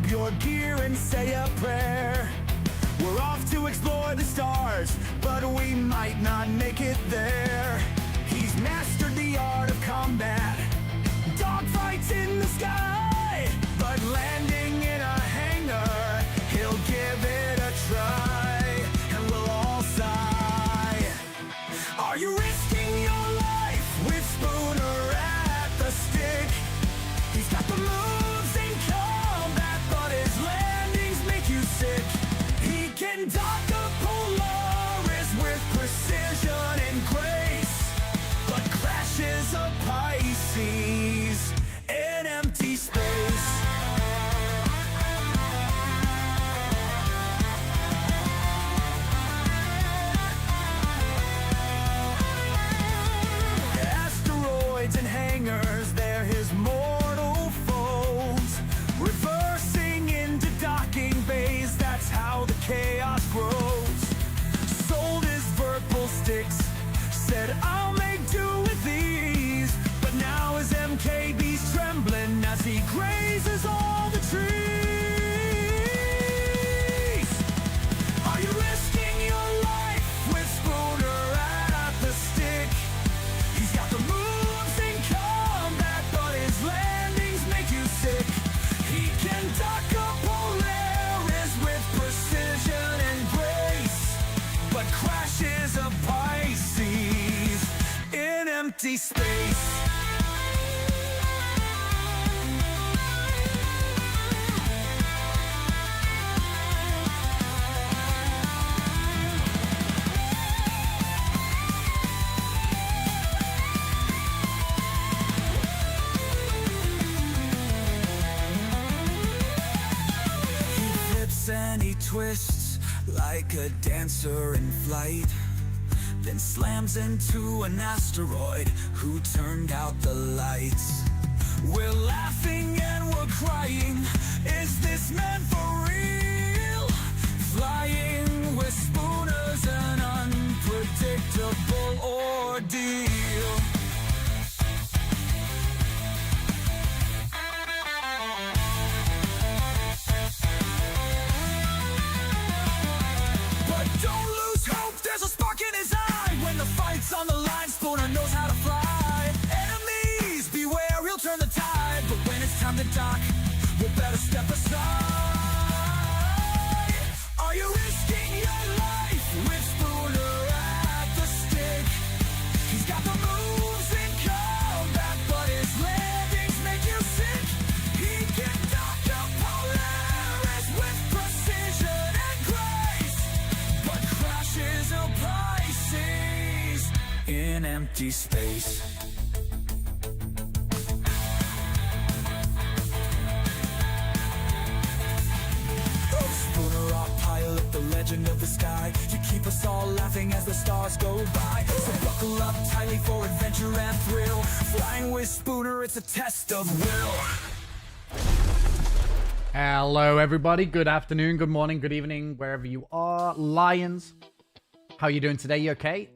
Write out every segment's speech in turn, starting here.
grab your gear and say a prayer. We're off to explore the stars, but we might not make it there. He's mastered the art of combat, dogfights in the sky, but landing in a hangar, he'll give it a try, and we'll all sigh. Are you risking your life with Spooner at the stick? He's got the moves in combat, but his landings make you sick. He can dock a Polaris with precision and grace, but crashes a Pisces in empty space. Asteroids and hangars, they're his mortal foes. Reversing into docking bays, that's how the chaos grows. Sold his virpil sticks, said I'll make do with these, but now his MKB's trembling as he grazes all the trees. Are you risking your life with Spooner at the stick? He's got the moves in combat, but his landings make you sick. He can dock a Polaris with precision and grace, but crashes a Pisces in empty space. And he twists like a dancer in flight, then slams into an asteroid who turned out the lights. We're laughing and we're crying, is this man for real? Flying with Spooner's an unpredictable ordeal. Don't lose hope, there's a spark in his eye. When the fight's on the line, Spooner knows how to fly. Enemies, beware, he'll turn the tide. But when it's time to dock, we'll better step aside. Are you risking your life with Spooner at the stick? He's got the moves in combat, but his landings make you sick. He can dock a Polaris with precision and grace, but crashes a Pisces in empty space. Spooner, our pilot, the legend of the sky, to keep us all laughing as the stars go by. So buckle up tightly for adventure and thrill. Flying with Spooner, it's a test of will. Hello, everybody. Good afternoon, good morning, good evening, wherever you are. Lions, how you doing today? You okay?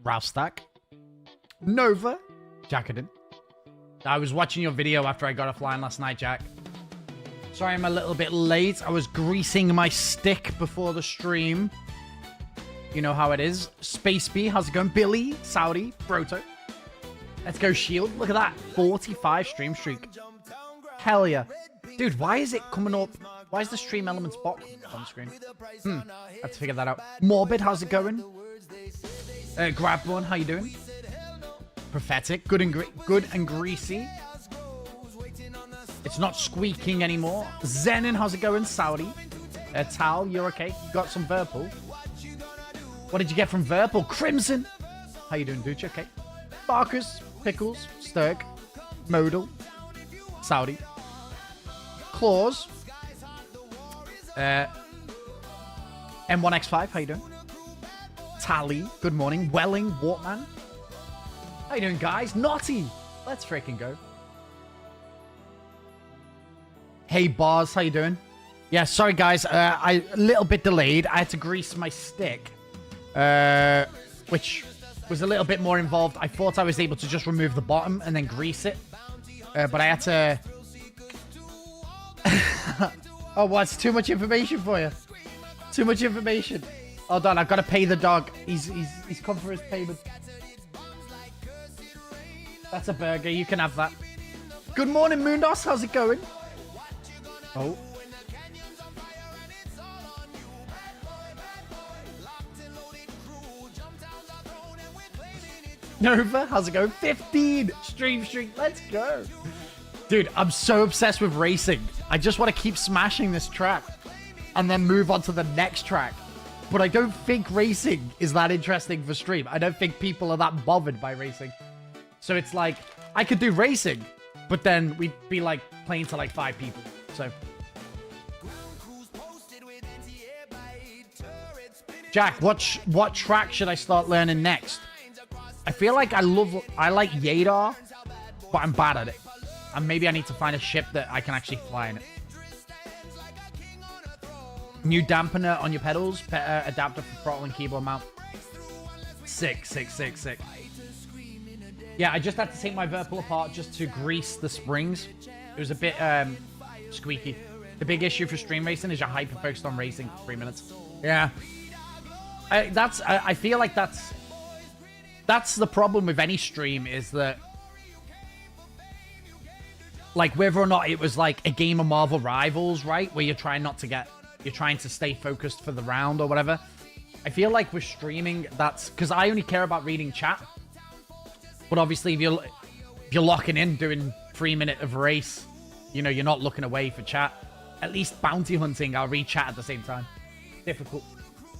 Ralph Stack, Nova, Jackadin. I was watching your video after I got offline last night, Jack. Sorry I'm a little bit late. I was greasing my stick before the stream. You know how it is. Space B, how's it going? Billy, Saudi, Broto. Let's go, Shield. Look at that. 45 stream streak. Hell yeah. Dude, why is it coming up? Why is the stream elements box on screen? I have to figure that out. Morbid, how's it going? Grab one, how you doing? Prophetic, good and greasy. It's not squeaking anymore. Zenin, how's it going? Saudi. Tal, you're okay? You got some Virpil. What did you get from Virpil? Crimson. How you doing, dude? You okay? Barkers, Pickles, Sturk, Modal, Saudi, Claws, M1X5, how you doing? Tally, good morning. Welling, Wartman. How you doing, guys? Naughty. Let's freaking go. Hey, Bars, how you doing? Yeah, sorry, guys. A little bit delayed. I had to grease my stick, which was a little bit more involved. I thought I was able to just remove the bottom and then grease it, but I had to... Oh, what's too much information for you? Too much information. Hold on, I've got to pay the dog. He's come for his payment. That's a burger. You can have that. Good morning, Moondos. How's it going? Oh. Nova, how's it going? 15 stream streak. Let's go. Dude, I'm so obsessed with racing. I just want to keep smashing this track and then move on to the next track. But I don't think racing is that interesting for stream. I don't think people are that bothered by racing. So it's like, I could do racing, but then we'd be like playing to like 5 people. So. Jack, what track should I start learning next? I feel like I like Yadar, but I'm bad at it. And maybe I need to find a ship that I can actually fly in it. New dampener on your pedals, adapter for throttle and keyboard mount. Sick. Yeah, I just had to take my virpil apart just to grease the springs. It was a bit squeaky. The big issue for stream racing is you're hyper-focused on racing for 3 minutes. Yeah. I feel like that's the problem with any stream, is that, like, whether or not it was like a game of Marvel Rivals, right, where you're trying to stay focused for the round or whatever. I feel like with streaming, that's because I only care about reading chat. But obviously, if you're locking in doing 3 minute of race, you know, you're not looking away for chat. At least bounty hunting, I'll read chat at the same time. Difficult.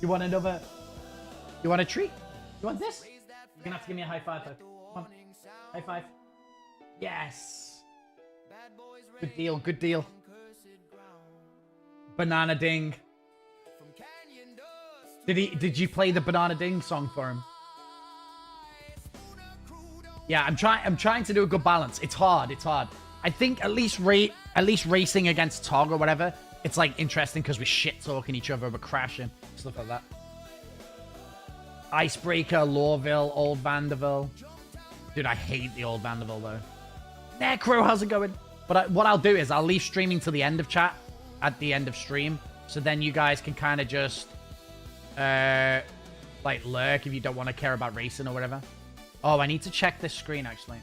You want another? You want a treat? You want this? You're gonna have to give me a high five, though. Come on. High five. Yes. Good deal, good deal. Banana Ding. Did you play the Banana Ding song for him? Yeah, I'm trying to do a good balance. It's hard. I think at least racing against Tog or whatever, it's like interesting because we're shit talking each other, we're crashing, stuff like that. Icebreaker, Lorville, Old Vanderbilt. Dude, I hate the Old Vanderbilt though. Necro, how's it going? But what I'll do is I'll leave streaming to the end of chat, at the end of stream, so then you guys can kind of just like lurk if you don't want to care about racing or whatever. Oh, I need to check this screen actually.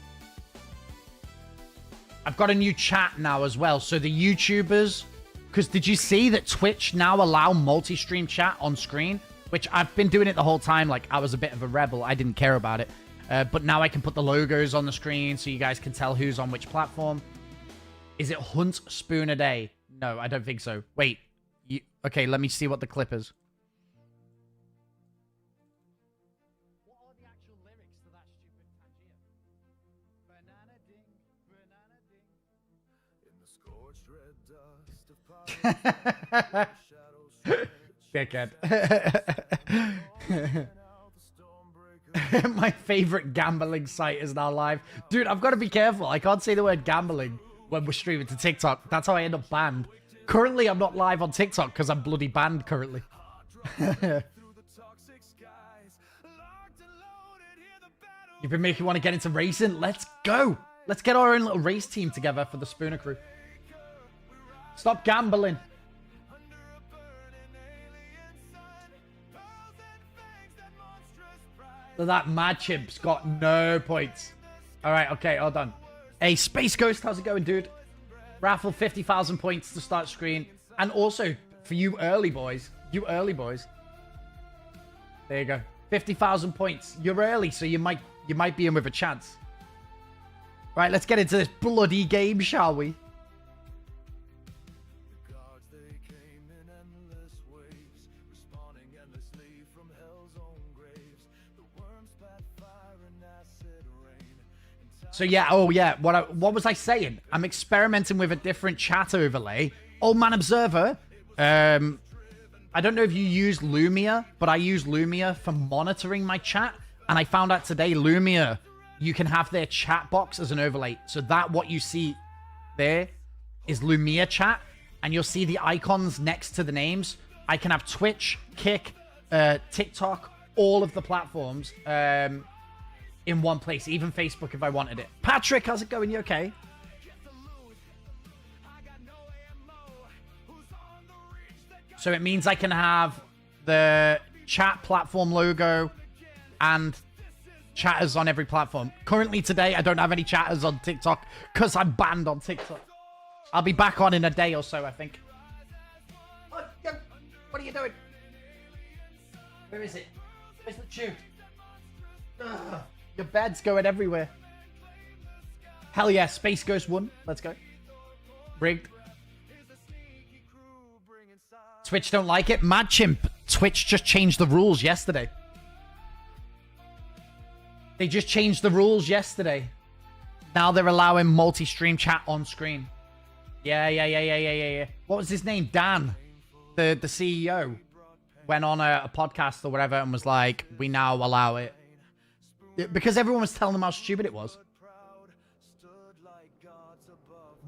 I've got a new chat now as well, so the YouTubers, because did you see that Twitch now allow multi-stream chat on screen? Which I've been doing it the whole time. Like, I was a bit of a rebel. I didn't care about it. But now I can put the logos on the screen so you guys can tell who's on which platform. Is it Hunt Spoon a Day? No, I don't think so. Wait. Okay, let me see what the clip is. What are the actual lyrics to that stupid Tangier? Banana ding, banana ding. In the scorched red dust of dickhead. My favorite gambling site is now live. Dude, I've got to be careful. I can't say the word gambling when we're streaming to TikTok. That's how I end up banned. Currently, I'm not live on TikTok because I'm bloody banned currently. You've been making me want to get into racing? Let's go. Let's get our own little race team together for the Spooner crew. Stop gambling. So that Mad Chimp's got no points. All right, okay, all done. Hey, Space Ghost, how's it going, dude? Raffle 50,000 points to start screen. And also, for you early boys. There you go. 50,000 points. You're early, so you might be in with a chance. Right, let's get into this bloody game, shall we? So yeah, oh yeah, what was I saying? I'm experimenting with a different chat overlay. Old Man Observer, I don't know if you use Lumia, but I use Lumia for monitoring my chat. And I found out today, Lumia, you can have their chat box as an overlay. So that what you see there is Lumia chat. And you'll see the icons next to the names. I can have Twitch, Kick, TikTok, all of the platforms in one place, even Facebook if I wanted it. Patrick, how's it going? You okay? So it means I can have the chat platform logo and chatters on every platform. Currently today, I don't have any chatters on TikTok because I'm banned on TikTok. I'll be back on in a day or so, I think. Oh, yo, what are you doing? Where is it? Where's the tube? Ugh, your bed's going everywhere. Hell yeah, Space Ghost 1. Let's go. Rigged. Twitch don't like it. Mad Chimp. Twitch just changed the rules yesterday. They just changed the rules yesterday. Now they're allowing multi-stream chat on screen. Yeah. What was his name? Dan, the CEO, went on a podcast or whatever and was like, we now allow it. Because everyone was telling them how stupid it was.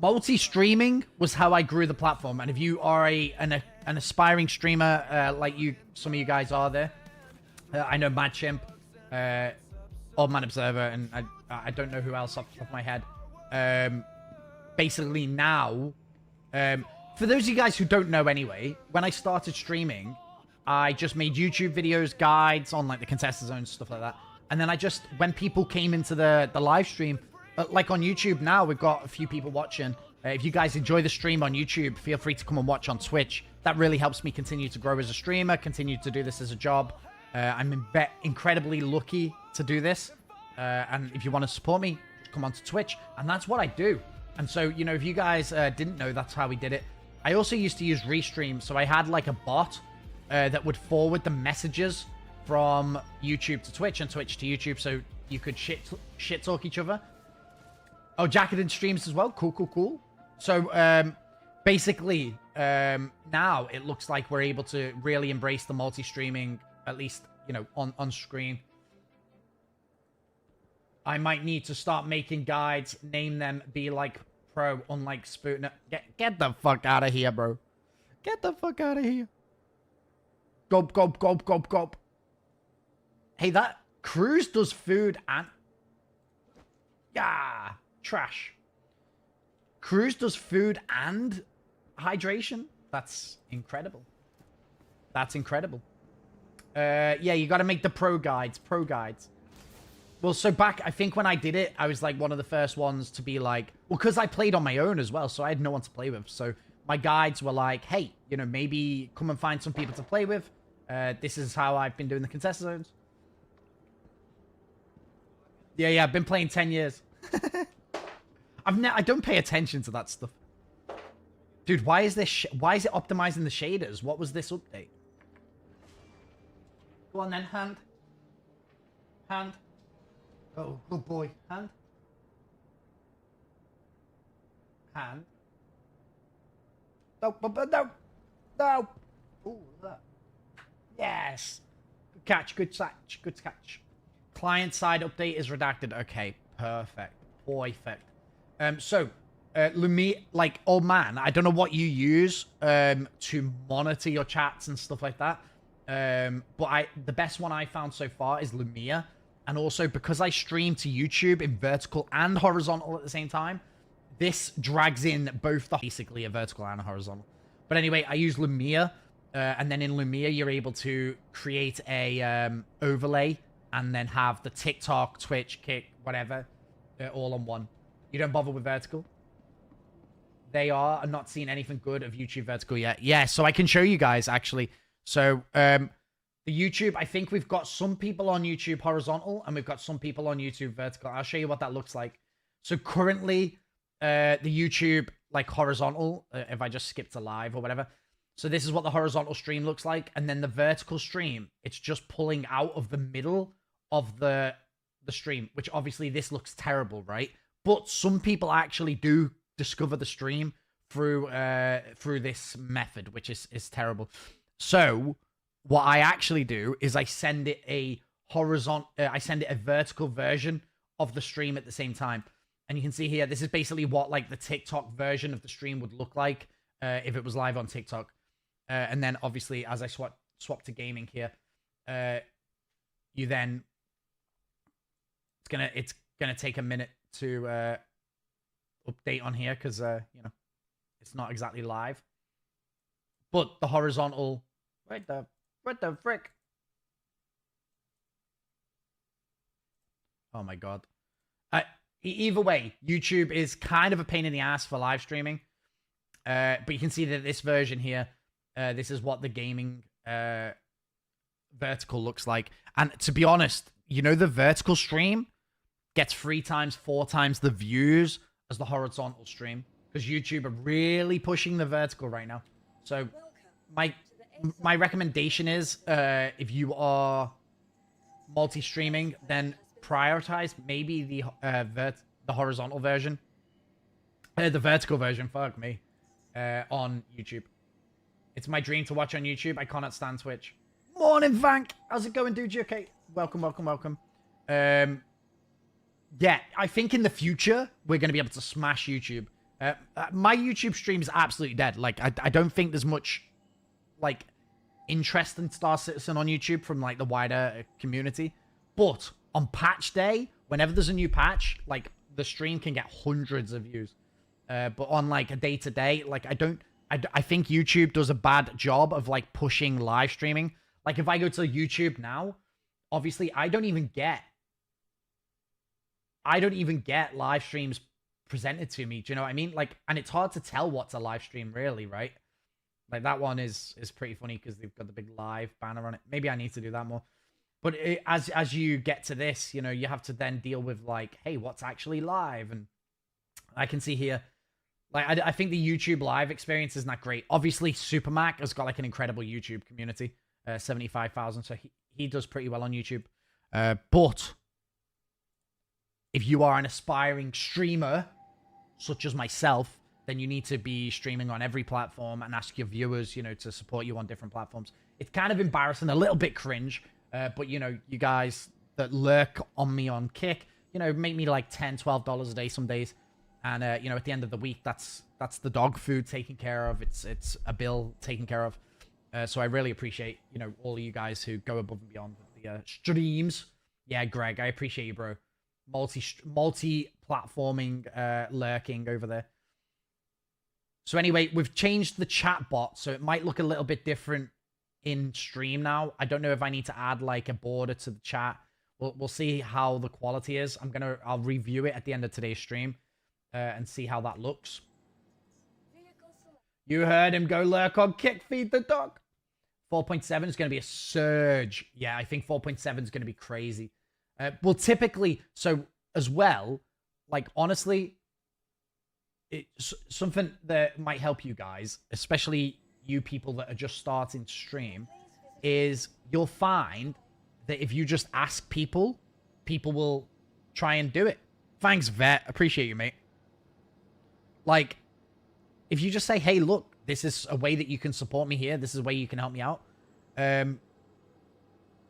Multi-streaming was how I grew the platform. And if you are an aspiring streamer like some of you guys are there, I know Mad Chimp, Old Man Observer, and I don't know who else off the top of my head. Basically now, for those of you guys who don't know anyway, when I started streaming, I just made YouTube videos, guides on like the contest zone, stuff like that. And then when people came into the live stream, like on YouTube now, we've got a few people watching. If you guys enjoy the stream on YouTube, feel free to come and watch on Twitch. That really helps me continue to grow as a streamer, continue to do this as a job. I'm incredibly lucky to do this. And if you want to support me, come on to Twitch. And that's what I do. And so, you know, if you guys didn't know, that's how we did it. I also used to use Restream. So I had like a bot that would forward the messages from YouTube to Twitch and Twitch to YouTube. So you could shit talk each other. Oh, Jacketed streams as well. Cool. So basically, now it looks like we're able to really embrace the multi-streaming, at least, you know, on screen. I might need to start making guides, name them, be like pro, unlike Sputnik. Get the fuck out of here, bro. Get the fuck out of here. Gulp. Hey, that Cruise does food and... Yeah, trash. Cruise does food and hydration. That's incredible. That's incredible. Yeah, you got to make the pro guides. Well, so back, I think when I did it, I was like one of the first ones to be like, well, because I played on my own as well, so I had no one to play with. So my guides were like, hey, you know, maybe come and find some people to play with. This is how I've been doing the contest zones. Yeah, I've been playing 10 years. I don't pay attention to that stuff. Dude, why is it optimizing the shaders? What was this update? Go on then, hand. Oh, good boy. Hand. No. Ooh, that. Yes. Good catch. Client side update is redacted. Okay, perfect. So, Lumia, like, oh man, I don't know what you use to monitor your chats and stuff like that. But the best one I found so far is Lumia. And also, because I stream to YouTube in vertical and horizontal at the same time, this drags in both basically a vertical and a horizontal. But anyway, I use Lumia. And then in Lumia, you're able to create a overlay and then have the TikTok, Twitch, Kick, whatever, all on one. You don't bother with vertical? They are. I'm not seeing anything good of YouTube vertical yet. Yeah, so I can show you guys, actually. So, the YouTube, I think we've got some people on YouTube horizontal and we've got some people on YouTube vertical. I'll show you what that looks like. So currently, the YouTube, like horizontal, if I just skip to live or whatever. So this is what the horizontal stream looks like. And then the vertical stream, it's just pulling out of the middle of the stream, which obviously this looks terrible, right? But some people actually do discover the stream through this method, which is terrible. So what I actually do is I send it a vertical version of the stream at the same time. And you can see here, this is basically what like the TikTok version of the stream would look like if it was live on TikTok. And then obviously as I swap to gaming here, you then it's gonna take a minute to update on here because you know, it's not exactly live. But the horizontal... What the frick? Oh my god. Either way, YouTube is kind of a pain in the ass for live streaming. But you can see that this version here, this is what the gaming vertical looks like. And to be honest, you know, the vertical stream gets 3 times, 4 times the views as the horizontal stream. Because YouTube are really pushing the vertical right now. So my recommendation is, if you are multi-streaming, then prioritize maybe the horizontal version. The vertical version, fuck me. On YouTube. It's my dream to watch on YouTube. I cannot stand Twitch. Morning, Vank. How's it going, dude? You okay? Welcome, welcome, welcome. Yeah, I think in the future, we're going to be able to smash YouTube. My YouTube stream is absolutely dead. Like, I don't think there's much, like, interest in Star Citizen on YouTube from, like, the wider community. But on patch day, whenever there's a new patch, like, the stream can get hundreds of views. But on, like, a day-to-day, like, I think YouTube does a bad job of, like, pushing live streaming. Like, if I go to YouTube now, obviously, I don't even get live streams presented to me. Do you know what I mean? Like, and it's hard to tell what's a live stream, really, right? Like, that one is pretty funny because they've got the big live banner on it. Maybe I need to do that more. But as you get to this, you know, you have to then deal with, like, hey, what's actually live? And I can see here, like, I think the YouTube live experience isn't that great. Obviously, Supermac has got, like, an incredible YouTube community. 75,000, so he does pretty well on YouTube. But if you are an aspiring streamer, such as myself, then you need to be streaming on every platform and ask your viewers, you know, to support you on different platforms. It's kind of embarrassing, a little bit cringe, but, you know, you guys that lurk on me on Kick, you know, make me like $10, $12 a day some days. And, you know, at the end of the week, that's the dog food taken care of. It's a bill taken care of. So I really appreciate, you know, all of you guys who go above and beyond with the streams. Yeah, Greg, I appreciate you, bro. Multi-platforming lurking over there. So anyway, we've changed the chat bot, so it might look a little bit different in stream now. I don't know if I need to add, like, a border to the chat. We'll see how the quality is. I'll review it at the end of today's stream and see how that looks. You heard him. Go lurk on Kick, feed the dog. 4.7 is going to be a surge. Yeah, I think 4.7 is going to be crazy. Well, typically, so as well, like, honestly, it's something that might help you guys, especially you people that are just starting to stream, is you'll find that if you just ask people, people will try and do it. Thanks, Vet. Appreciate you, mate. Like, if you just say, hey, look, this is a way that you can support me here. This is a way you can help me out.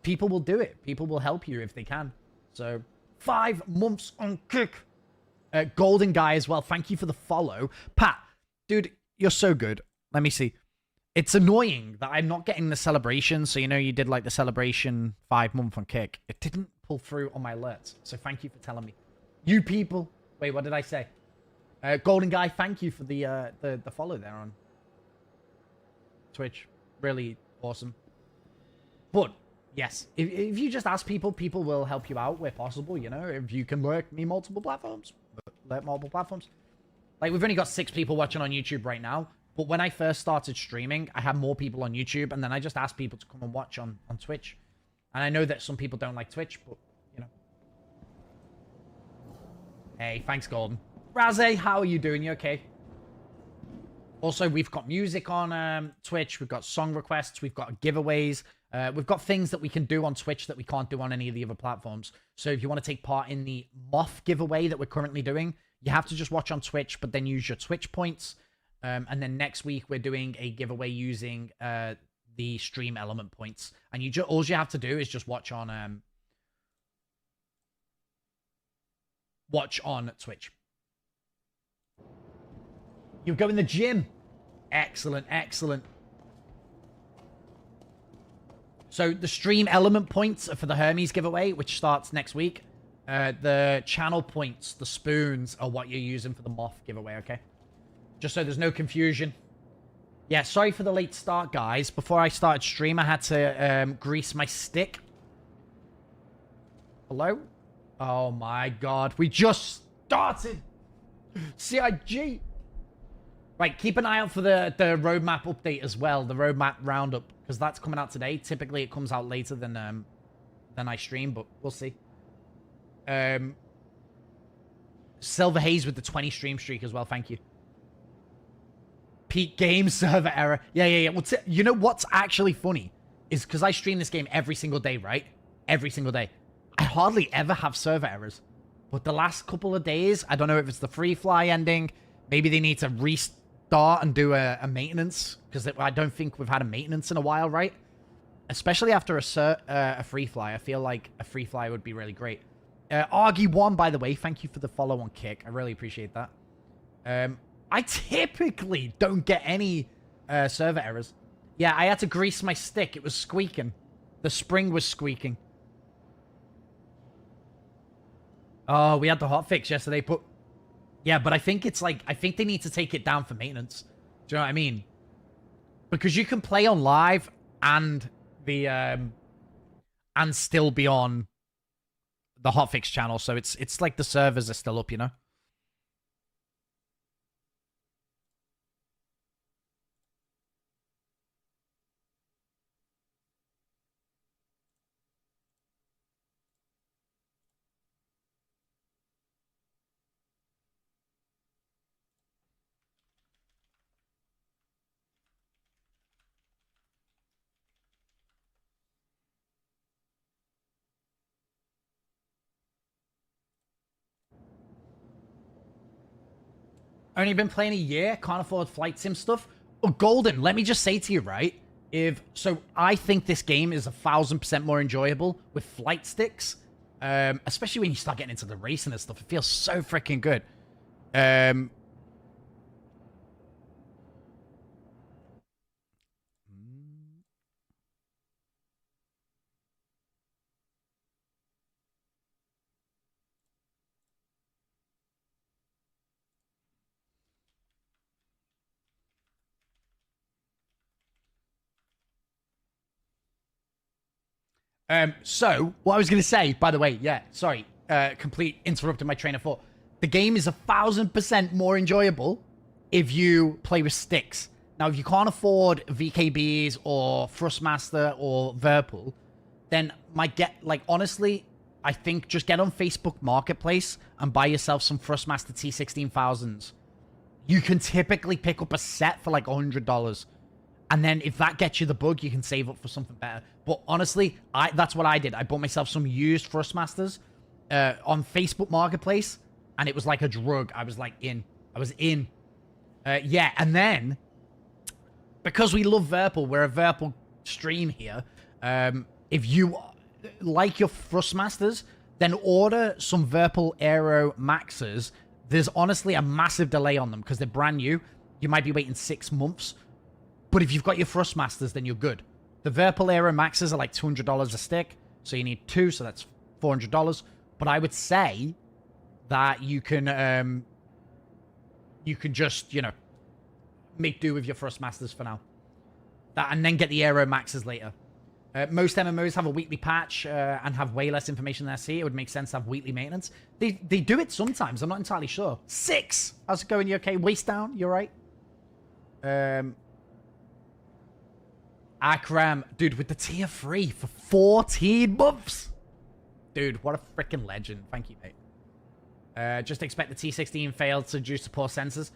People will do it. People will help you if they can. So, 5 months on Kick. Golden Guy as well. Thank you for the follow. Pat, dude, you're so good. Let me see. It's annoying that I'm not getting the celebration. So, you know, you did like the celebration 5 month on Kick. It didn't pull through on my alerts. So, thank you for telling me. You people. Wait, what did I say? Golden Guy, thank you for the follow there on Twitch. Really awesome. But, yes, if you just ask people, people will help you out where possible, you know? If you can lurk me multiple platforms. Lurk multiple platforms. Like, we've only got 6 people watching on YouTube right now. But when I first started streaming, I had more people on YouTube. And then I just asked people to come and watch on Twitch. And I know that some people don't like Twitch, but, you know. Hey, thanks, Golden. Razay, how are you doing? You okay? Also, we've got music on Twitch. We've got song requests. We've got giveaways. We've got things that we can do on Twitch that we can't do on any of the other platforms. So if you want to take part in the Moth giveaway that we're currently doing, you have to just watch on Twitch, but then use your Twitch points. And then next week, we're doing a giveaway using the stream element points. And all you have to do is just watch on Twitch. You go in the gym. Excellent, excellent. So the stream element points are for the Hermes giveaway, which starts next week. The channel points, the spoons, are what you're using for the Moth giveaway, okay? Just so there's no confusion. Yeah, sorry for the late start, guys. Before I started stream, I had to grease my stick. Hello? Oh my god, we just started! CIG! Right, keep an eye out for the roadmap update as well, the roadmap roundup, because that's coming out today. Typically, it comes out later than I stream, but we'll see. Silver Haze with the 20 stream streak as well, thank you. Peak game server error. Yeah. Well, you know what's actually funny? Is because I stream this game every single day, right? Every single day. I hardly ever have server errors. But the last couple of days, I don't know if it's the free fly ending. Maybe they need to restart and do a maintenance. Because I don't think we've had a maintenance in a while, right? Especially after a free fly. I feel like a free fly would be really great. Argy1, by the way, thank you for the follow on Kick. I really appreciate that. I typically don't get any server errors. Yeah, I had to grease my stick. It was squeaking. The spring was squeaking. Oh, we had the hotfix yesterday, but... Yeah, but I think it's like... I think they need to take it down for maintenance. Do you know what I mean? Because you can play on live and the... and still be on the hotfix channel, so it's like the servers are still up, you know? Only been playing a year, can't afford flight sim stuff. Oh, Golden, let me just say to you, right? So I think this game is 1,000% more enjoyable with flight sticks. Especially when you start getting into the racing and stuff. It feels so freaking good. So, what I was going to say, by the way, yeah, sorry, complete interrupted my train of thought. The game is 1,000% more enjoyable if you play with sticks. Now, if you can't afford VKBs or Thrustmaster or virpil, then honestly, I think just get on Facebook Marketplace and buy yourself some Thrustmaster T16000s. You can typically pick up a set for like $100. And then if that gets you the bug, you can save up for something better. But honestly, that's what I did. I bought myself some used Thrustmasters on Facebook Marketplace, and it was like a drug. I was like in. I was in. Yeah, and then, because we love virpil, we're a virpil stream here. If you like your Thrustmasters, then order some virpil Aero Maxes. There's honestly a massive delay on them because they're brand new. You might be waiting 6 months. But if you've got your Thrustmasters, then you're good. The virpil Aero Maxes are like $200 a stick. So you need 2, so that's $400. But I would say that you can just, make do with your Thrustmasters for now. And then get the Aero Maxes later. Most MMOs have a weekly patch and have way less information than SC. It would make sense to have weekly maintenance. They do it sometimes. I'm not entirely sure. 6! How's it going? You okay? Waist down? You alright? Akram, dude, with the tier 3 for 14 months. Dude, what a freaking legend. Thank you, mate. Just expect the T16 failed to due to poor sensors.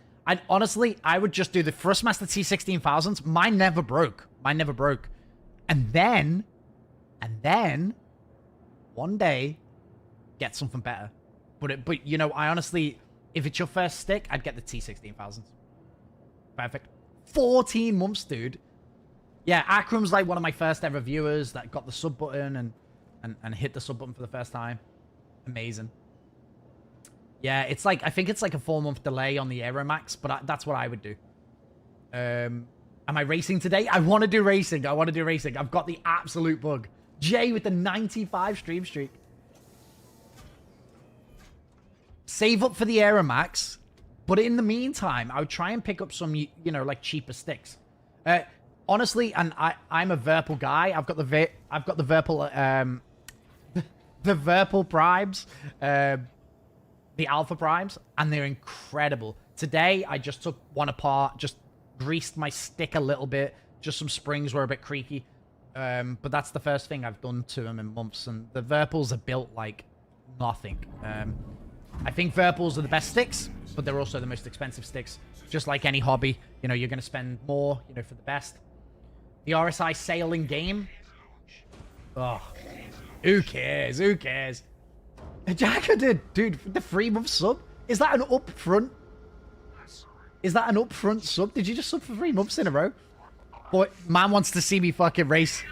Honestly, I would just do the Thrustmaster T16000s. Mine never broke. And then, one day, get something better. But I honestly, if it's your first stick, I'd get the T16000s. Perfect. 14 months, dude. Yeah, Akram's like one of my first ever viewers that got the sub button and hit the sub button for the first time. Amazing. Yeah, it's like, I think it's like a 4-month delay on the Aeromax, but that's what I would do. Am I racing today? I want to do racing. I've got the absolute bug. Jay with the 95 stream streak. Save up for the Aeromax, but in the meantime, I would try and pick up some, like cheaper sticks. Honestly, and I'm a virpil guy. I've got the virpil the virpil primes, the alpha primes, and they're incredible. Today I just took one apart, just greased my stick a little bit. Just some springs were a bit creaky. But that's the first thing I've done to them in months, and the virpils are built like nothing. I think virpils are the best sticks, but they're also the most expensive sticks. Just like any hobby, you know, you're going to spend more, you know, for the best. The RSI sale in game. Oh, who cares? Who cares? Jacka dude, the 3-month sub. Is that an upfront? Is that an upfront sub? Did you just sub for 3 months in a row? Boy, man wants to see me fucking race.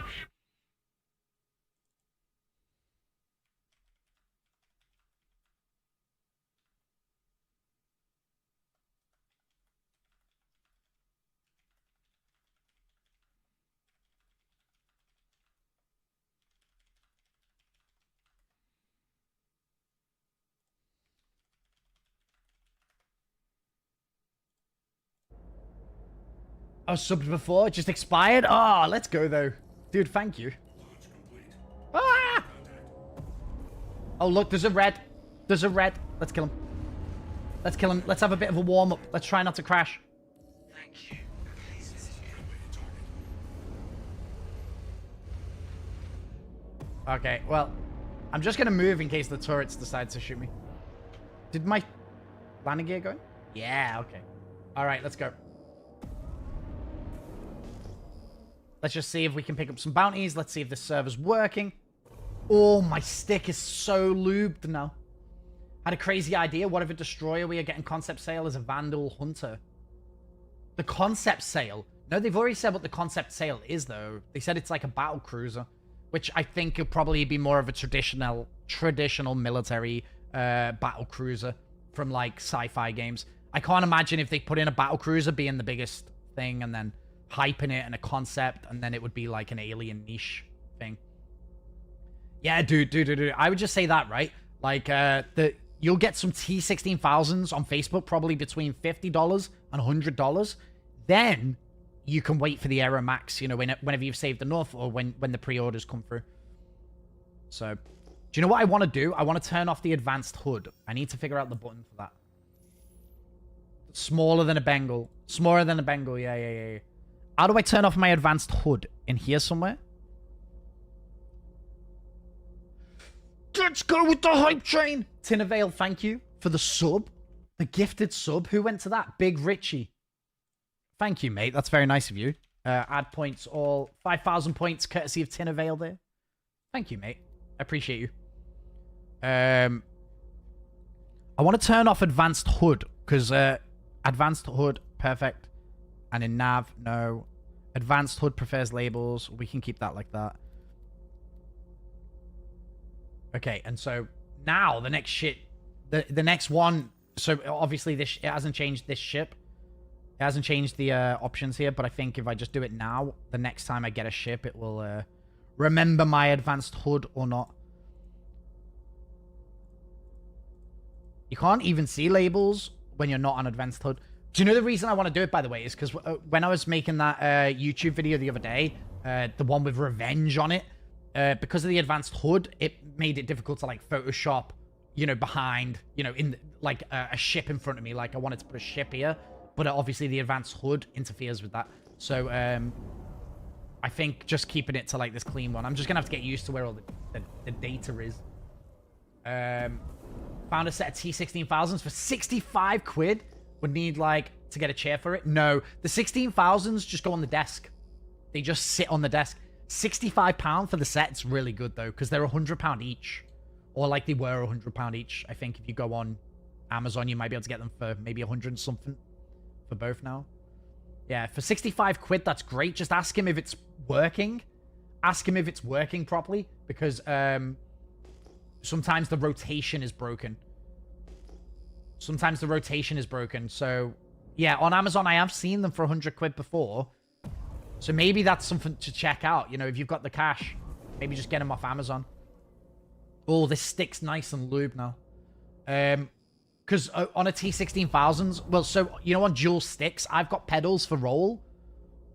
I was subbed before, it just expired. Oh, let's go though. Dude, thank you. Ah! Oh, look, there's a red. There's a red. Let's kill him. Let's kill him. Let's have a bit of a warm-up. Let's try not to crash. Thank you. Okay, well, I'm just going to move in case the turrets decide to shoot me. Did my landing gear go in? Yeah, okay. All right, let's go. Let's just see if we can pick up some bounties. Let's see if this server's working. Oh, my stick is so lubed now. Had a crazy idea. What if a destroyer we are getting concept sale as a Vandal Hunter? The concept sale? No, they've already said what the concept sale is, though. They said it's like a battle cruiser, which I think will probably be more of a traditional military battle cruiser from, like, sci-fi games. I can't imagine if they put in a battle cruiser being the biggest thing and then hyping it and a concept, and then it would be like an alien niche thing. Yeah, dude. I would just say that, right? Like, you'll get some T16,000s on Facebook, probably between $50 and $100. Then you can wait for the Aero Max, you know, whenever you've saved enough, or when the pre-orders come through. So, do you know what I want to do? I want to turn off the advanced hood. I need to figure out the button for that. Smaller than a Bengal. Smaller than a Bengal, yeah. How do I turn off my advanced hood? In here somewhere? Let's go with the hype train! Tinnervale, thank you for the sub. The gifted sub. Who went to that? Big Richie. Thank you, mate. That's very nice of you. Add points all. 5,000 points courtesy of Tinnervale there. Thank you, mate. I appreciate you. I want to turn off advanced hood, because advanced hood, perfect. And in nav, no. Advanced hood prefers labels. We can keep that like that. Okay, and so now the next shit, the next one. So obviously it hasn't changed this ship. It hasn't changed the options here, but I think if I just do it now, the next time I get a ship, it will remember my advanced hood or not. You can't even see labels when you're not on advanced hood. Do you know the reason I want to do it, by the way, is because when I was making that YouTube video the other day, the one with revenge on it, because of the advanced hood, it made it difficult to, like, Photoshop, you know, behind, you know, in, like, a ship in front of me. Like, I wanted to put a ship here, but obviously the advanced hood interferes with that. So, I think just keeping it to, like, this clean one. I'm just going to have to get used to where all the data is. Found a set of T16,000s for 65 quid. Would need, like, to get a chair for it. No, the 16,000s just go on the desk. They just sit on the desk. £65 for the set. It's really good, though, because they're £100 each. Or, like, they were £100 each. I think if you go on Amazon, you might be able to get them for maybe 100 something for both now. Yeah, for 65 quid, that's great. Just ask him if it's working. Ask him if it's working properly, because sometimes the rotation is broken. Sometimes the rotation is broken. So, yeah, on Amazon, I have seen them for 100 quid before. So maybe that's something to check out. You know, if you've got the cash, maybe just get them off Amazon. Oh, this stick's nice and lube now. Because on a T16,000s, well, so, you know, on dual sticks, I've got pedals for roll.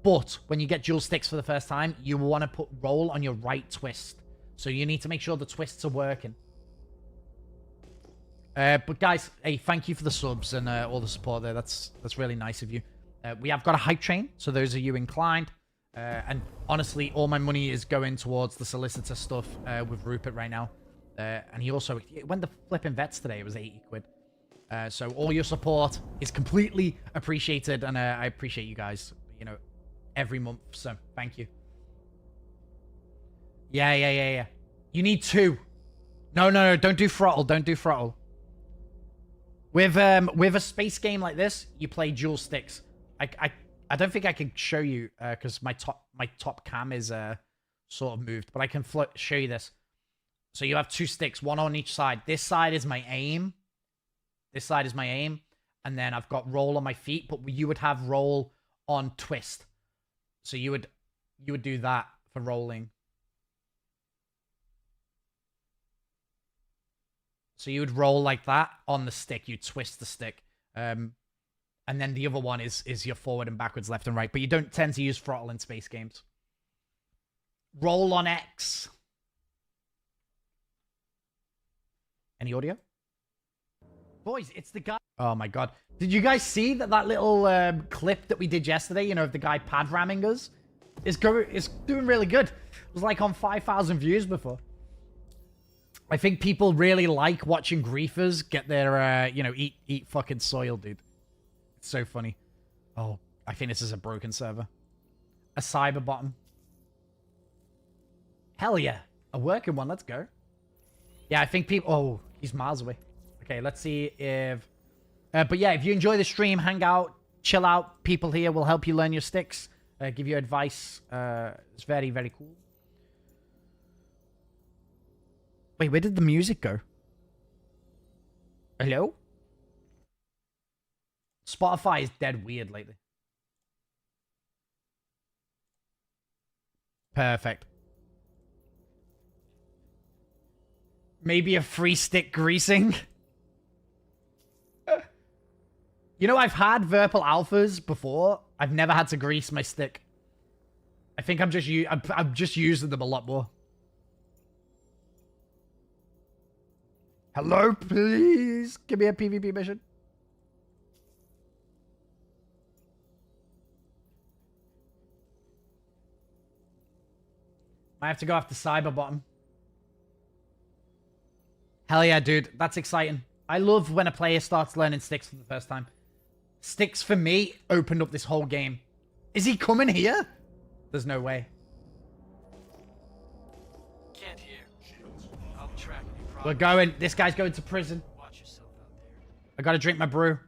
But when you get dual sticks for the first time, you want to put roll on your right twist. So you need to make sure the twists are working. But guys, hey, thank you for the subs and all the support there. That's really nice of you. We have got a hype train, so those of you inclined. And honestly, all my money is going towards the solicitor stuff with Rupert right now. And he also, when the flipping vets today, it was 80 quid. So all your support is completely appreciated, and I appreciate you guys, you know, every month. So thank you. Yeah. You need 2. No, don't do throttle. Don't do throttle. With a space game like this, you play dual sticks. I don't think I can show you because my top cam is sort of moved, but I can show you this. So you have 2 sticks, 1 on each side. This side is my aim. This side is my aim, and then I've got roll on my feet. But you would have roll on twist, so you would do that for rolling. So you would roll like that on the stick. You twist the stick. And then the other one is your forward and backwards, left and right. But you don't tend to use throttle in space games. Roll on X. Any audio? Boys, it's the guy... Oh my god. Did you guys see that little clip that we did yesterday, you know, of the guy pad ramming us? It's doing really good. It was like on 5,000 views before. I think people really like watching griefers get their, you know, eat fucking soil, dude. It's so funny. Oh, I think this is a broken server. A cyber bottom. Hell yeah. A working one. Let's go. Yeah, I think people... Oh, he's miles away. Okay, let's see if... but yeah, if you enjoy the stream, hang out, chill out. People here will help you learn your sticks. Give you advice. It's very, very cool. Wait, where did the music go? Hello? Spotify is dead weird lately. Perfect. Maybe a free stick greasing. You know, I've had virpil alphas before. I've never had to grease my stick. I think I'm just using them a lot more. Hello, please. Give me a PvP mission. I have to go after Cyberbottom. Hell yeah, dude. That's exciting. I love when a player starts learning sticks for the first time. Sticks, for me, opened up this whole game. Is he coming here? There's no way. Can't hear. I'll track you. We're going. This guy's going to prison. Watch yourself out there. I gotta drink my brew.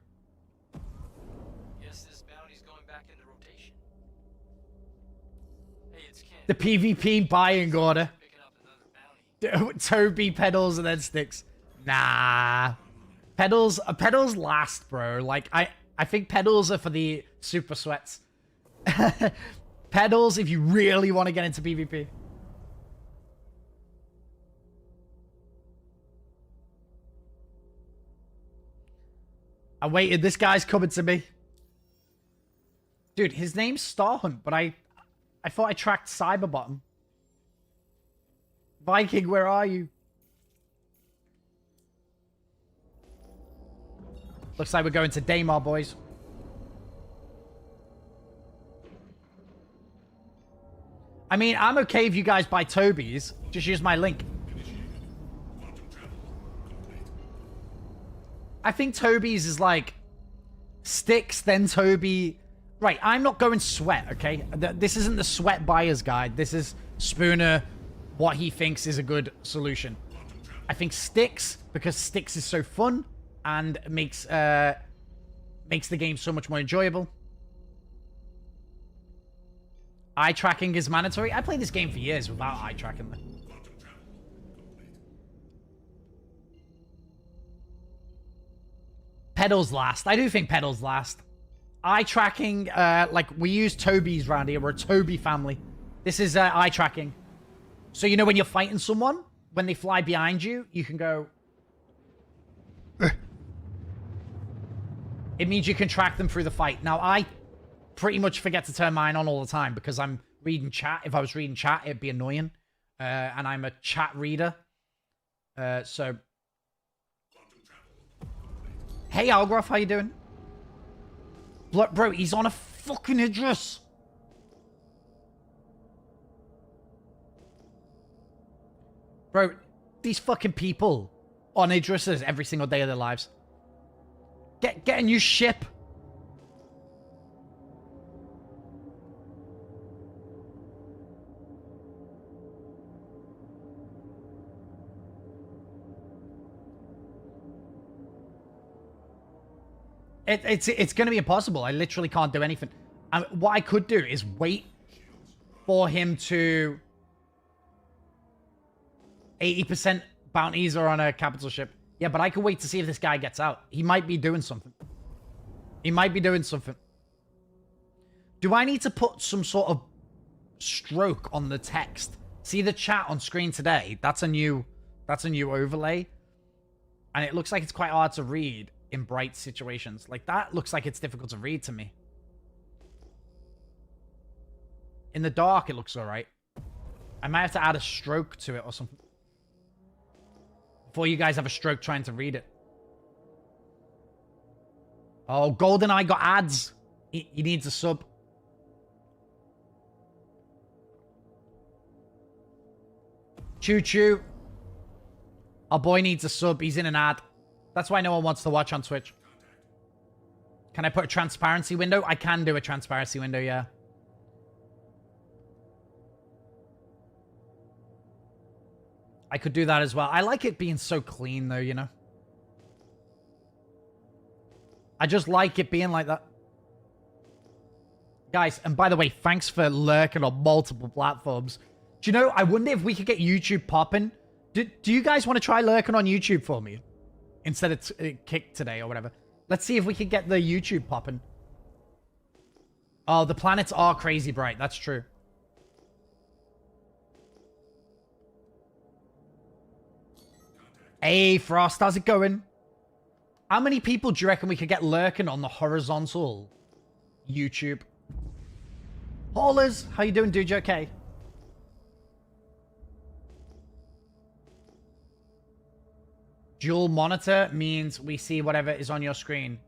Yes, this bounty's going back into rotation. Hey, it's Ken. The PvP buying order. Picking up another bounty. Tobii pedals and then sticks. Nah. Pedals last, bro. Like, I think pedals are for the super sweats. Pedals if you really want to get into PvP. I waited. This guy's coming to me. Dude, his name's Starhunt, but I thought I tracked Cyberbottom. Viking, where are you? Looks like we're going to Daymar, boys. I mean, I'm okay if you guys buy Tobies. Just use my link. I think Tobies is like sticks, then Tobie. Right, I'm not going sweat, okay? This isn't the sweat buyer's guide. This is Spooner, what he thinks is a good solution. I think sticks, because sticks is so fun and makes the game so much more enjoyable. Eye tracking is mandatory. I played this game for years without eye tracking. Pedals last. I do think pedals last. Eye tracking, like we use Tobies around here. We're a Tobii family. This is eye tracking. So you know when you're fighting someone, when they fly behind you, you can go. It means you can track them through the fight. Now, pretty much forget to turn mine on all the time because I'm reading chat. If I was reading chat, it'd be annoying. And I'm a chat reader. So... Hey, Algroth, how you doing? Bro, he's on a fucking Idris. Bro, these fucking people on Idrises every single day of their lives. Get a new ship. It's going to be impossible. I literally can't do anything. What I could do is wait for him to... 80% bounties are on a capital ship. Yeah, but I could wait to see if this guy gets out. He might be doing something. He might be doing something. Do I need to put some sort of stroke on the text? See the chat on screen today? That's a new overlay. And it looks like it's quite hard to read in bright situations. Like, that looks like it's difficult to read to me. In the dark, it looks alright. I might have to add a stroke to it or something. Before you guys have a stroke trying to read it. Oh, GoldenEye got ads. He needs a sub. Choo choo. Our boy needs a sub. He's in an ad. That's why no one wants to watch on Twitch. Can I put a transparency window? I can do a transparency window, yeah. I could do that as well. I like it being so clean, though, you know? I just like it being like that. Guys, and by the way, thanks for lurking on multiple platforms. Do you know, I wonder if we could get YouTube popping. Do you guys want to try lurking on YouTube for me? Instead of Kick today or whatever. Let's see if we can get the YouTube popping. Oh, the planets are crazy bright. That's true. Hey, Frost, how's it going? How many people do you reckon we could get lurking on the horizontal YouTube? Haulers, how you doing, dude? You okay? Dual monitor means we see whatever is on your screen.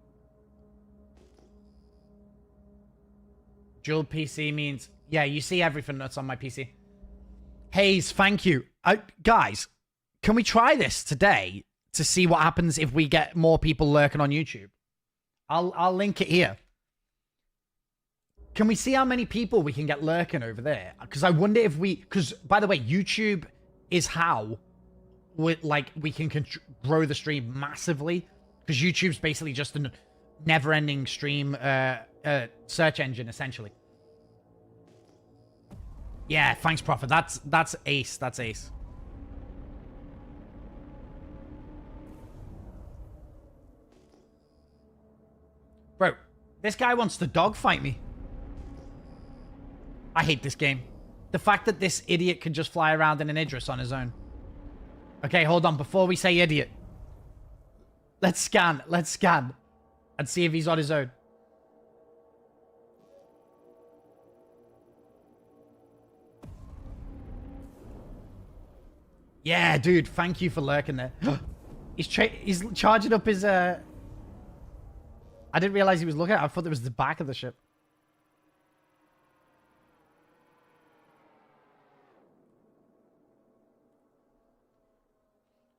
Dual PC means, yeah, you see everything that's on my PC. Hayes, thank you. Guys, can we try this today to see what happens if we get more people lurking on YouTube? I'll link it here. Can we see how many people we can get lurking over there? Because I wonder if we... Because, by the way, YouTube is how we can grow the stream massively. Because YouTube's basically just a never-ending stream search engine, essentially. Yeah, thanks, Prophet. That's ace. That's ace. Bro, this guy wants to dogfight me. I hate this game. The fact that this idiot can just fly around in an Idris on his own. Okay, hold on. Before we say idiot. Let's scan. Let's scan. And see if he's on his own. Yeah, dude. Thank you for lurking there. He's charging up his... I didn't realize he was looking at it. I thought it was the back of the ship.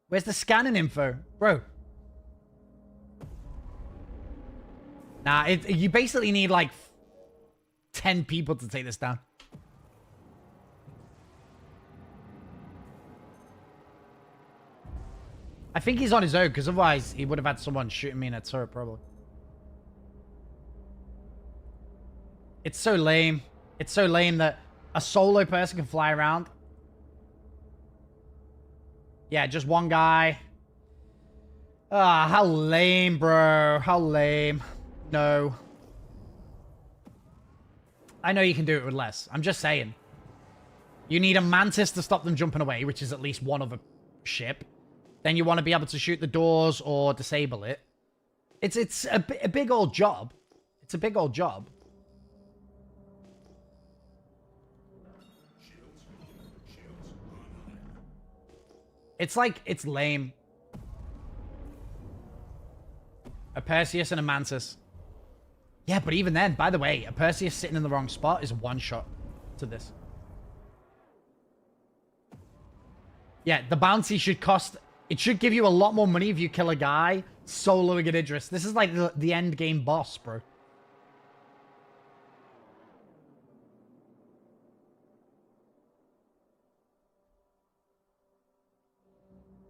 Where's the scanning info? Bro. Nah, you basically need like 10 people to take this down. I think he's on his own, because otherwise he would have had someone shooting me in a turret, probably. It's so lame. It's so lame that a solo person can fly around. Yeah, just one guy. Ah, how lame, bro. How lame. No. I know you can do it with less. I'm just saying. You need a mantis to stop them jumping away, which is at least one other ship. Then you want to be able to shoot the doors or disable it. It's a big old job. It's a big old job. It's like, it's lame. A Perseus and a Mantis. Yeah, but even then, by the way, a Perseus sitting in the wrong spot is a one-shot to this. Yeah, the bounty should cost... It should give you a lot more money if you kill a guy soloing an Idris. This is like the end game boss, bro.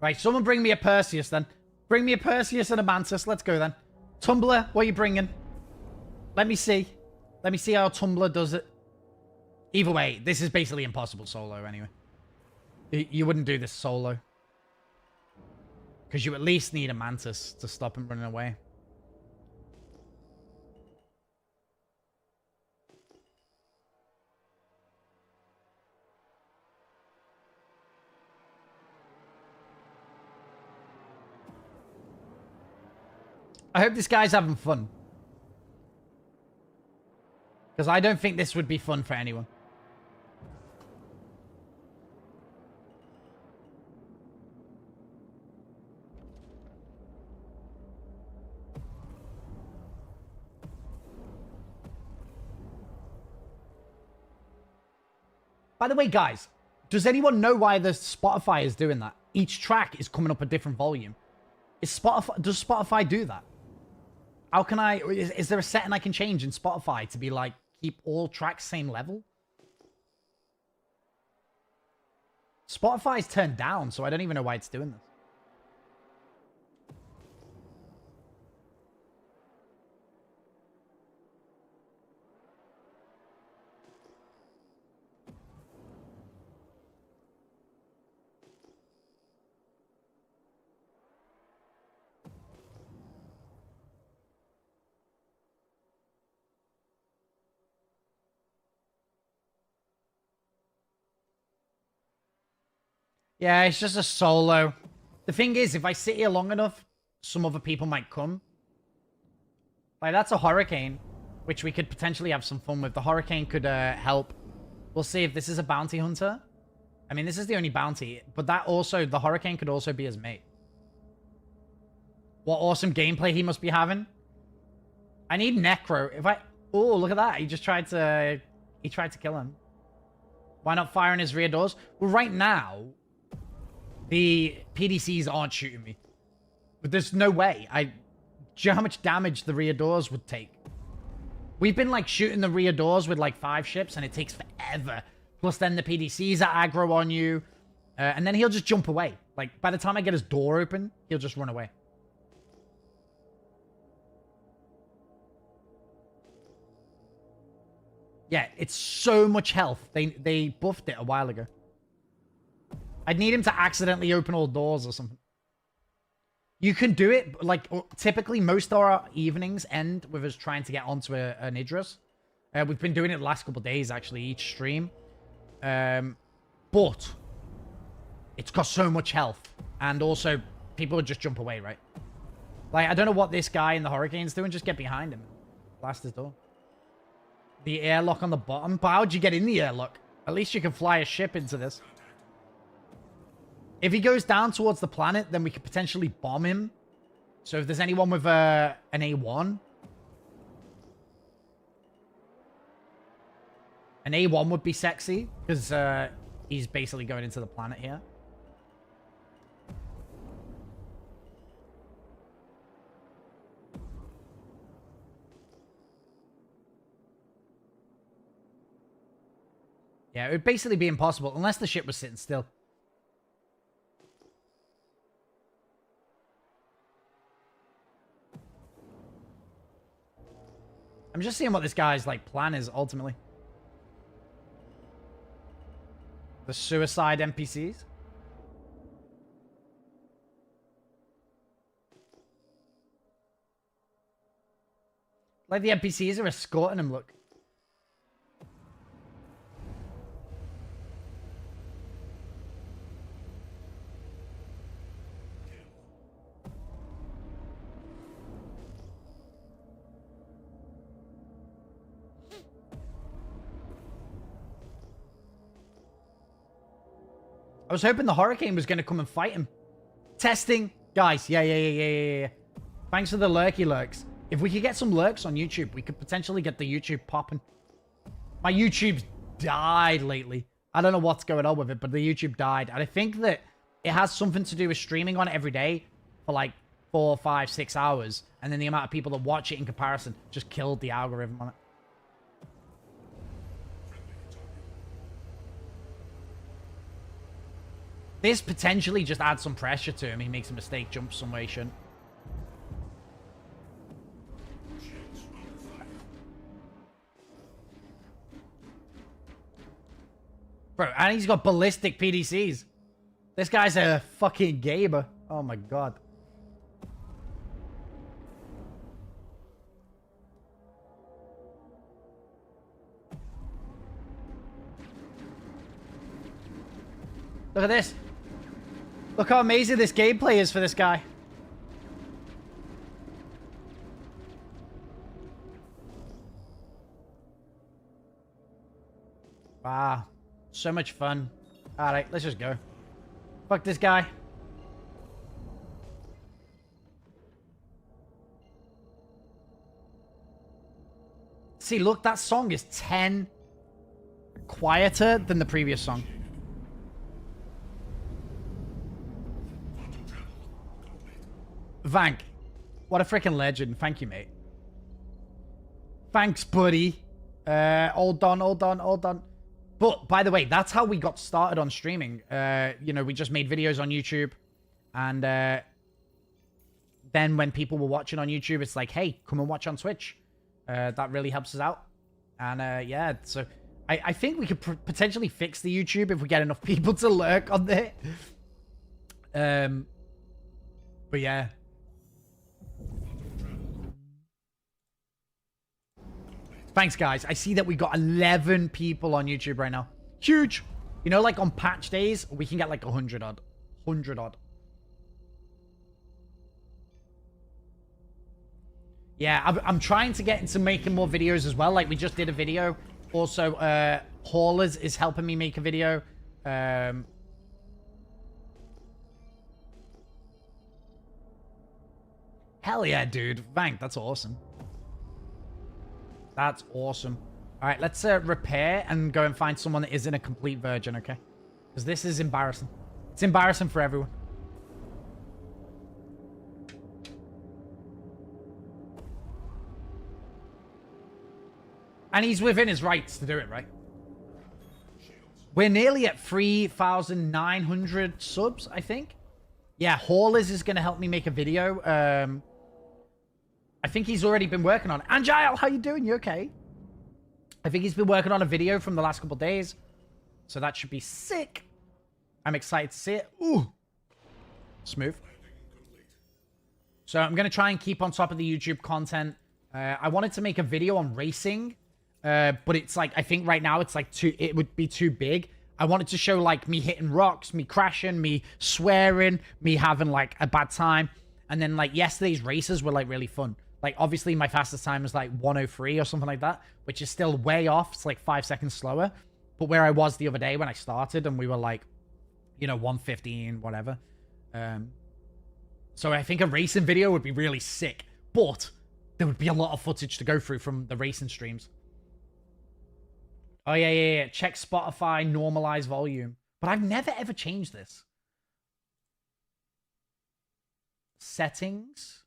Right, someone bring me a Perseus then. Bring me a Perseus and a Mantis. Let's go then. Tumbler, what are you bringing? Let me see. Let me see how Tumbler does it. Either way, this is basically impossible solo anyway. You wouldn't do this solo. Because you at least need a Mantis to stop him running away. I hope this guy's having fun. Because I don't think this would be fun for anyone. By the way, guys, does anyone know why the Spotify is doing that? Each track is coming up a different volume. Does Spotify do that? How can I... Is there a setting I can change in Spotify to be like, keep all tracks same level? Spotify's turned down, so I don't even know why it's doing this. Yeah, it's just a solo. The thing is, if I sit here long enough, some other people might come. Like, that's a Hurricane, which we could potentially have some fun with. The Hurricane could help. We'll see if this is a bounty hunter. I mean, this is the only bounty, but that also, the Hurricane could also be his mate. What awesome gameplay he must be having. I need Necro. If I... Oh, look at that. He just tried to... He tried to kill him. Why not fire in his rear doors? Well, right now... The PDCs aren't shooting me. But there's no way. Do you know how much damage the rear doors would take? We've been, like, shooting the rear doors with, like, 5 ships, and it takes forever. Plus, then the PDCs are aggro on you. And then he'll just jump away. Like, by the time I get his door open, he'll just run away. Yeah, it's so much health. They buffed it a while ago. I'd need him to accidentally open all doors or something. You can do it, like, typically most of our evenings end with us trying to get onto an Idris. We've been doing it the last couple of days, actually, each stream. But it's got so much health. And also, people would just jump away, right? Like, I don't know what this guy in the Hurricane's doing. Just get behind him. Blast his door. The airlock on the bottom. But how'd you get in the airlock? At least you can fly a ship into this. If he goes down towards the planet, then we could potentially bomb him. So if there's anyone with an A1... An A1 would be sexy, because he's basically going into the planet here. Yeah, it would basically be impossible, unless the ship was sitting still. I'm just seeing what this guy's, like, plan is, ultimately. The suicide NPCs? Like, the NPCs are escorting him, look. I was hoping the hurricane was going to come and fight him. Testing. Guys, yeah. Thanks for the lurky lurks. If we could get some lurks on YouTube, we could potentially get the YouTube popping. My YouTube's died lately. I don't know what's going on with it, but the YouTube died. And I think that it has something to do with streaming on it every day for like 4, 5, 6 hours. And then the amount of people that watch it in comparison just killed the algorithm on it. This potentially just adds some pressure to him. He makes a mistake, jumps some way, shouldn't. Bro, and he's got ballistic PDCs. This guy's a fucking gamer. Oh my god. Look at this. Look how amazing this gameplay is for this guy. Wow. So much fun. Alright, let's just go. Fuck this guy. See, look, that song is 10 quieter than the previous song. Vank, what a freaking legend. Thank you, mate. Thanks, buddy. Hold on. But, by the way, that's how we got started on streaming. You know, we just made videos on YouTube. And then when people were watching on YouTube, it's like, hey, come and watch on Twitch. That really helps us out. And, yeah, so I think we could potentially fix the YouTube if we get enough people to lurk on there. But, yeah. Thanks, guys. I see that we got 11 people on YouTube right now. Huge. You know, like on patch days, we can get like 100 odd. 100 odd. Yeah, I'm trying to get into making more videos as well. Like, we just did a video. Also, Haulers is helping me make a video. Hell yeah, dude. Vank, that's awesome. That's awesome. All right, let's repair and go and find someone that isn't a complete virgin, okay? Because this is embarrassing. It's embarrassing for everyone. And he's within his rights to do it, right? We're nearly at 3,900 subs, I think. Yeah, Haulers is going to help me make a video. I think he's already been working on it. Angile, how you doing? You okay? I think he's been working on a video from the last couple of days. So that should be sick. I'm excited to see it. Ooh. Smooth. So I'm going to try and keep on top of the YouTube content. I wanted to make a video on racing. But it's like, I think right now it's like it would be too big. I wanted to show like me hitting rocks, me crashing, me swearing, me having like a bad time. And then like yesterday's races were like really fun. Like, obviously, my fastest time was, like, 1:03 or something like that, which is still way off. It's, like, 5 seconds slower. But where I was the other day when I started, and we were, like, you know, 1:15, whatever. So I think a racing video would be really sick. But there would be a lot of footage to go through from the racing streams. Oh, yeah. Check Spotify, normalize volume. But I've never, ever changed this. Settings.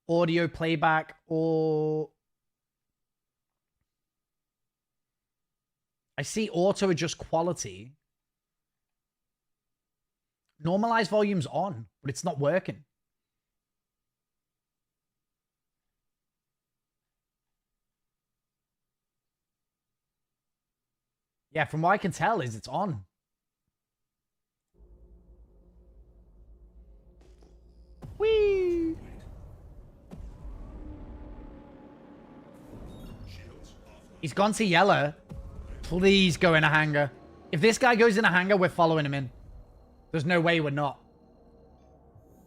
Audio playback, or I see auto adjust quality. Normalize volume's on, but it's not working. Yeah, from what I can tell is it's on. Whee! He's gone to yellow. Please go in a hangar. If this guy goes in a hangar, we're following him in. There's no way we're not.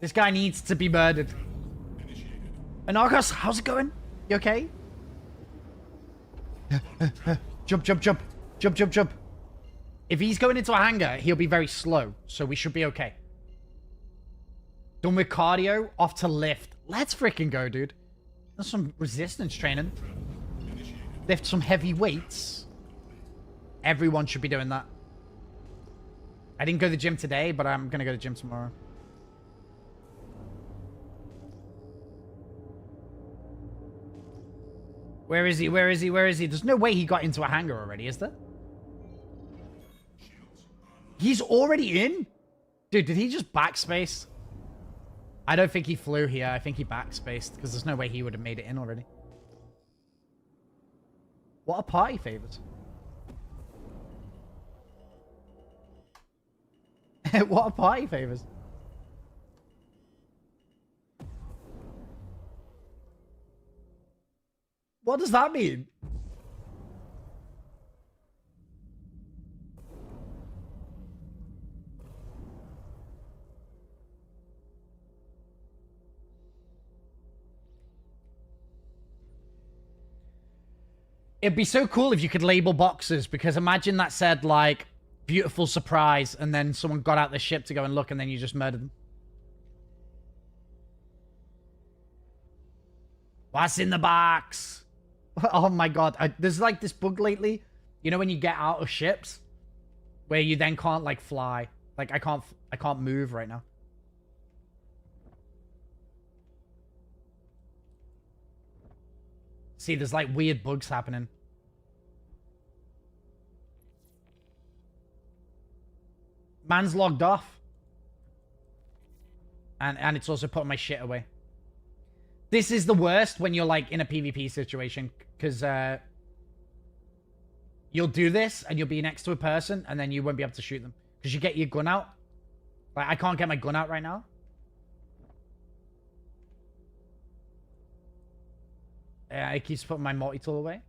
This guy needs to be murdered. Anarchos, how's it going? You okay? Jump, jump, jump. Jump, jump, jump. If he's going into a hangar, he'll be very slow. So we should be okay. Done with cardio. Off to lift. Let's freaking go, dude. That's some resistance training. Lift some heavy weights. Everyone should be doing that. I didn't go to the gym today, but I'm going to go to the gym tomorrow. Where is he? Where is he? Where is he? There's no way he got into a hangar already, is there? He's already in? Dude, did he just backspace? I don't think he flew here. I think he backspaced because there's no way he would have made it in already. What are party favors? What are party favors? What does that mean? It'd be so cool if you could label boxes, because imagine that said, like, beautiful surprise, and then someone got out the ship to go and look, and then you just murdered them. What's in the box? Oh my god. There's like this bug lately. You know when you get out of ships? Where you then can't, like, fly. Like, I can't move right now. See, there's like weird bugs happening. Man's logged off. And it's also putting my shit away. This is the worst when you're like in a PvP situation, because you'll do this and you'll be next to a person and then you won't be able to shoot them because you get your gun out. Like, I can't get my gun out right now. It keeps putting my multi-tool away.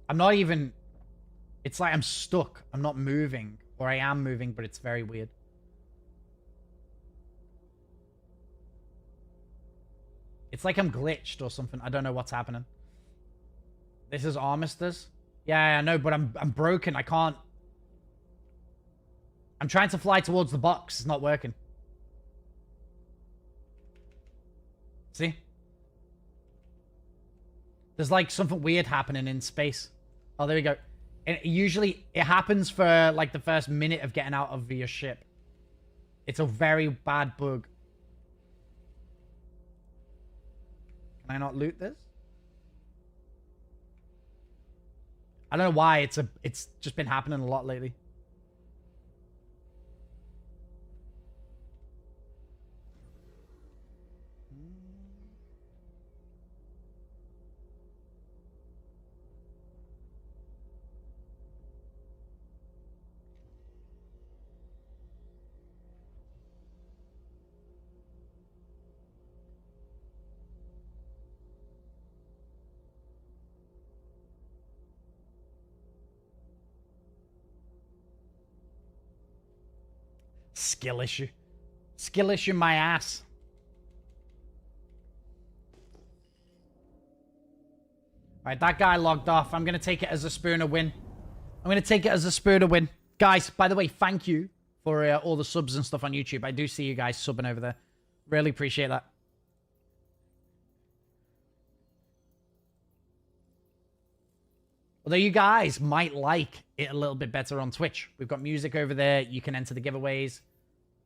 I'm not even... It's like I'm stuck. I'm not moving. Or I am moving, but it's very weird. It's like I'm glitched or something. I don't know what's happening. This is Armistice? Yeah, I know, but I'm broken. I can't... I'm trying to fly towards the box. It's not working. See? There's like something weird happening in space. Oh, there we go. And usually it happens for like the first minute of getting out of your ship. It's a very bad bug. Can I not loot this? I don't know why. It's just been happening a lot lately. Skill issue. Skill issue my ass. Alright, that guy logged off. I'm going to take it as a Spooner win. I'm going to take it as a Spooner win. Guys, by the way, thank you for all the subs and stuff on YouTube. I do see you guys subbing over there. Really appreciate that. Although you guys might like it a little bit better on Twitch. We've got music over there. You can enter the giveaways.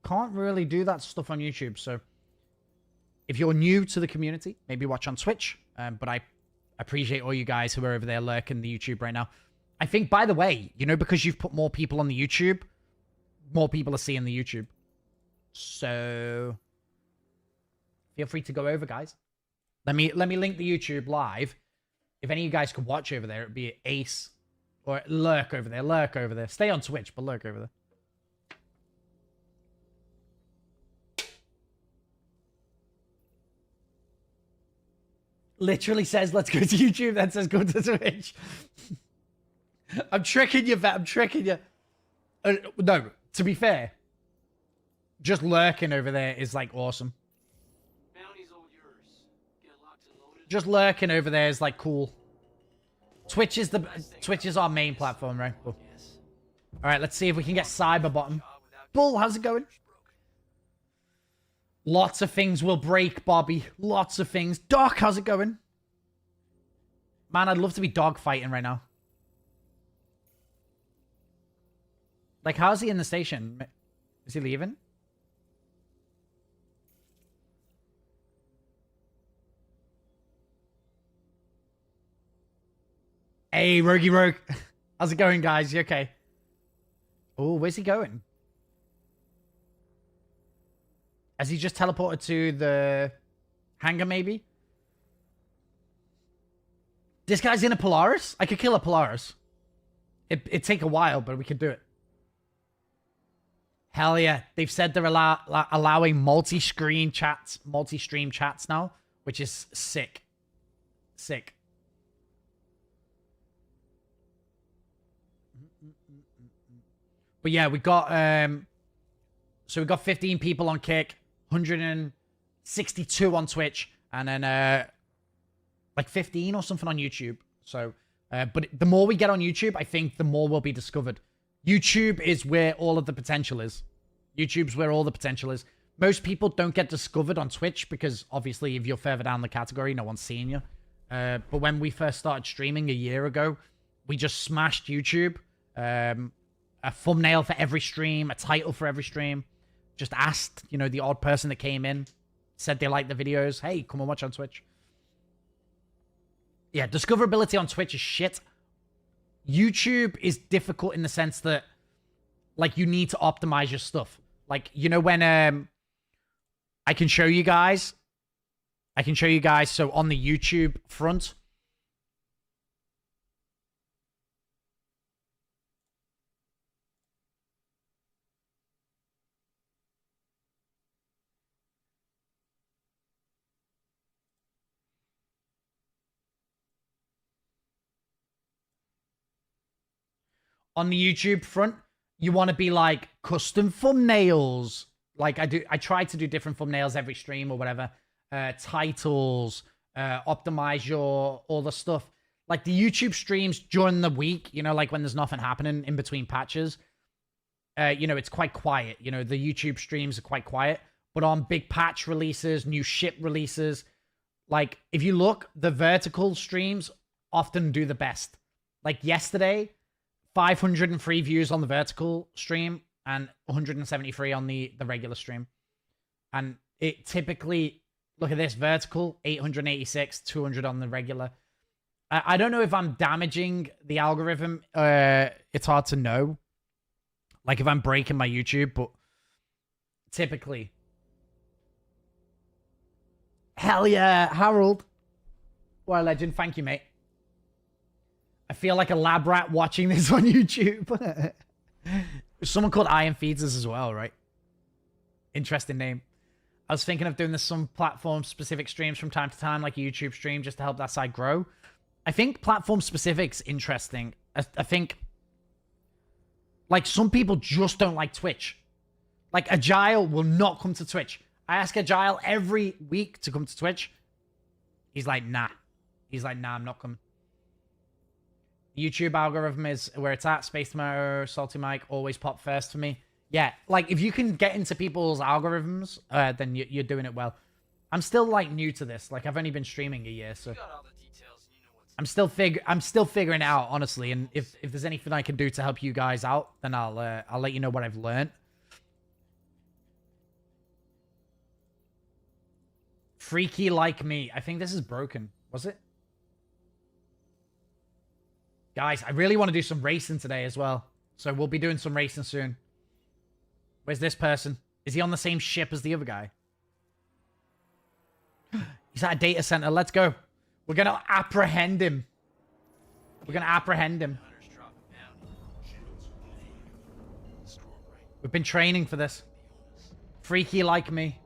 Can't really do that stuff on YouTube. So if you're new to the community, maybe watch on Twitch. But I appreciate all you guys who are over there lurking the YouTube right now. I think, by the way, you know, because you've put more people on the YouTube, more people are seeing the YouTube. So feel free to go over, guys. Let me link the YouTube live. If any of you guys could watch over there, it'd be ace. Or lurk over there, lurk over there. Stay on Twitch, but lurk over there. Literally says, let's go to YouTube, then says, go to Twitch. I'm tricking you, vet. I'm tricking you. No, to be fair, just lurking over there is, like, awesome. just lurking over there is like cool. Twitch is our main platform, right? Cool. All right, let's see if we can get Cyberbottom. Bull, how's it going? Lots of things will break, Bobby. Lots of things. Doc, how's it going? Man, I'd love to be dog fighting right now. Like, how's he in the station? Is he leaving? Hey, Rogie Rogue. How's it going, guys? You okay? Oh, where's he going? Has he just teleported to the hangar, maybe? This guy's in a Polaris? I could kill a Polaris. It'd take a while, but we could do it. Hell yeah. They've said they're allowing multi-screen chats, multi-stream chats now, which is sick. Sick. But yeah, we got so we got 15 people on Kick, 162 on Twitch, and then like 15 or something on YouTube. So but the more we get on YouTube, I think the more will be discovered. YouTube is where all of the potential is. YouTube's where all the potential is. Most people don't get discovered on Twitch because obviously if you're further down the category, no one's seeing you. But when we first started streaming a year ago, we just smashed YouTube. A thumbnail for every stream, a title for every stream. Just asked, you know, the odd person that came in, said they liked the videos. Hey, come and watch on Twitch. Yeah, discoverability on Twitch is shit. YouTube is difficult in the sense that, like, you need to optimize your stuff. Like, you know, when I can show you guys. So on the YouTube front, you want to be like custom thumbnails. Like I try to do different thumbnails every stream or whatever. Titles, optimize all the stuff. Like the YouTube streams during the week, you know, like when there's nothing happening in between patches. You know, it's quite quiet. You know, the YouTube streams are quite quiet. But on big patch releases, new ship releases, like if you look, the vertical streams often do the best. Like yesterday, 503 views on the vertical stream and 173 on the regular stream. And it typically, look at this, vertical, 886, 200 on the regular. I don't know if I'm damaging the algorithm. It's hard to know. Like if I'm breaking my YouTube, but typically. Hell yeah, Harold. What a legend. Thank you, mate. I feel like a lab rat watching this on YouTube. Someone called Iron Feeds us as well, right? Interesting name. I was thinking of doing this some platform-specific streams from time to time, like a YouTube stream, just to help that side grow. I think platform-specific's interesting. I think, like, some people just don't like Twitch. Like, Agile will not come to Twitch. I ask Agile every week to come to Twitch. He's like, nah. He's like, nah, I'm not coming. YouTube algorithm is where it's at. Space Tomato, Salty Mike, always pop first for me. Yeah, like, if you can get into people's algorithms, then you're doing it well. I'm still, like, new to this. Like, I've only been streaming a year, so... You got all the details and you know what's... I'm still figuring it out, honestly. And if there's anything I can do to help you guys out, then I'll let you know what I've learned. Freaky like me. I think this is broken. Was it? Guys, I really want to do some racing today as well. So we'll be doing some racing soon. Where's this person? Is he on the same ship as the other guy? He's at a data center. Let's go. We're going to apprehend him. We're going to apprehend him. We've been training for this. Freaky like me.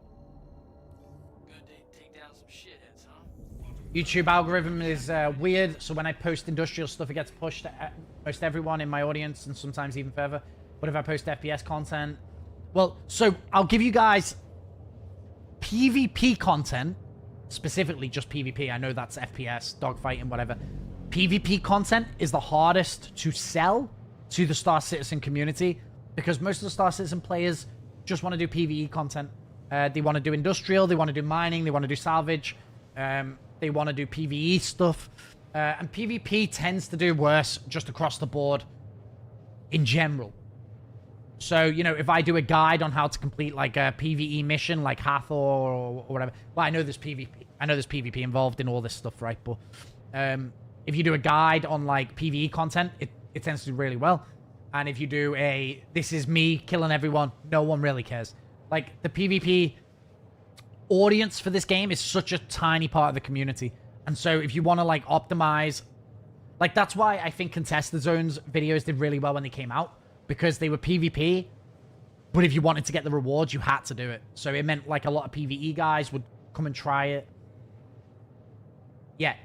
YouTube algorithm is weird, so when I post industrial stuff, it gets pushed to most everyone in my audience, and sometimes even further. But if I post FPS content... Well, so I'll give you guys PvP content specifically just PvP. I know that's FPS, dogfighting, whatever. PvP content is the hardest to sell to the Star Citizen community because most of the Star Citizen players just want to do PvE content. They want to do industrial, they want to do mining, they want to do salvage, they want to do PvE stuff. And PvP tends to do worse just across the board in general. So, you know, if I do a guide on how to complete like a PvE mission like Hathor or whatever, well, I know there's PvP. I know there's PvP involved in all this stuff, right? But if you do a guide on like PvE content, it tends to do really well. And if you do a, this is me killing everyone, no one really cares. Like the PvP audience for this game is such a tiny part of the community. And so if you want to like optimize, like that's why I think Contested Zones videos did really well when they came out, because they were PvP, but if you wanted to get the rewards, you had to do it. So it meant like a lot of PvE guys would come and try it. Yeah.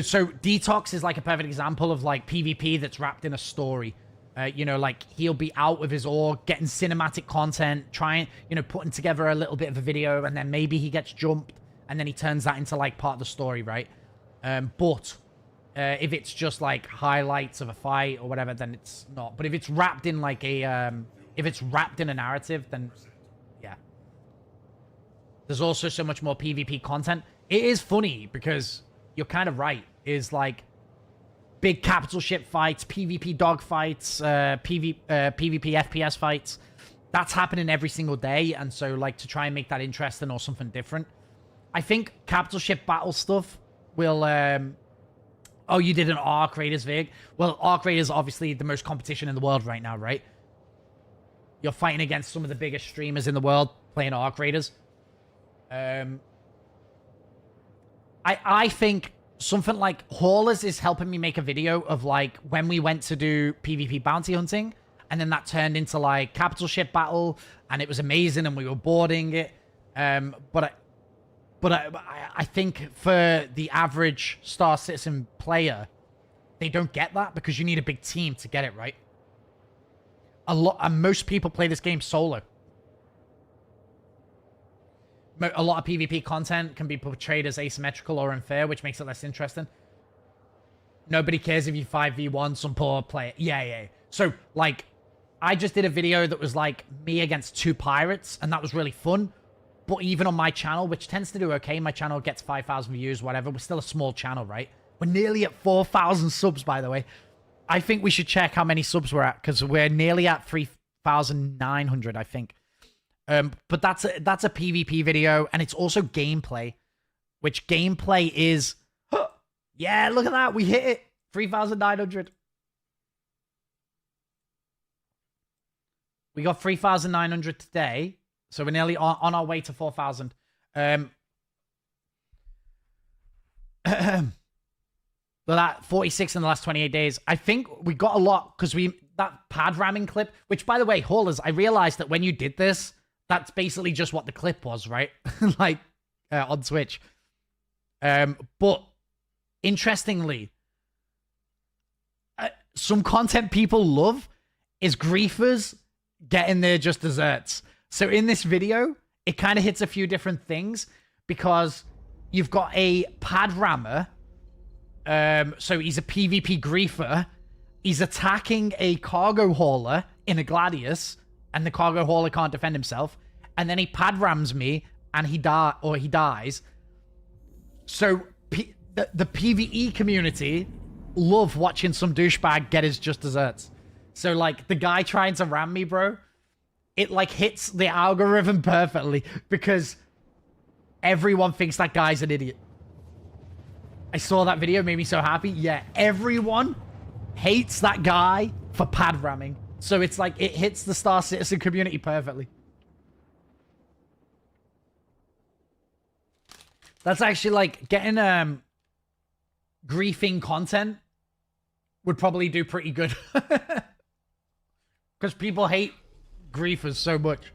So Detox is like a perfect example of like PvP that's wrapped in a story. You know, like he'll be out with his org, getting cinematic content, trying, you know, putting together a little bit of a video, and then maybe he gets jumped, and then he turns that into like part of the story, right? But if it's just like highlights of a fight or whatever, then it's not. But if it's wrapped in like a, if it's wrapped in a narrative, then yeah. There's also so much more PvP content. It is funny because you're kind of right. Is like big capital ship fights, PvP dog fights, PvP FPS fights. That's happening every single day. And so like to try and make that interesting or something different. I think capital ship battle stuff will, oh, you did an Arc Raiders Vig? Well, Arc Raiders are obviously the most competition in the world right now, right? You're fighting against some of the biggest streamers in the world playing Arc Raiders. I think something like Haulers is helping me make a video of like when we went to do PvP bounty hunting, and then that turned into like capital ship battle, and it was amazing, and we were boarding it. But I think for the average Star Citizen player, they don't get that because you need a big team to get it right. And most people play this game solo. A lot of PvP content can be portrayed as asymmetrical or unfair, which makes it less interesting. Nobody cares if you 5v1 some poor player. Yeah. So, like, I just did a video that was, like, me against 2 pirates, and that was really fun. But even on my channel, which tends to do okay, my channel gets 5,000 views, whatever. We're still a small channel, right? We're nearly at 4,000 subs, by the way. I think we should check how many subs we're at, because we're nearly at 3,900, I think. But that's a PvP video, and it's also gameplay, which gameplay is, yeah, look at that, we hit it, 3,900. We got 3,900 today, so we're nearly on our way to 4,000. But that 46 in the last 28 days. I think we got a lot because that pad ramming clip, which by the way, Haulers, I realized that when you did this, that's basically just what the clip was, right? Like, on Twitch. But, interestingly, some content people love is griefers getting their just desserts. So in this video, it kind of hits a few different things because you've got a pad rammer. So he's a PvP griefer. He's attacking a cargo hauler in a Gladius, and the cargo hauler can't defend himself, and then he pad rams me, and he dies. So the PvE community love watching some douchebag get his just desserts. So like the guy trying to ram me, bro, it like hits the algorithm perfectly because everyone thinks that guy's an idiot. I saw that video, made me so happy. Yeah, everyone hates that guy for pad ramming. So it's like, it hits the Star Citizen community perfectly. That's actually like, getting griefing content would probably do pretty good. Because people hate griefers so much.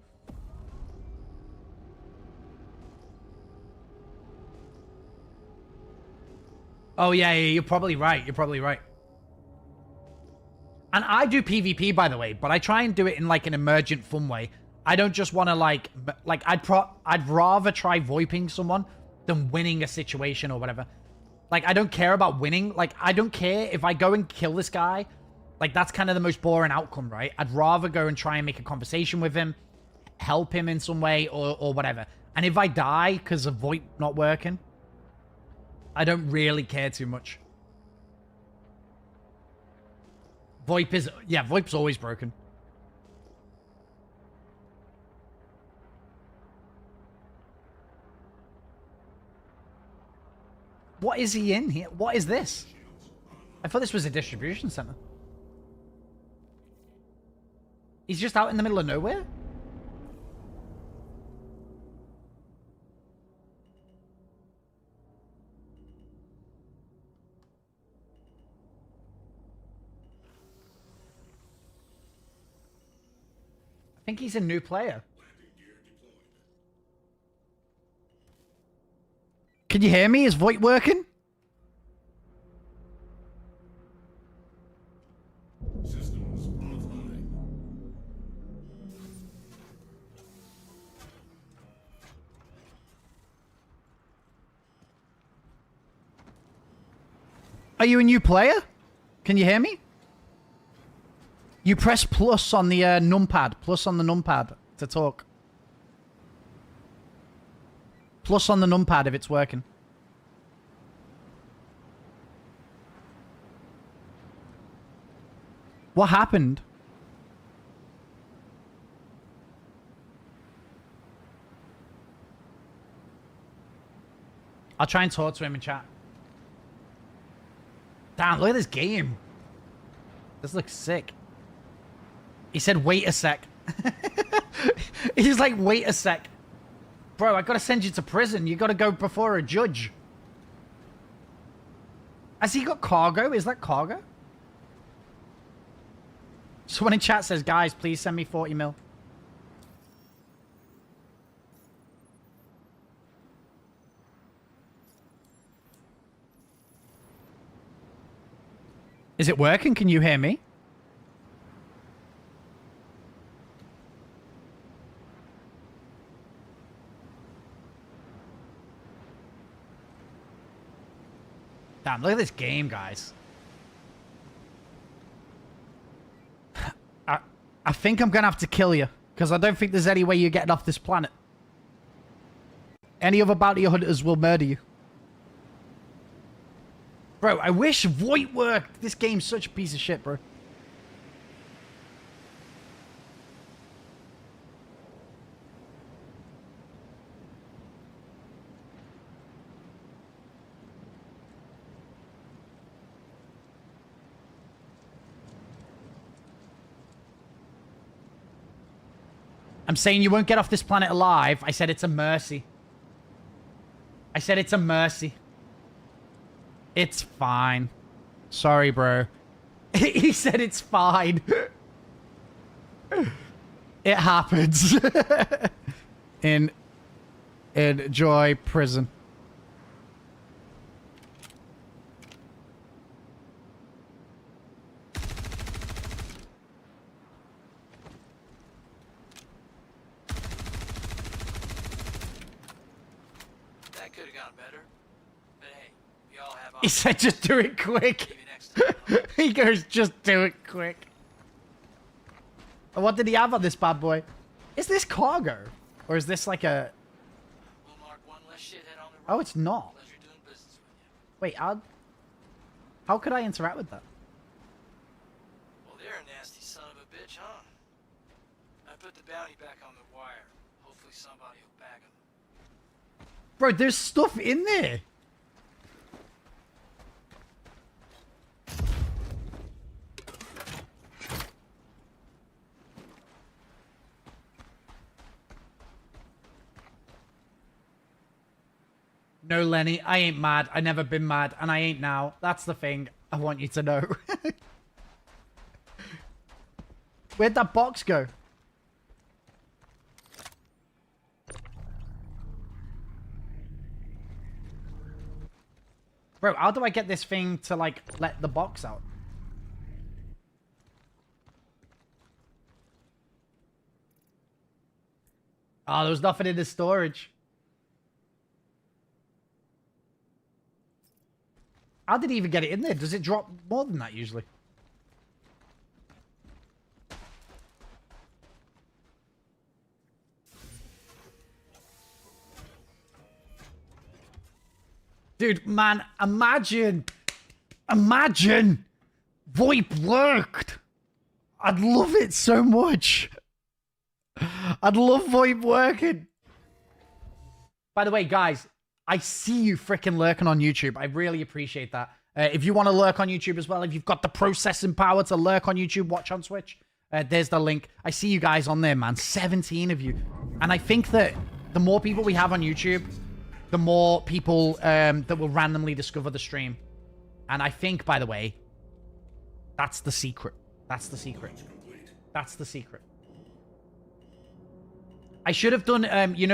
Oh yeah, you're probably right. You're probably right. And I do PvP, by the way, but I try and do it in like an emergent, fun way. I don't just want to like I'd rather try VoIPing someone than winning a situation or whatever. Like, I don't care about winning. Like, I don't care if I go and kill this guy. Like, that's kind of the most boring outcome, right? I'd rather go and try and make a conversation with him, help him in some way, or whatever. And if I die because of VoIP not working, I don't really care too much. VoIP is... Yeah, VoIP's always broken. What is he in here? What is this? I thought this was a distribution center. He's just out in the middle of nowhere? I think he's a new player. Can you hear me? Is VoIP working? Systems offline. Are you a new player? Can you hear me? You press plus on the numpad. Plus on the numpad to talk. Plus on the numpad if it's working. What happened? I'll try and talk to him in chat. Damn, look at this game. This looks sick. He said, wait a sec. He's like, wait a sec. Bro, I gotta send you to prison. You gotta go before a judge. Has he got cargo? Is that cargo? Someone in chat says, guys, please send me 40 mil. Is it working? Can you hear me? Damn, look at this game, guys. I think I'm going to have to kill you, because I don't think there's any way you're getting off this planet. Any other bounty hunters will murder you. Bro, I wish VoIP worked. This game's such a piece of shit, bro. I'm saying you won't get off this planet alive. I said it's a mercy. I said it's a mercy. It's fine. Sorry, bro. He said it's fine. It happens. Enjoy prison. That could have gone better. But hey, we all have He said just do it quick. Maybe next time. He goes, just do it quick. And what did he have on this bad boy? Is this cargo? Or is this like a... We'll mark one less shithead on the road. Oh, it's not. Pleasure doing business with you. Wait, how could I interact with that? Well, they're a nasty son of a bitch, huh? I put the bounty back on the wire. Hopefully somebody will bag him. Bro, there's stuff in there. No, Lenny, I ain't mad. I never been mad, and I ain't now. That's the thing I want you to know. Where'd that box go? Bro, how do I get this thing to, like, let the box out? Oh, there was nothing in the storage. How did he even get it in there? Does it drop more than that usually? Dude, man, imagine VoIP worked. I'd love it so much. I'd love VoIP working. By the way, guys, I see you freaking lurking on YouTube. I really appreciate that. If you want to lurk on YouTube as well, if you've got the processing power to lurk on YouTube, watch on Switch, there's the link. I see you guys on there, man. 17 of you. And I think that the more people we have on YouTube, the more people that will randomly discover the stream. And I think, by the way, that's the secret. That's the secret. That's the secret. I should have done, you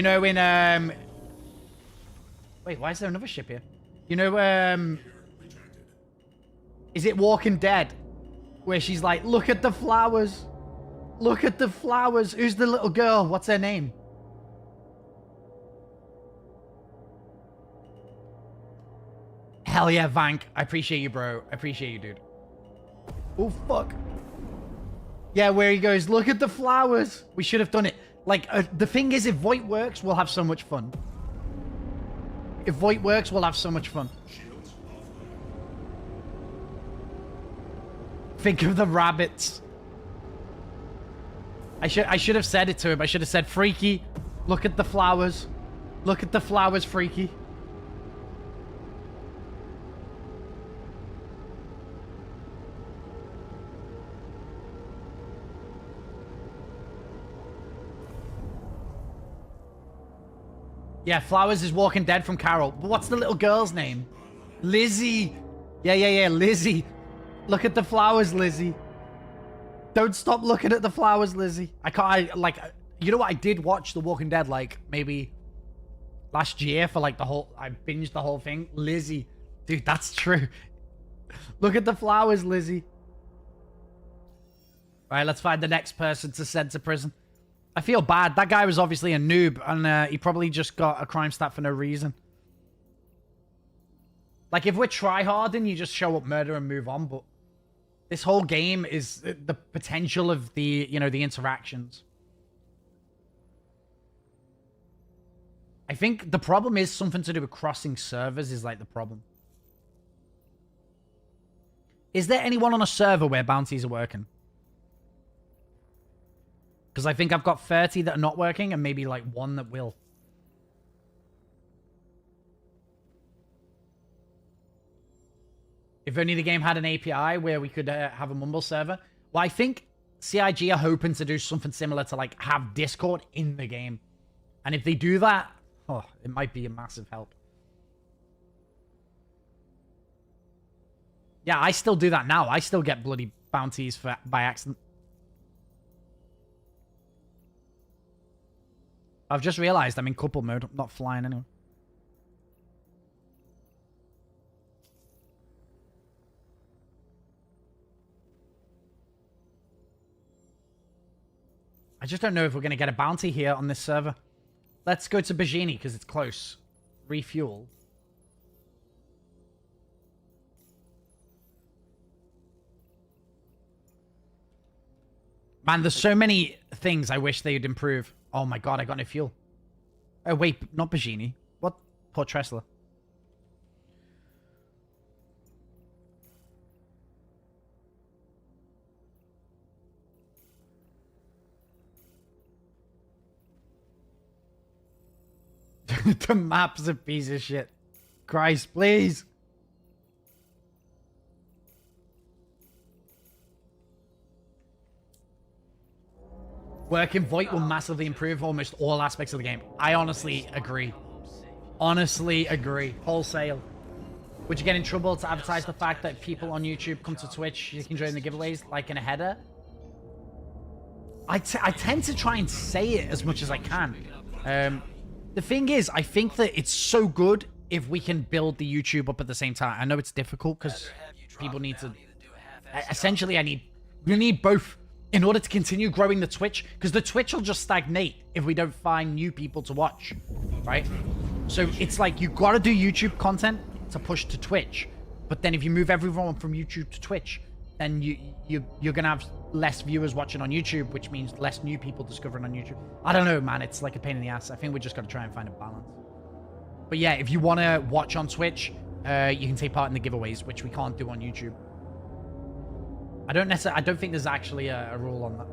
know, in, wait, why is there another ship here? You know, is it Walking Dead? Where she's like, look at the flowers. Look at the flowers. Who's the little girl? What's her name? Hell yeah, Vank. I appreciate you, bro. I appreciate you, dude. Oh, fuck. Yeah, where he goes, look at the flowers. We should have done it. Like, the thing is, if VoIP works, we'll have so much fun. If VoIP works, we'll have so much fun. Think of the rabbits. I should have said it to him. I should have said, Freaky, look at the flowers. Look at the flowers, Freaky. Yeah, Flowers is Walking Dead from Carol. But what's the little girl's name? Lizzie. Yeah, Lizzie. Look at the flowers, Lizzie. Don't stop looking at the flowers, Lizzie. You know what? I did watch The Walking Dead, like, maybe last year for, like, I binged the whole thing. Lizzie. Dude, that's true. Look at the flowers, Lizzie. All right, let's find the next person to send to prison. I feel bad. That guy was obviously a noob, and he probably just got a crime stat for no reason. Like, if we're tryharding, you just show up, murder, and move on, but this whole game is the potential of the, you know, the interactions. I think the problem is something to do with crossing servers is, like, the problem. Is there anyone on a server where bounties are working? Because I think I've got 30 that are not working and maybe like 1 that will. If only the game had an API where we could have a Mumble server. Well, I think CIG are hoping to do something similar to like have Discord in the game. And if they do that, oh, it might be a massive help. Yeah, I still do that now. I still get bloody bounties by accident. I've just realized I'm in couple mode. I'm not flying anyway. I just don't know if we're going to get a bounty here on this server. Let's go to Bajini because it's close. Refuel. Man, there's so many things I wish they'd improve. Oh my god, I got no fuel. Oh wait, not Bajini. What? Port Tressler. The map's a piece of shit. Christ, please. Working VoIP will massively improve almost all aspects of the game. I honestly agree. Honestly agree. Wholesale. Would you get in trouble to advertise the fact that people on YouTube come to Twitch, you can join the giveaways, like in a header? I tend to try and say it as much as I can. The thing is, I think that it's so good if we can build the YouTube up at the same time. I know it's difficult because people need to... Essentially, we need both in order to continue growing the Twitch, because the Twitch will just stagnate if we don't find new people to watch, right? So it's like you gotta do YouTube content to push to Twitch, but then if you move everyone from YouTube to Twitch, then you're gonna have less viewers watching on YouTube, which means less new people discovering on YouTube. I don't know, man. It's like a pain in the ass. I think we just gotta try and find a balance. But yeah, if you want to watch on Twitch, you can take part in the giveaways, which we can't do on YouTube. I don't think there's actually a rule on that.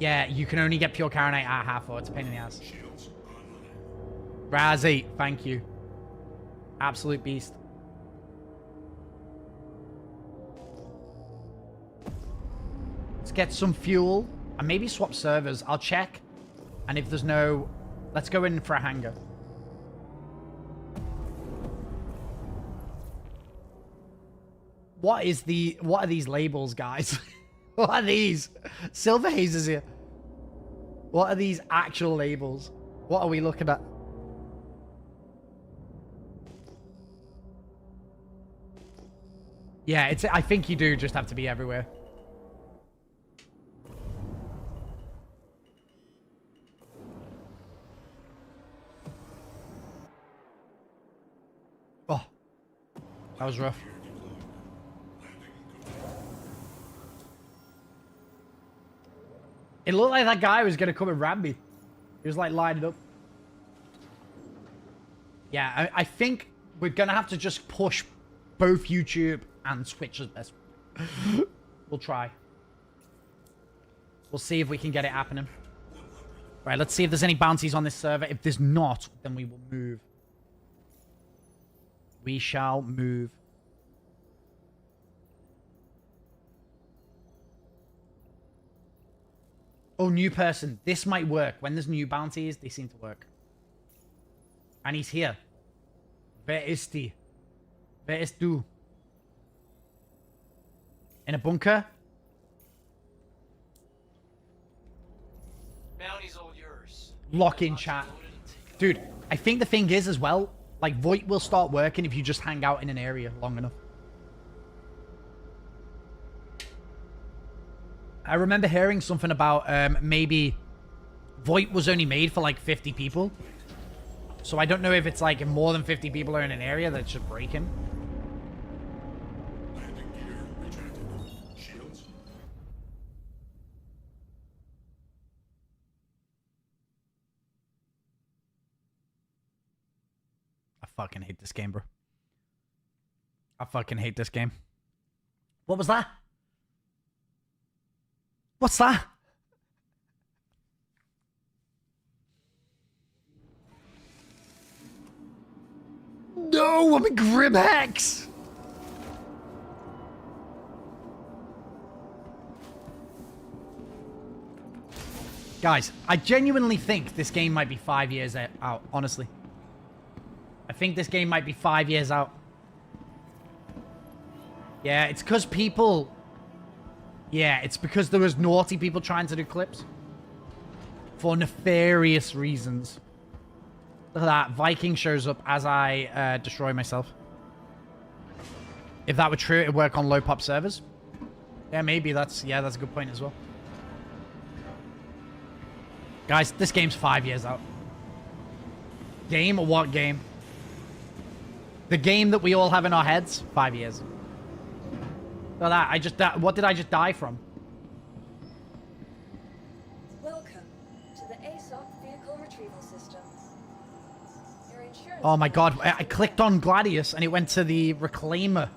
Yeah, you can only get pure Karenite at half, or it's a pain in the ass. Shields online. Razzie, thank you. Absolute beast. Let's get some fuel and maybe swap servers. I'll check. And if there's no... Let's go in for a hangar. What are these labels, guys? What are these? Silver Haze is here. What are these actual labels? What are we looking at? Yeah, I think you do just have to be everywhere. Oh, that was rough. It looked like that guy was gonna come and ram me. He was like lining up. Yeah, I think we're gonna have to just push both YouTube and Twitch as best. We'll try. We'll see if we can get it happening. Right, let's see if there's any bounties on this server. If there's not, then we will move. We shall move. Oh, new person. This might work. When there's new bounties, they seem to work. And he's here. Where is he? Where is du? In a bunker? Bounty's all yours. Lock in chat. Dude, I think the thing is as well, like, Voight will start working if you just hang out in an area long enough. I remember hearing something about maybe Voight was only made for like 50 people. So I don't know if it's like if more than 50 people are in an area that's just breaking. Landing gear rejected. Shields. I fucking hate this game, bro. I fucking hate this game. What was that? What's that? No, I'm in Grim Hex! Guys, I genuinely think this game might be 5 years out, honestly. I think this game might be 5 years out. Yeah, it's because people... Yeah, it's because there was naughty people trying to do clips. For nefarious reasons. Look at that. Viking shows up as I destroy myself. If that were true, it'd work on low pop servers. Yeah, maybe that's... Yeah, that's a good point as well. Guys, this game's 5 years out. Game or what game? The game that we all have in our heads? 5 years. So that, what did I just die from? Welcome to the ASOC vehicle retrieval system. Your insurance... Oh my god, I clicked on Gladius and it went to the Reclaimer.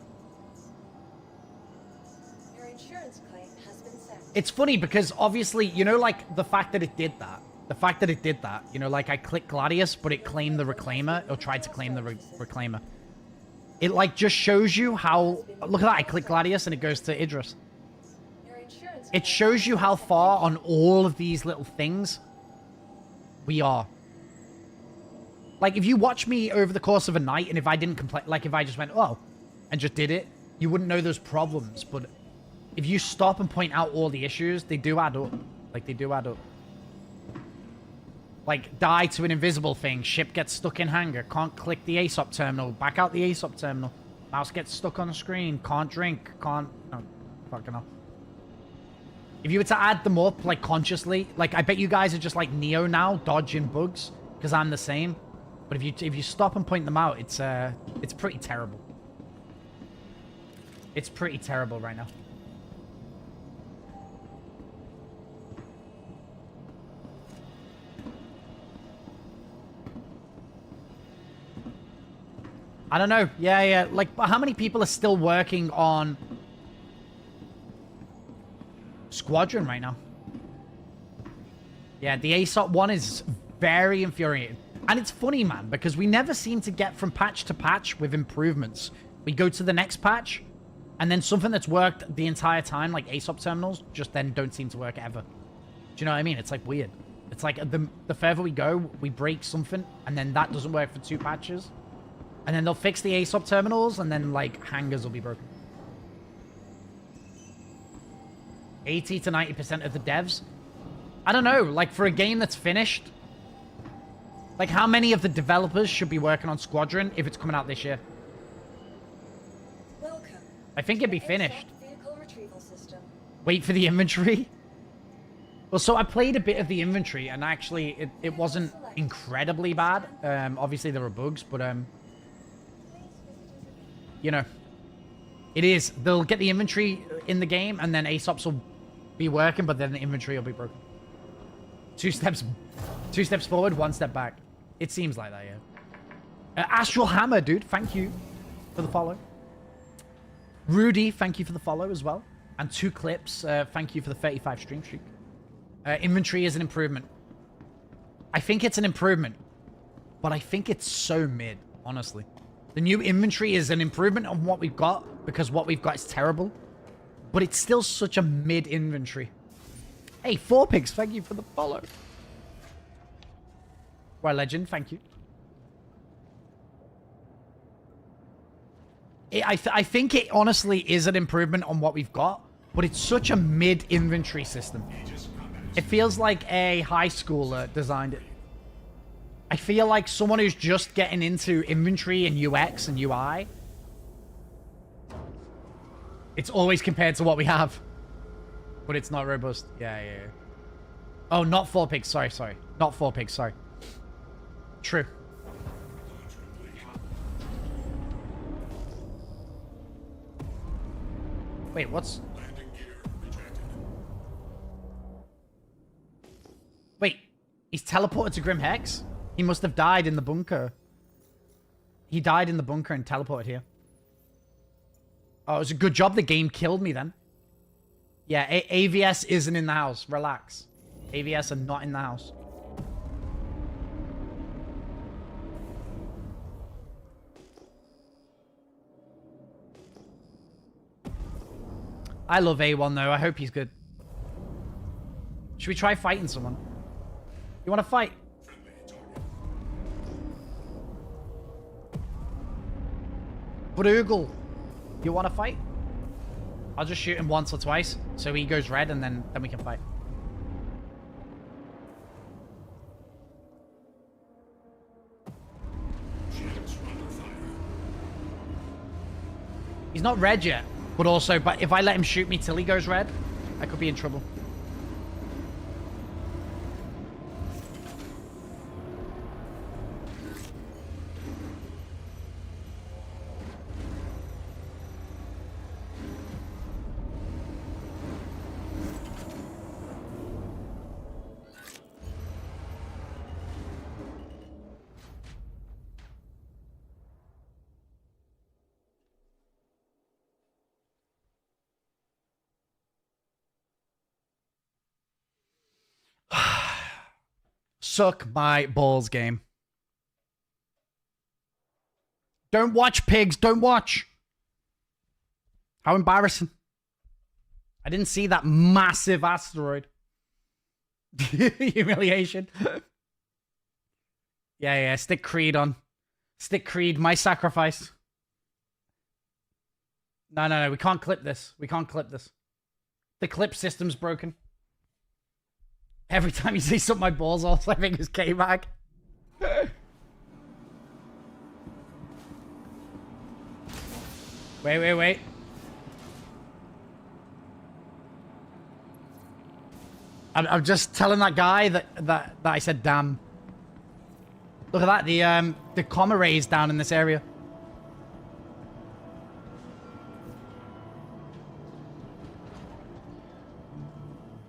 Your insurance claim has been sent. It's funny because obviously, you know, like the fact that it did that. The fact that it did that, you know, like I clicked Gladius, but it claimed the Reclaimer, or tried to claim the Reclaimer. It, like, just shows you how... Look at that, I click Gladius and it goes to Idris. Your insurance It shows you how far on all of these little things we are. Like, if you watch me over the course of a night, and if I didn't complain... Like, if I just went, oh, and just did it, you wouldn't know those problems. But if you stop and point out all the issues, they do add up. Like, they do add up. Like, die to an invisible thing. Ship gets stuck in hangar. Can't click the ASOP terminal. Back out the ASOP terminal. Mouse gets stuck on the screen. Can't drink. Can't... Oh, fucking hell. If you were to add them up, like, consciously... Like, I bet you guys are just like Neo now, dodging bugs. because I'm the same. But if you stop and point them out, it's pretty terrible. It's pretty terrible right now. I don't know. Yeah. Like, how many people are still working on Squadron right now? Yeah, the ASOP one is very infuriating. And it's funny, man, because we never seem to get from patch to patch with improvements. We go to the next patch, and then something that's worked the entire time, like ASOP terminals, just then don't seem to work ever. Do you know what I mean? It's like weird. It's like the further we go, we break something, and then that doesn't work for 2 patches. And then they'll fix the ASOP terminals, and then, like, hangars will be broken. 80 to 90% of the devs. I don't know, like, for a game that's finished, like, how many of the developers should be working on Squadron if it's coming out this year? Welcome. I think it'd be to the finished. ASOP vehicle retrieval system. Wait for the inventory? Well, so I played a bit of the inventory, and actually, it wasn't incredibly bad. Obviously, there were bugs, but, you know, it is. They'll get the inventory in the game, and then ASOPs will be working, but then the inventory will be broken. 2 steps forward, 1 step back. It seems like that, yeah. Astral Hammer, dude, thank you for the follow. Rudy, thank you for the follow as well. And 2 clips, thank you for the 35 stream streak. Inventory is an improvement. I think it's an improvement, but I think it's so mid, honestly. The new inventory is an improvement on what we've got, because what we've got is terrible. But it's still such a mid inventory. Hey, 4pigs, thank you for the follow. Why, Legend, thank you. I think it honestly is an improvement on what we've got, but it's such a mid inventory system. It feels like a high schooler designed it. I feel like someone who's just getting into inventory and UX and UI. It's always compared to what we have. But it's not robust. Yeah. Oh, not 4pigs. Sorry. Not 4pigs, sorry. True. Wait, what's... Landing gear rejected. Wait, he's teleported to Grim Hex? He must have died in the bunker. He died in the bunker and teleported here. Oh, it was a good job the game killed me then. Yeah, AVS isn't in the house. Relax. AVS are not in the house. I love A1 though. I hope he's good. Should we try fighting someone? You want to fight? Friendly target. Brugel. You want to fight? I'll just shoot him once or twice, so he goes red, and then we can fight. Shields under fire. He's not red yet, but also, but if I let him shoot me till he goes red, I could be in trouble. Suck my balls, game. Don't watch, pigs. Don't watch. How embarrassing. I didn't see that massive asteroid. Humiliation. Yeah. Stick Creed on. Stick Creed, my sacrifice. No. We can't clip this. The clip system's broken. Every time you say something, my balls off, I think it's K-Mag. Wait. I'm just telling that guy that I said damn. Look at that, the comma rays down in this area.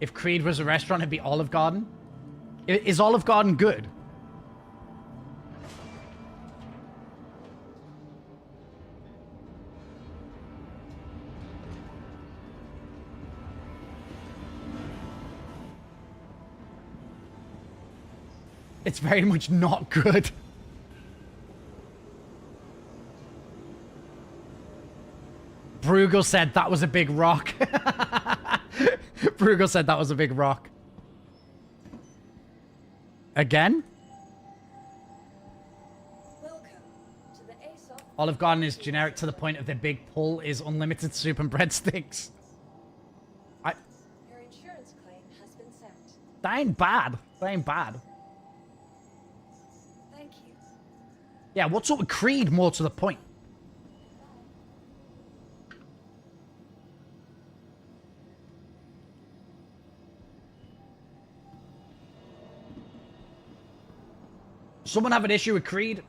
If Creed was a restaurant, it'd be Olive Garden. Is Olive Garden good? It's very much not good. Bruegel said that was a big rock. Bruegel said that was a big rock. Again? Welcome to the ASOP. Olive Garden is generic to the point of their big pull is unlimited soup and breadsticks. Your insurance claim has been sent. That ain't bad. That ain't bad. Thank you. Yeah, what's up with Creed more to the point? Someone have an issue with Creed?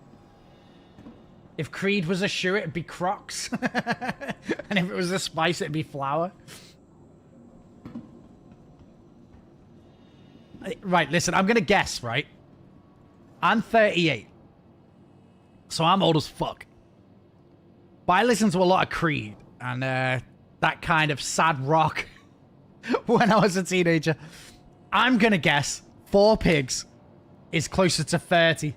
If Creed was a shoe, it'd be Crocs. And if it was a spice, it'd be flour. Right, listen, I'm gonna guess, right? I'm 38. So I'm old as fuck. But I listened to a lot of Creed and that kind of sad rock when I was a teenager. I'm gonna guess 4 Pigs is closer to 30.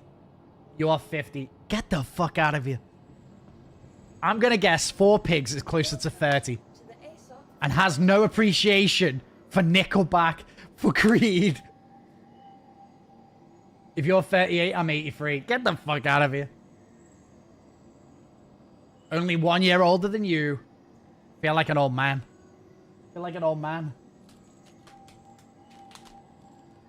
You're 50. Get the fuck out of here. I'm gonna guess 4 Pigs is closer to 30. To the ASOP. And has no appreciation for Nickelback, for Creed. If you're 38, I'm 83. Get the fuck out of here. Only 1 year older than you. Feel like an old man. Feel like an old man.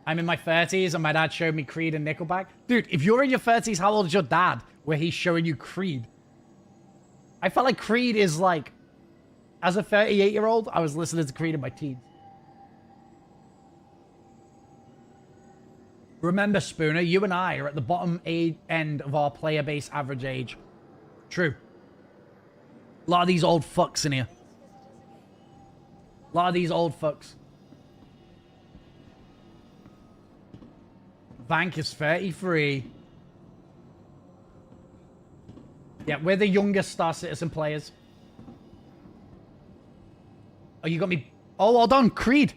I'm in my 30s and my dad showed me Creed and Nickelback. Dude, if you're in your 30s, how old is your dad where he's showing you Creed? I felt like Creed is like... As a 38-year-old, I was listening to Creed in my teens. Remember, Spooner, you and I are at the bottom end of our player base average age. True. A lot of these old fucks in here. A lot of these old fucks. Vank is 33. Yeah, we're the youngest Star Citizen players. Oh, you got me... Oh, hold on. Creed.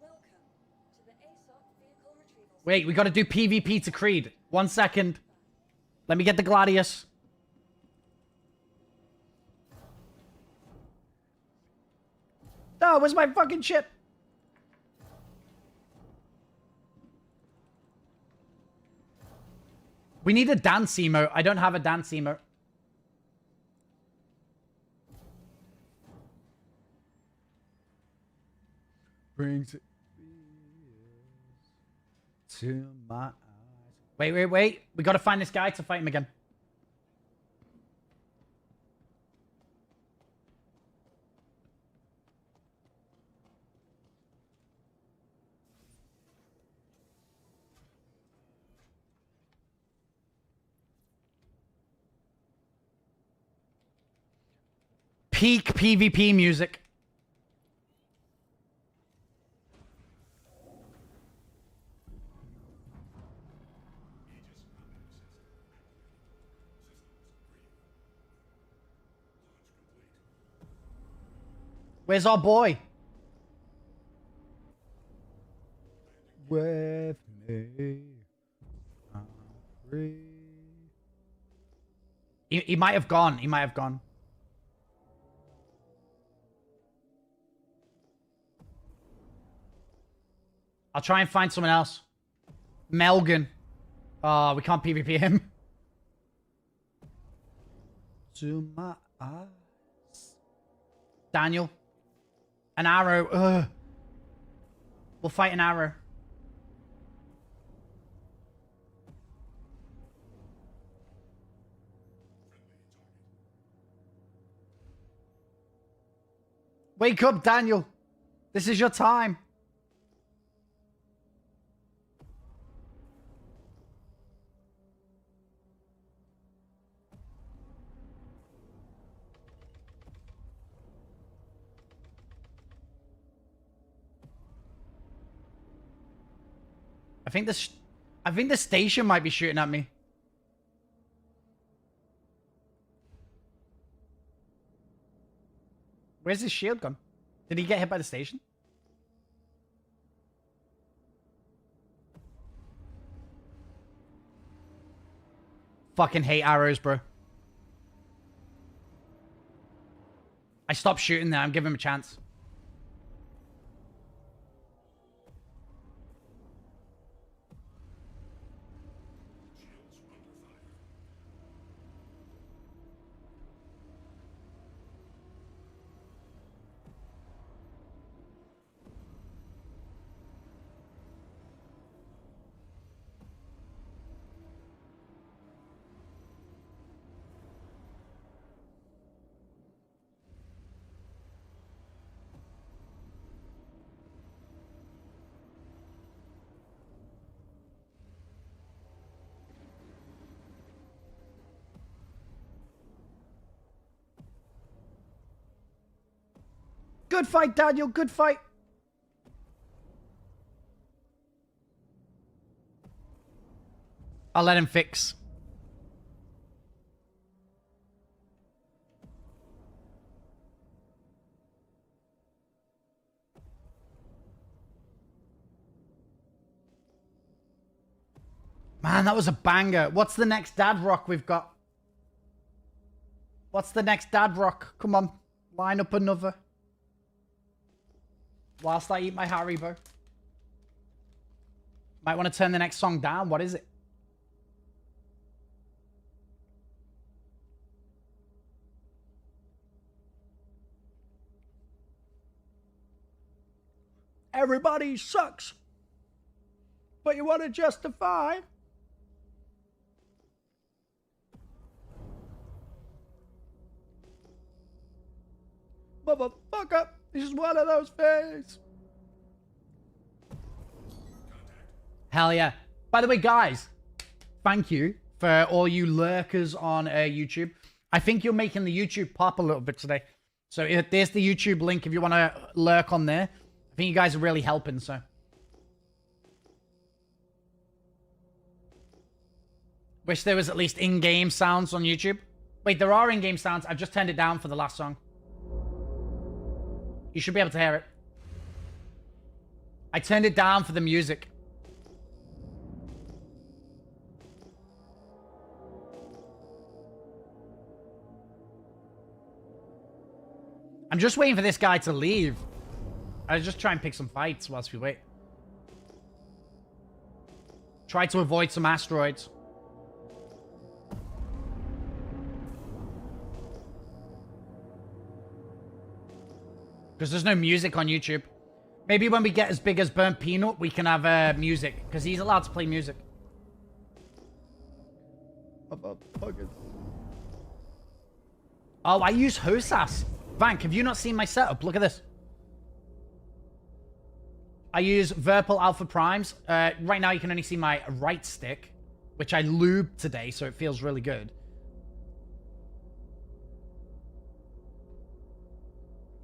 Welcome to the ASOP vehicle retrieval. Wait, we got to do PvP to Creed. 1 second. Let me get the Gladius. No, where's my fucking ship? We need a dance emote. I don't have a dance emote. Brings it to my eyes. Wait. We gotta find this guy to fight him again. Peak PvP music. Where's our boy? With me, I'm free. He might have gone. He might have gone. I'll try and find someone else. Melgan. Oh, we can't PvP him. To my eyes. Daniel. An arrow. Ugh. We'll fight an arrow. Wake up, Daniel. This is your time. I think the station might be shooting at me. Where's his shield gone? Did he get hit by the station? Fucking hate arrows, bro. I stopped shooting there. I'm giving him a chance. Shields under fire. Good fight, Daniel. Good fight. I'll let him fix. Man, that was a banger. What's the next dad rock we've got? What's the next dad rock? Come on. Line up another. Whilst I eat my Haribo. Might want to turn the next song down. What is it? Everybody sucks. But you want to justify. Motherfucker. This is one of those things. Hell yeah. By the way, guys, thank you for all you lurkers on YouTube. I think you're making the YouTube pop a little bit today. So there's the YouTube link if you want to lurk on there. I think you guys are really helping, so. Wish there was at least in-game sounds on YouTube. Wait, there are in-game sounds. I've just turned it down for the last song. You should be able to hear it. I turned it down for the music. I'm just waiting for this guy to leave. I'll just try and pick some fights whilst we wait. Try to avoid some asteroids. Because there's no music on YouTube. Maybe when we get as big as Burnt Peanut, we can have music. Because he's allowed to play music. Oh, I use Hosas. Vank, have you not seen my setup? Look at this. I use virpil alpha primes. Right now you can only see my right stick. Which I lubed today, so it feels really good.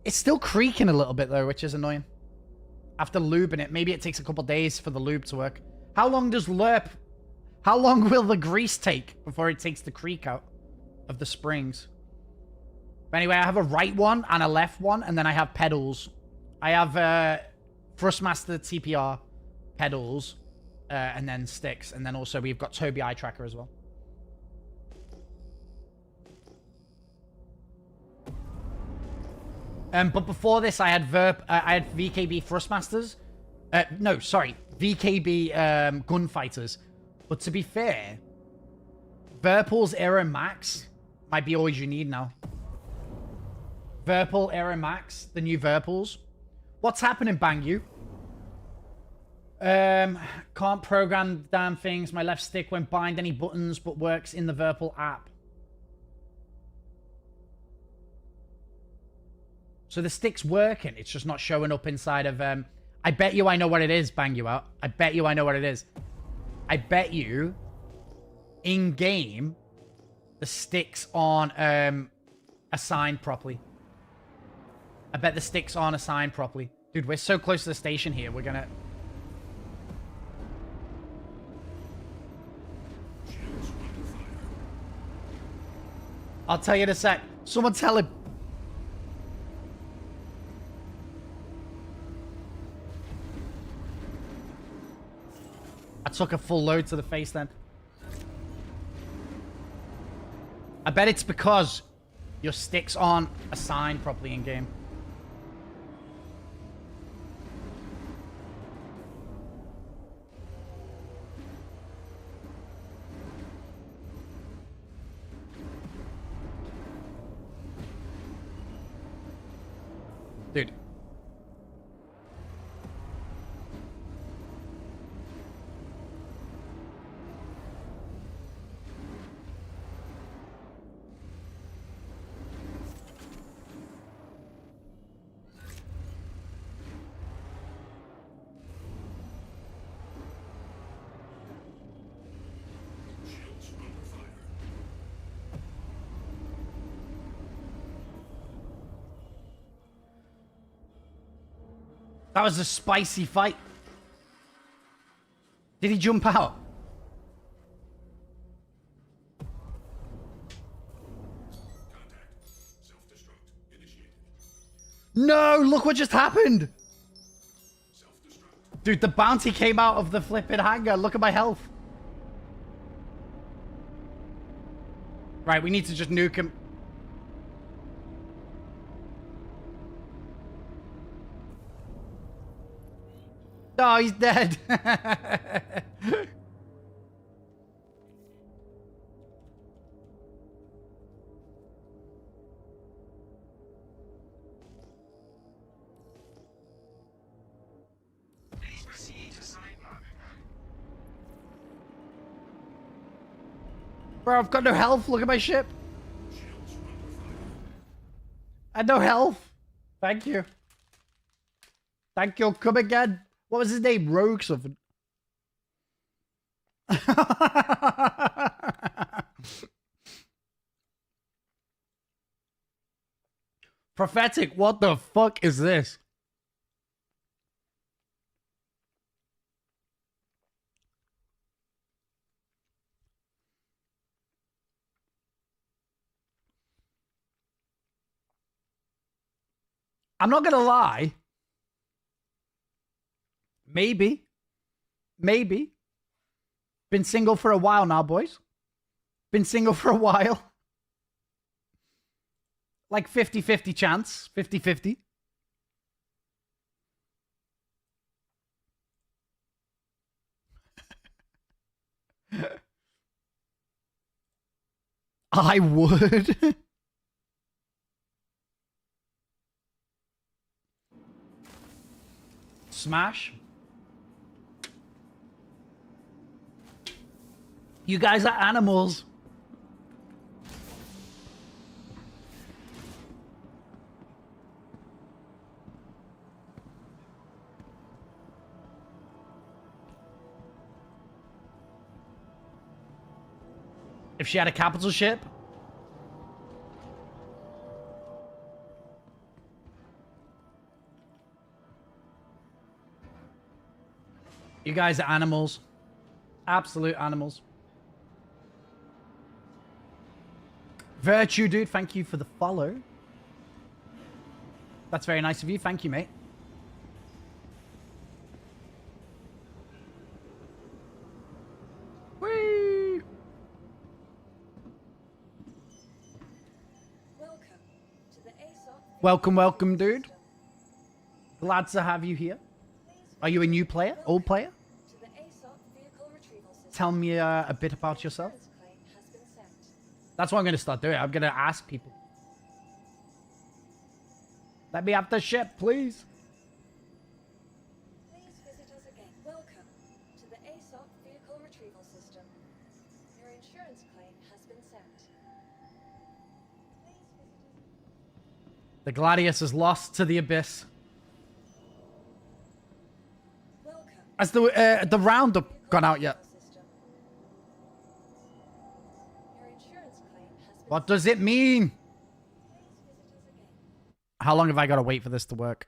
It's still creaking a little bit, though, which is annoying. After lubing it, maybe it takes a couple days for the lube to work. How long does lerp... How long will the grease take before it takes the creak out of the springs? But anyway, I have a right one and a left one, and then I have pedals. I have Thrustmaster TPR pedals, and then sticks. And then also we've got Tobii eye tracker as well. But before this, I had VKB Thrustmasters. No, sorry. VKB Gunfighters. But to be fair, Virpil's Aero Max might be all you need now. Virpil Aero Max, the new Virpils. What's happening, Bangu? Can't program damn things. My left stick won't bind any buttons, but works in the Virpil app. So the stick's working. It's just not showing up inside of... I bet you I know what it is, bang you out. I bet you I know what it is. I bet you in-game the sticks aren't assigned properly. I bet the sticks aren't assigned properly. Dude, we're so close to the station here. We're gonna... I'll tell you in a sec. Someone tell him. I took a full load to the face then. I bet it's because your sticks aren't assigned properly in game. Dude. Shields under fire. That was a spicy fight. Did he jump out? Contact. Self-destruct initiated. No, look what just happened. Self-destruct. Dude, the bounty came out of the flipping hangar. Look at my health. Right, we need to just nuke him. Oh, he's dead. Please proceed to site mode. Bro, I've got no health. Look at my ship. Shields under fire. I had no health. Thank you. Thank you. Come again. What was his name? Rogue something. Prophetic, what the fuck is this? I'm not gonna lie. Maybe. Maybe. Been single for a while now, boys. Been single for a while. Like 50-50 chance. 50-50. I would. Smash. You guys are animals. If she had a capital ship. You guys are animals. Absolute animals. Virtue, dude, thank you for the follow. That's very nice of you. Thank you, mate. Whee! Welcome to the ASOC. Welcome, welcome, dude. Glad to have you here. Are you a new player? Old player? To the ASOC vehicle retrieval system. Tell me a bit about yourself. Insurance claim has been sent. That's what I'm going to start doing. I'm going to ask people. Let me have the ship, please. Please visit us again. Welcome to the ASOC vehicle retrieval system. Your insurance claim has been sent. Please visit us. The Gladius is lost to the abyss. Welcome. Has the roundup gone out yet? System. Your insurance claim has been What does it mean? Please visit us again. How long have I got to wait for this to work?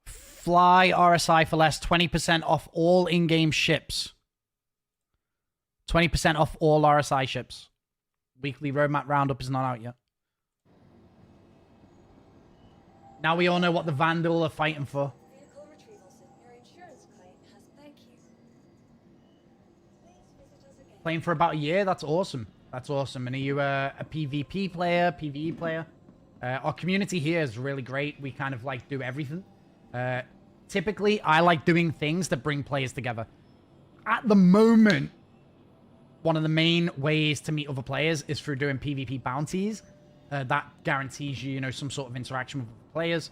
Fly RSI for less, 20% off all in-game ships. 20% off all RSI ships. Weekly roadmap roundup is not out yet. Now we all know what the Vandal are fighting for. Vehicle retrieval system. Your insurance claim has. Thank you. Please visit us again. Playing for about a year? That's awesome. That's awesome. And are you a PvP player, PvE player? Our community here is really great. We kind of like do everything. Typically, I like doing things that bring players together. At the moment, one of the main ways to meet other players is through doing PvP bounties. That guarantees you, some sort of interaction with players.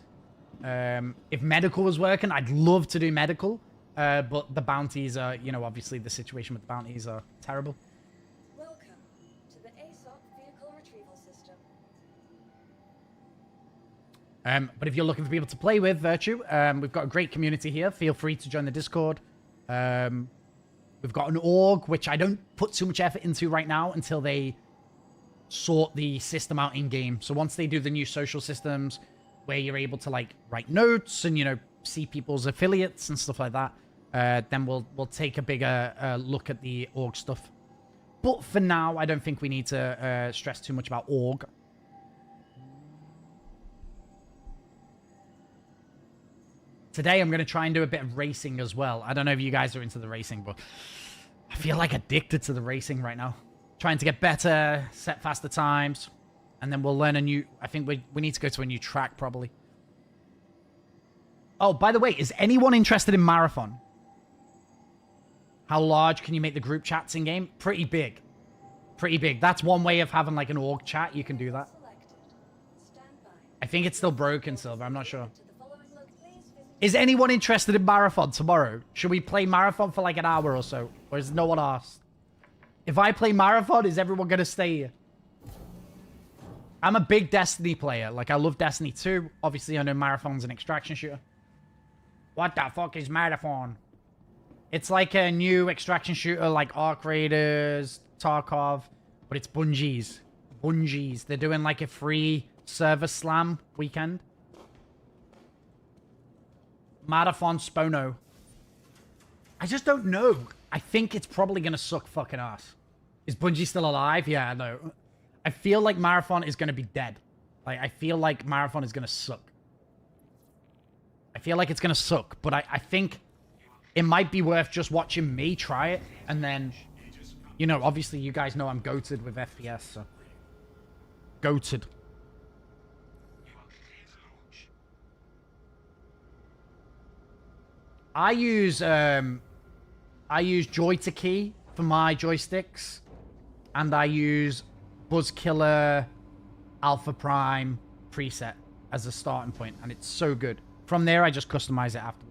If medical was working, I'd love to do medical. But the bounties are, obviously the situation with the bounties are terrible. Welcome to the ASOC vehicle retrieval system. But if you're looking for people to play with, Virtue, we've got a great community here. Feel free to join the Discord. We've got an org, which I don't put too much effort into right now until they sort the system out in-game. So once they do the new social systems where you're able to, write notes and, see people's affiliates and stuff like that, then we'll take a bigger look at the org stuff. But for now, I don't think we need to stress too much about org. Today, I'm going to try and do a bit of racing as well. I don't know if you guys are into the racing, but I feel like addicted to the racing right now. Trying to get better, set faster times, and then we'll learn a new... I think we need to go to a new track, probably. Oh, by the way, is anyone interested in Marathon? How large can you make the group chats in-game? Pretty big. Pretty big. That's one way of having, an org chat. You can do that. Selected. Stand by. I think it's still broken, Silver. I'm not sure. To the following please visit. Is anyone interested in Marathon tomorrow? Should we play Marathon for an hour or so? Or is no one asked? If I play Marathon, is everyone going to stay here? I'm a big Destiny player. I love Destiny 2. Obviously, I know Marathon's an extraction shooter. What the fuck is Marathon? It's like a new extraction shooter like Arc Raiders, Tarkov, but it's Bungie's. Bungie's. They're doing a free server slam weekend. Marathon Spono. I just don't know. I think it's probably going to suck fucking ass. Is Bungie still alive? Yeah, no. I feel like Marathon is going to be dead. I feel like Marathon is going to suck. I feel like it's going to suck, but I think it might be worth just watching me try it, and then, obviously you guys know I'm goated with FPS, so. Goated. I use Joy to Key for my joysticks, and I use Buzzkiller Alpha Prime preset as a starting point, and it's so good. From there, I just customize it afterwards.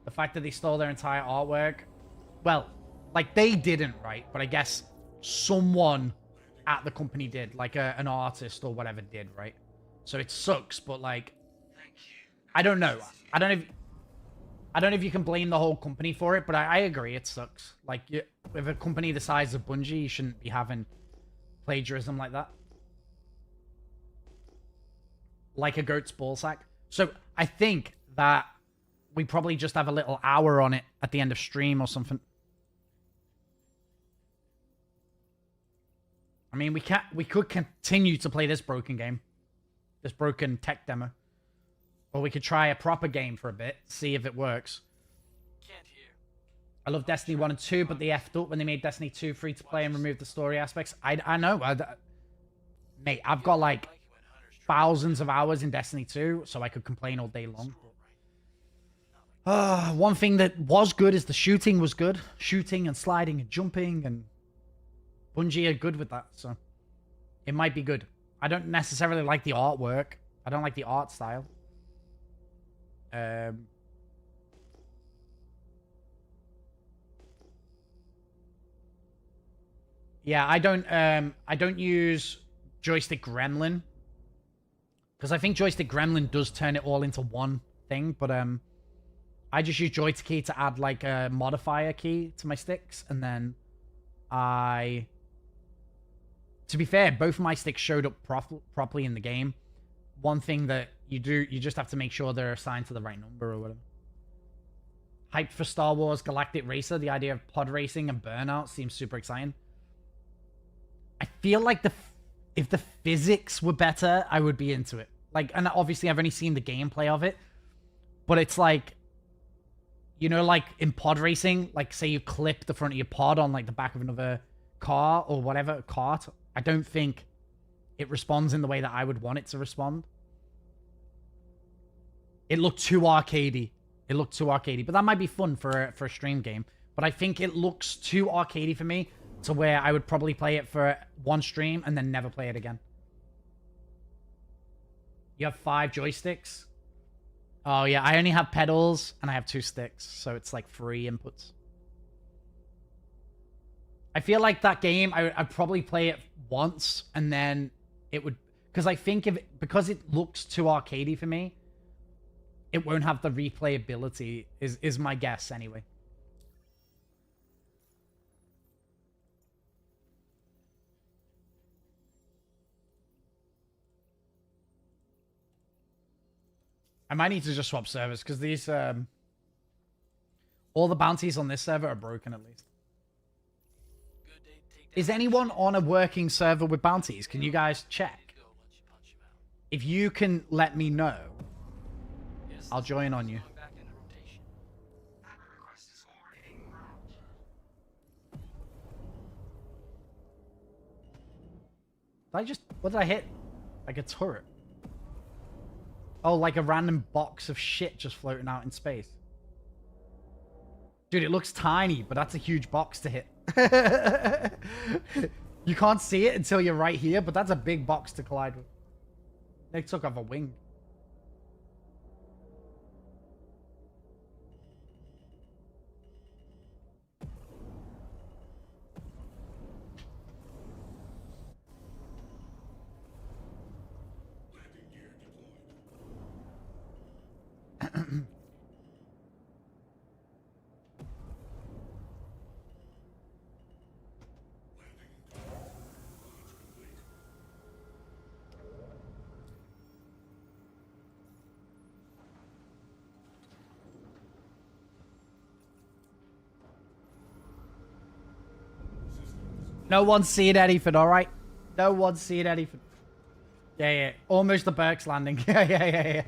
The fact that they stole their entire artwork, well, they didn't, right? But I guess someone at the company did, an artist or whatever did, right? So it sucks, but I don't know. I don't know if you can blame the whole company for it, but I agree, it sucks. With a company the size of Bungie, you shouldn't be having plagiarism like that. Like a goat's ballsack. So I think that we probably just have a little hour on it at the end of stream or something. I mean, we could continue to play this broken game. This broken tech demo. Or we could try a proper game for a bit, see if it works. Can't hear. I love Destiny 1 and 2, but they effed up when they made Destiny 2 free to play and removed the story aspects. I know. Mate, I've got thousands of hours in Destiny 2, so I could complain all day long. One thing that was good is the shooting was good. Shooting and sliding and jumping, and Bungie are good with that, so it might be good. I don't necessarily like the artwork. I don't like the art style. Yeah, I don't use joystick gremlin. Because I think joystick gremlin does turn it all into one thing, but I just use joystick key to add like a modifier key to my sticks, and then to be fair, both of my sticks showed up properly in the game. One thing that you just have to make sure they're assigned to the right number or whatever. Hyped for Star Wars Galactic Racer. The idea of pod racing and burnout seems super exciting. I feel like if the physics were better, I would be into it. Like, and obviously I've only seen the gameplay of it, but it's like, you know, like in pod racing, like say you clip the front of your pod on like the back of another car or whatever, cart. I don't think it responds in the way that I would want it to respond. It looked too arcadey. It looked too arcadey, but that might be fun for a stream game. But I think it looks too arcadey for me to where I would probably play it for one stream and then never play it again. You have 5 joysticks? Oh yeah, I only have pedals and I have 2 sticks, so it's like 3 inputs. I feel like that game, I'd probably play it once and then it would... Because I think because it looks too arcadey for me, it won't have the replayability, is my guess anyway. I might need to just swap servers because these all the bounties on this server are broken at least. Is anyone on a working server with bounties? Can you guys check? If you can let me know, I'll join on you. What did I hit? Like a turret. Oh, like a random box of shit just floating out in space. Dude, it looks tiny, but that's a huge box to hit. You can't see it until you're right here, but that's a big box to collide with. They took off a wing. Landing gear deployed. No one's seen anything, alright? No one's seen anything. Yeah. Almost the Burke's landing. Yeah.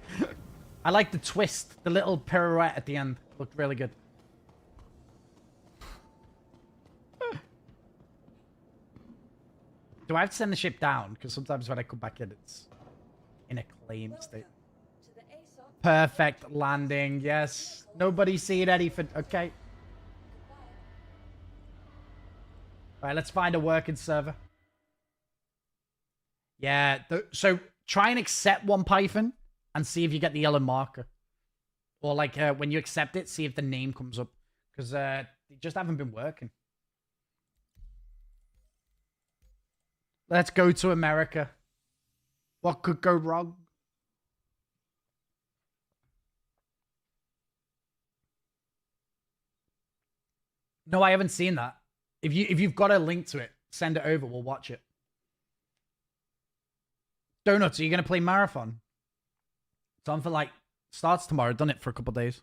I like the twist. The little pirouette at the end. Looked really good. Do I have to send the ship down? Because sometimes when I come back in, it's in a claim state. To the ASOC. Perfect landing. Yes. Nobody's seen anything. Okay. Alright, let's find a working server. Yeah, so try and accept one Python and see if you get the yellow marker. Or like when you accept it, see if the name comes up. Because they just haven't been working. Let's go to America. What could go wrong? No, I haven't seen that. If you've got a link to it, send it over. We'll watch it. Donuts, are you going to play Marathon? It's on for like... Starts tomorrow. Done it for a couple of days.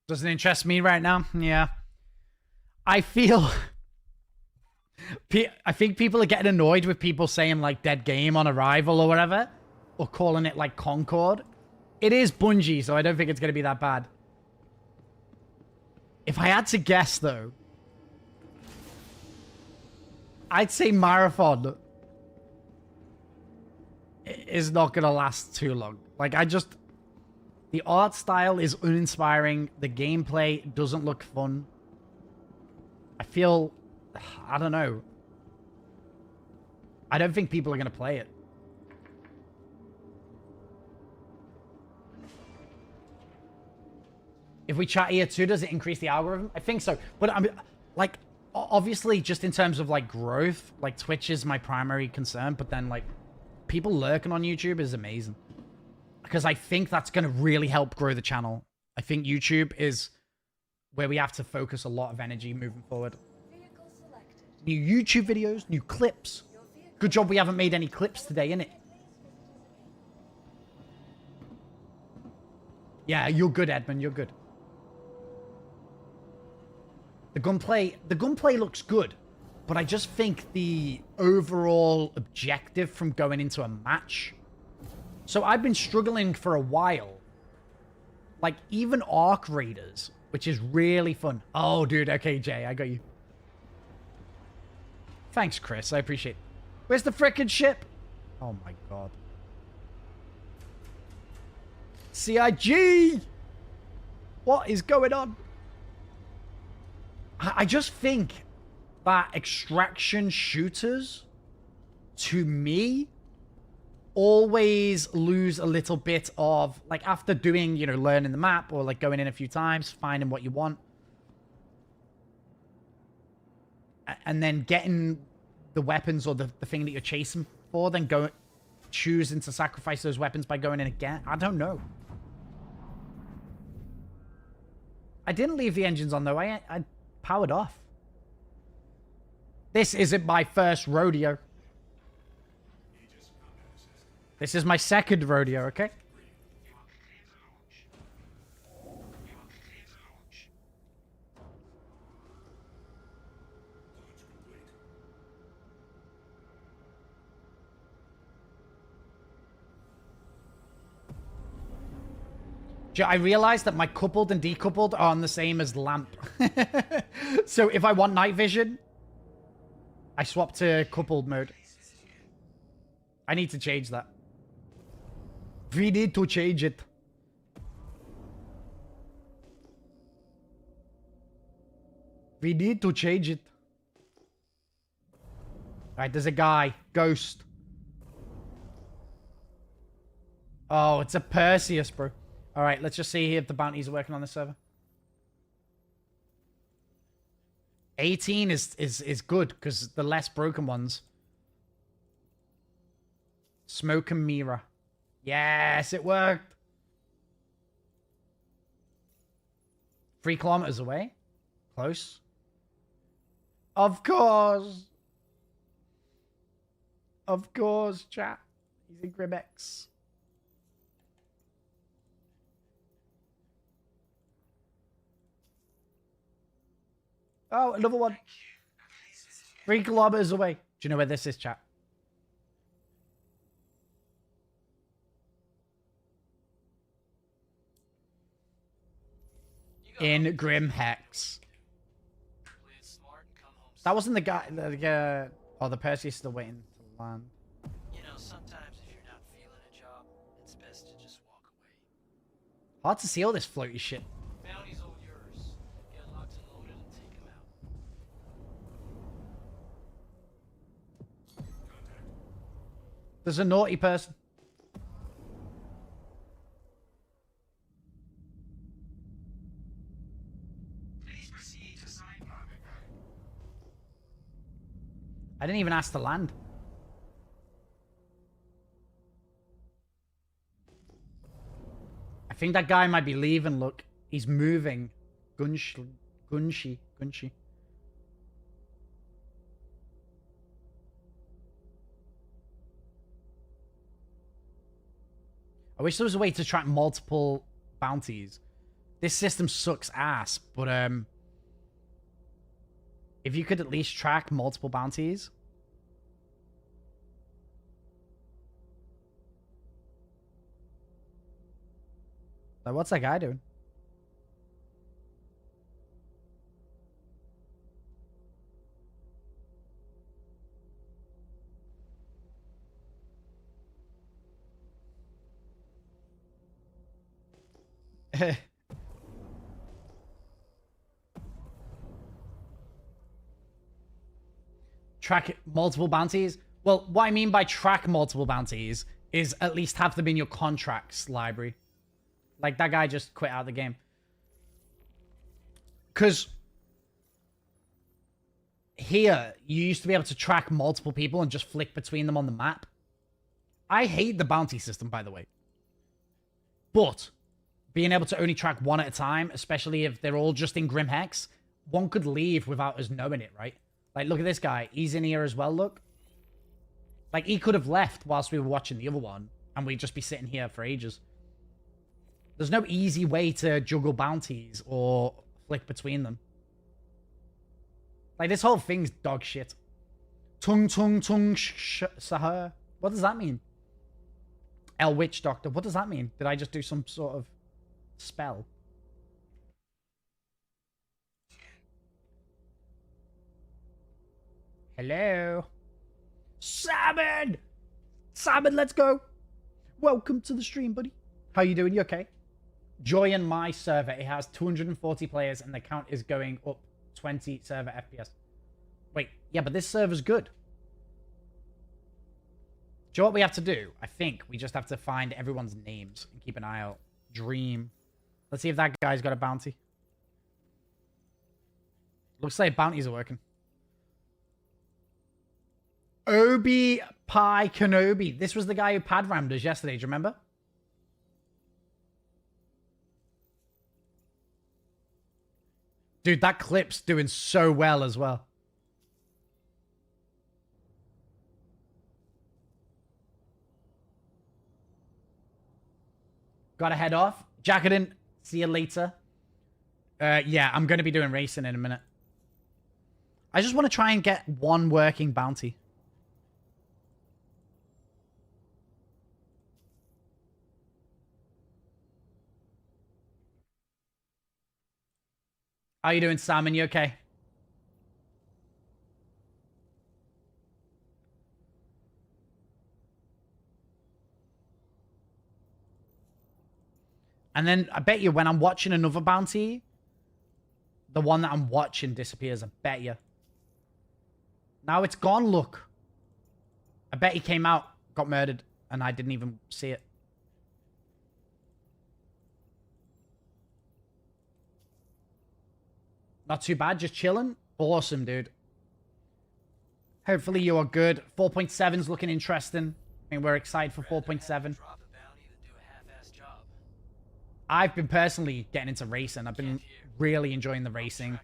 Doesn't interest me right now. Yeah. I feel... I think people are getting annoyed with people saying like dead game on arrival or whatever. Or calling it like Concord. It is Bungie, so I don't think it's going to be that bad. If I had to guess though, I'd say Marathon is not going to last too long. Like I just... The art style is uninspiring. The gameplay doesn't look fun. I feel... I don't know. I don't think people are going to play it. If we chat here too, does it increase the algorithm? I think so. But I mean, like, obviously, just in terms of, like, growth, like, Twitch is my primary concern. But then, like, people lurking on YouTube is amazing. Because I think that's going to really help grow the channel. I think YouTube is where we have to focus a lot of energy moving forward. Vehicle selected. New YouTube videos, new clips. Your vehicle Good job we haven't made any clips today, innit? Yeah, you're good, Edmund. You're good. The gunplay looks good, but I just think the overall objective from going into a match. So I've been struggling for a while. Like, even Arc Raiders, which is really fun. Oh, dude. Okay, Jay, I got you. Thanks, Chris. I appreciate it. Where's the frickin' ship? Oh, my God. CIG! What is going on? I just think that extraction shooters, to me, always lose a little bit of, like, after doing, you know, learning the map or, like, going in a few times, finding what you want, and then getting the weapons or the thing that you're chasing for, then choosing to sacrifice those weapons by going in again. I don't know. I didn't leave the engines on, though. I powered off. This isn't my first rodeo. This is my second rodeo, okay? I realized that my coupled and decoupled are on the same as lamp. So if I want night vision, I swap to coupled mode. I need to change that. We need to change it. We need to change it. Alright, there's a guy. Ghost. Oh, it's a Perseus, bro. Alright, let's just see if the bounties are working on this server. 18 is good, because the less broken ones. Smoke and mirror. Yes, it worked. 3 kilometers away. Close. Of course. Of course, chat. He's in Grimex. Oh, another one. 3 kilometers away. Do you know where this is, chat? In Grim Hex. That wasn't the guy. Oh, the Perseus is still waiting to land. You know, sometimes if you're not feeling a job, it's best to just walk away. Hard to see all this floaty shit. Bounty's all yours. Get locked and loaded and take him out. There's a naughty person. I didn't even ask to land. I think that guy might be leaving, look. He's moving. Gunshi. I wish there was a way to track multiple bounties. This system sucks ass, but if you could at least track multiple bounties. Like, what's that guy doing? Track multiple bounties? Well, what I mean by track multiple bounties is at least have them in your contracts library. Like, that guy just quit out of the game. Because here, you used to be able to track multiple people and just flick between them on the map. I hate the bounty system, by the way. But being able to only track one at a time, especially if they're all just in Grim Hex, one could leave without us knowing it, right? Like, look at this guy. He's in here as well, look. Like, he could have left whilst we were watching the other one, and we'd just be sitting here for ages. There's no easy way to juggle bounties or flick between them. Like, this whole thing's dog shit. Tung tung tung sahar. What does that mean? El Witch Doctor. What does that mean? Did I just do some sort of spell? Hello? Salmon! Salmon, let's go! Welcome to the stream, buddy. How you doing? You okay? Join my server. It has 240 players and the count is going up 20 server FPS. Wait, yeah, but this server's good. Do you know what we have to do? I think we just have to find everyone's names and keep an eye out. Dream. Let's see if that guy's got a bounty. Looks like bounties are working. Obi Pi Kenobi. This was the guy who pad rammed us yesterday. Do you remember? Dude, that clip's doing so well as well. Gotta head off. Jacketin, see you later. Yeah, I'm going to be doing racing in a minute. I just want to try and get one working bounty. How you doing, Simon? You okay? And then I bet you when I'm watching another bounty, the one that I'm watching disappears. I bet you. Now it's gone, look. I bet he came out, got murdered, and I didn't even see it. Not too bad, just chilling. Awesome, dude. Hopefully you are good. 4.7's looking interesting. I mean, we're excited for 4.7. I've been personally getting into racing. I've been really enjoying the racing.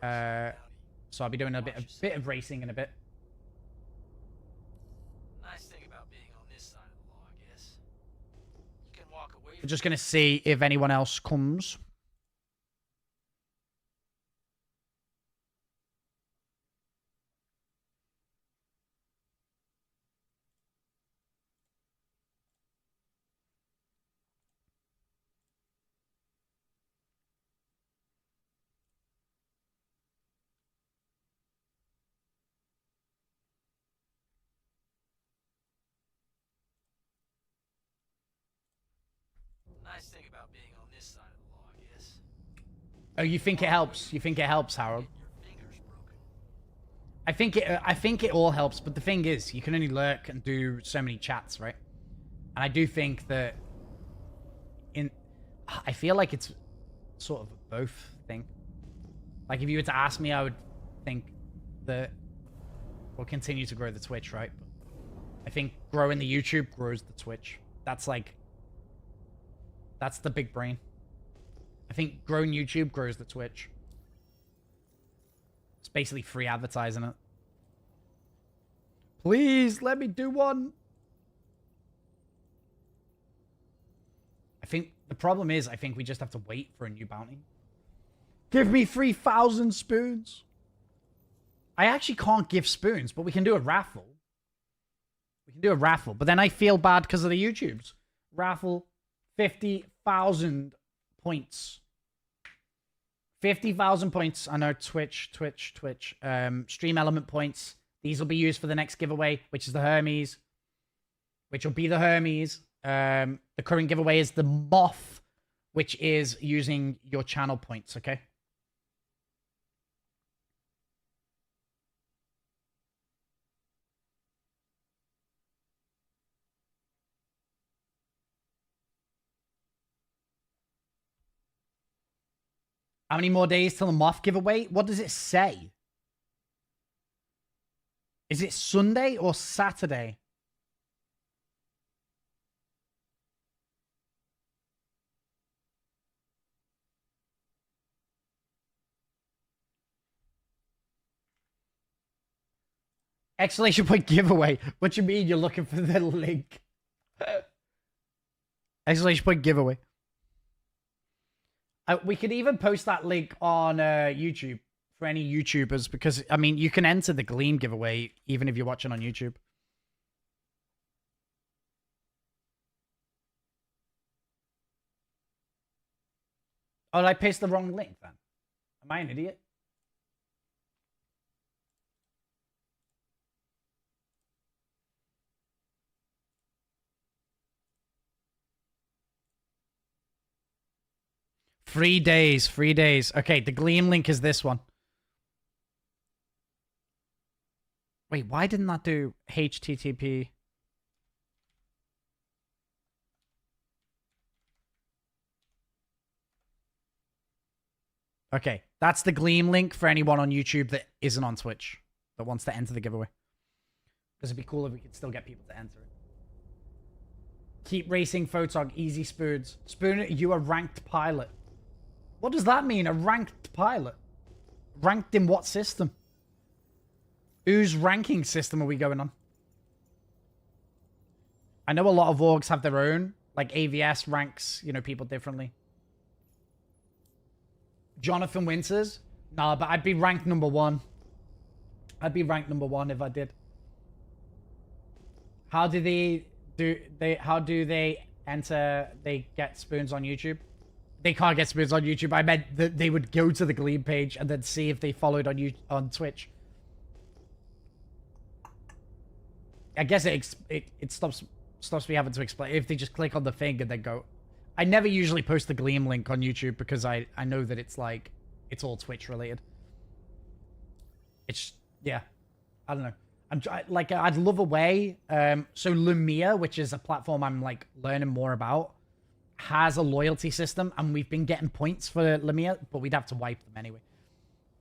So I'll be doing a bit of racing in a bit. Nice thing about being on this side of the law, I guess. You can walk away. We're just going to see if anyone else comes. Nice thing about being on this side of the law, I guess. Oh, you think it helps? You think it helps, Harold? Your finger's broken. I think it all helps, but the thing is, you can only lurk and do so many chats, right? And I do think that I feel like it's sort of a both thing. Like, if you were to ask me, I would think that we'll continue to grow the Twitch, right? But I think growing the YouTube grows the Twitch. That's the big brain. I think growing YouTube grows the Twitch. It's basically free advertising it. Please, let me do one. I think the problem is, I think we just have to wait for a new bounty. Give me 3,000 spoons. I actually can't give spoons, but we can do a raffle. We can do a raffle, but then I feel bad because of the YouTubes. Raffle 50,000 points. 50,000 points. I know Twitch. Stream element points. These will be used for the next giveaway, which is the Hermes. Which will be the Hermes. The current giveaway is the Moth, which is using your channel points, okay? How many more days till the Moth giveaway? What does it say? Is it Sunday or Saturday? Exclamation point giveaway. What do you mean you're looking for the link? Exclamation point giveaway. We could even post that link on YouTube for any YouTubers because, I mean, you can enter the Gleam giveaway even if you're watching on YouTube. Oh, did I paste the wrong link then? Am I an idiot? Free days, free days. Okay, the Gleam link is this one. Wait, why didn't that do HTTP? Okay, that's the Gleam link for anyone on YouTube that isn't on Twitch that wants to enter the giveaway. Because it'd be cool if we could still get people to enter it. Keep racing, Photog. Easy Spoons. Spoon, you a ranked pilot. What does that mean, a ranked pilot? Ranked in what system? Whose ranking system are we going on? I know a lot of orgs have their own. Like AVS ranks, you know, people differently. Jonathan Winters? Nah, but I'd be ranked number 1. I'd be ranked number 1 if I did. How do they enter, they get spoons on YouTube? They can't get spoons on YouTube. I meant that they would go to the Gleam page and then see if they followed on Twitch. I guess it stops me having to explain. If they just click on the thing and then go. I never usually post the Gleam link on YouTube because I know that it's like, it's all Twitch related. It's, yeah. I don't know. I'd love a way. So Lumia, which is a platform I'm like learning more about, has a loyalty system, and we've been getting points for Lumia, but we'd have to wipe them anyway.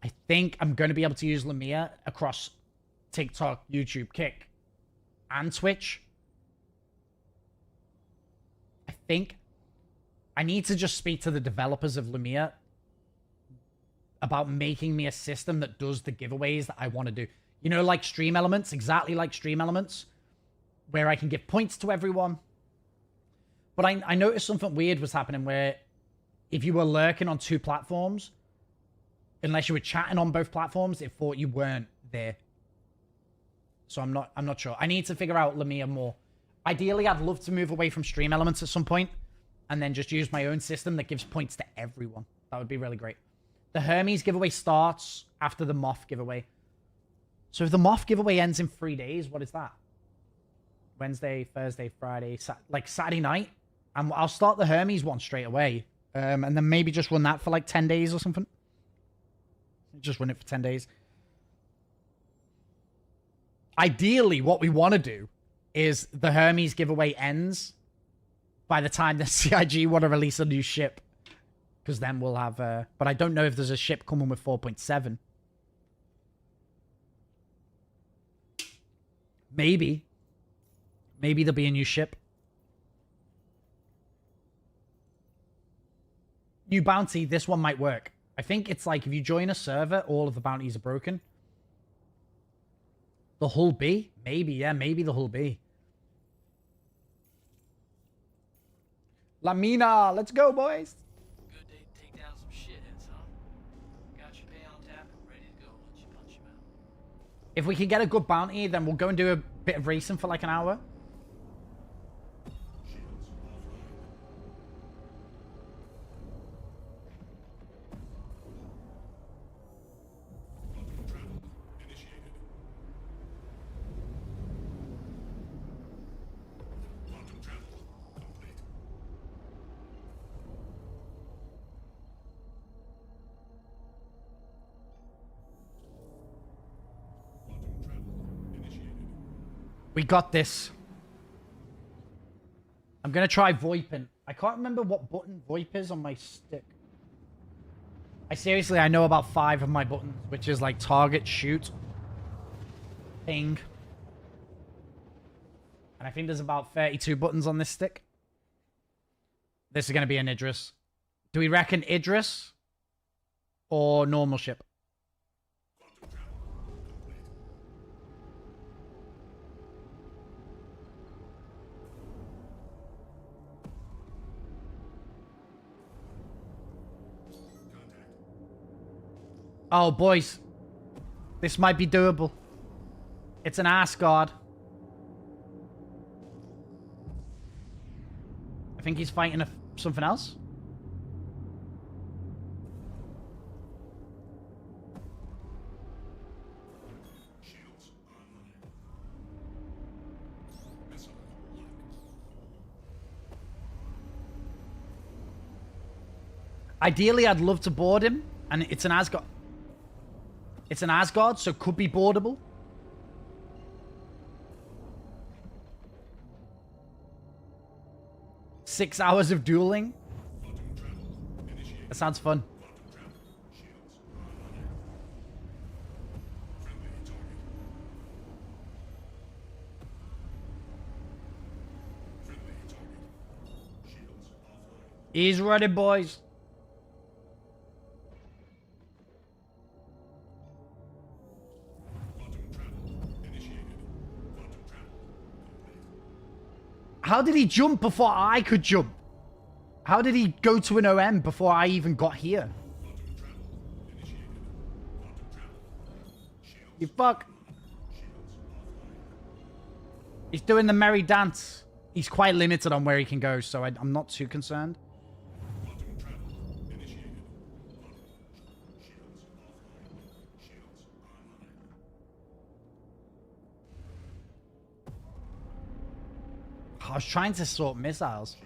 I think I'm going to be able to use Lumia across TikTok, YouTube, Kick, and Twitch. I think I need to just speak to the developers of Lumia about making me a system that does the giveaways that I want to do. You know, like Stream Elements, exactly like Stream Elements, where I can give points to everyone. But I noticed something weird was happening where if you were lurking on 2 platforms, unless you were chatting on both platforms, it thought you weren't there. So I'm not sure. I need to figure out Lumia more. Ideally, I'd love to move away from Stream Elements at some point and then just use my own system that gives points to everyone. That would be really great. The Hermes giveaway starts after the Moth giveaway. So if the Moth giveaway ends in 3 days, what is that? Wednesday, Thursday, Friday, like Saturday night? And I'll start the Hermes one straight away. And then maybe just run that for like 10 days or something. Just run it for 10 days. Ideally, what we want to do is the Hermes giveaway ends by the time the CIG want to release a new ship. Because then we'll have... but I don't know if there's a ship coming with 4.7. Maybe. Maybe there'll be a new ship. New bounty, this one might work. I think it's like if you join a server, all of the bounties are broken. The Hull B? Maybe, yeah, maybe the Hull B. Lamina, let's go, boys. Good day to take down some shitheads, huh? Got your pay on tap and ready to go. Let you punch him out. If we can get a good bounty, then we'll go and do a bit of racing for like an hour. We got this. I'm gonna try VoIPing. I can't remember what button VoIP is on my stick. I know about 5 of my buttons, which is like target, shoot, ping. And I think there's about 32 buttons on this stick. This is gonna be an Idris. Do we reckon Idris or normal ship? Oh, boys. This might be doable. It's an ass guard. I think he's fighting something else. Shields online. Missile lock. Ideally, I'd love to board him, and it's an Asgard. It's an Asgard, so could be boardable. Six hours of dueling. That sounds fun. Shields online. Friendly target. Friendly target. Shields offline. He's ready, boys. Quantum travel initiated. Quantum travel complete. How did he jump before I could jump? How did he go to an OM before I even got here? Quantum travel initiated. Quantum travel. Shields. You fuck. Shields offline. He's doing the merry dance. He's quite limited on where he can go, so I'm not too concerned. Quantum travel initiated. Quantum. Shields offline. Shields online. I was trying to sort missiles.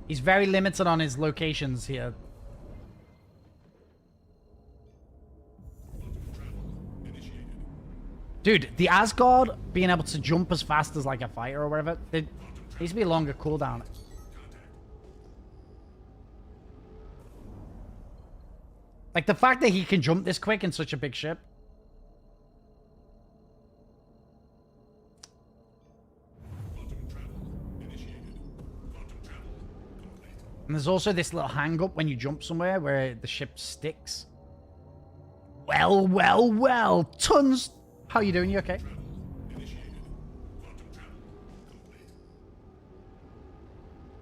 He's very limited on his locations here. Dude, the Asgard being able to jump as fast as like a fighter or whatever, there needs to be a longer cooldown. Like the fact that he can jump this quick in such a big ship. And there's also this little hang up when you jump somewhere where the ship sticks. Well, well, well. Tons. How you doing? You okay?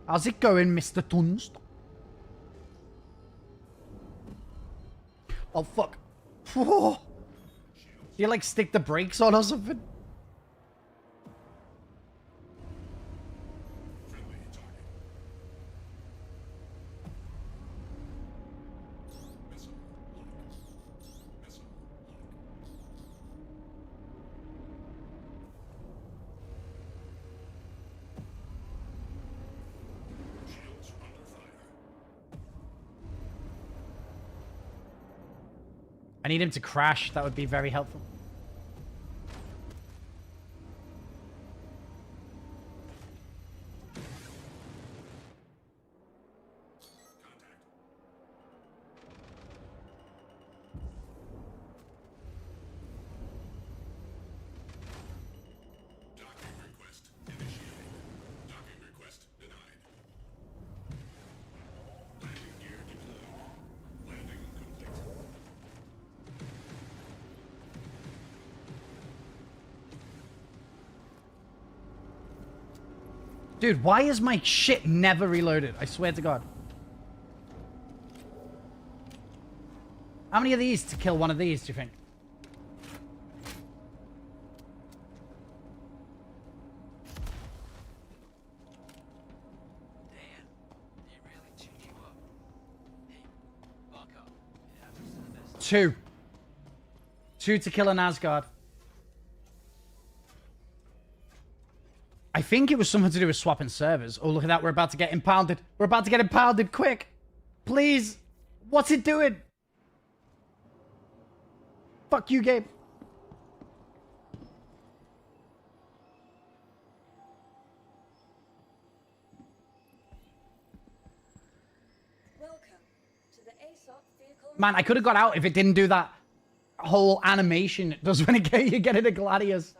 How's it going, Mr. Tunst? Oh, fuck. Whoa. Do you, like, stick the brakes on or something? I need him to crash. That would be very helpful. Docking request initiated. Docking request denied. Landing gear deployed. Landing complete. Dude, why is my shit never reloaded? I swear to God. How many of these to kill one of these, do you think? Damn, they really tuned you up. Hey, buck up. It happens to the best. Two. Two to kill an Asgard. I think it was something to do with swapping servers. Oh, look at that. We're about to get impounded. We're about to get impounded. Quick. Please. What's it doing? Fuck you, Gabe. Man, I could have got out if it didn't do that whole animation it does when you get into Gladius.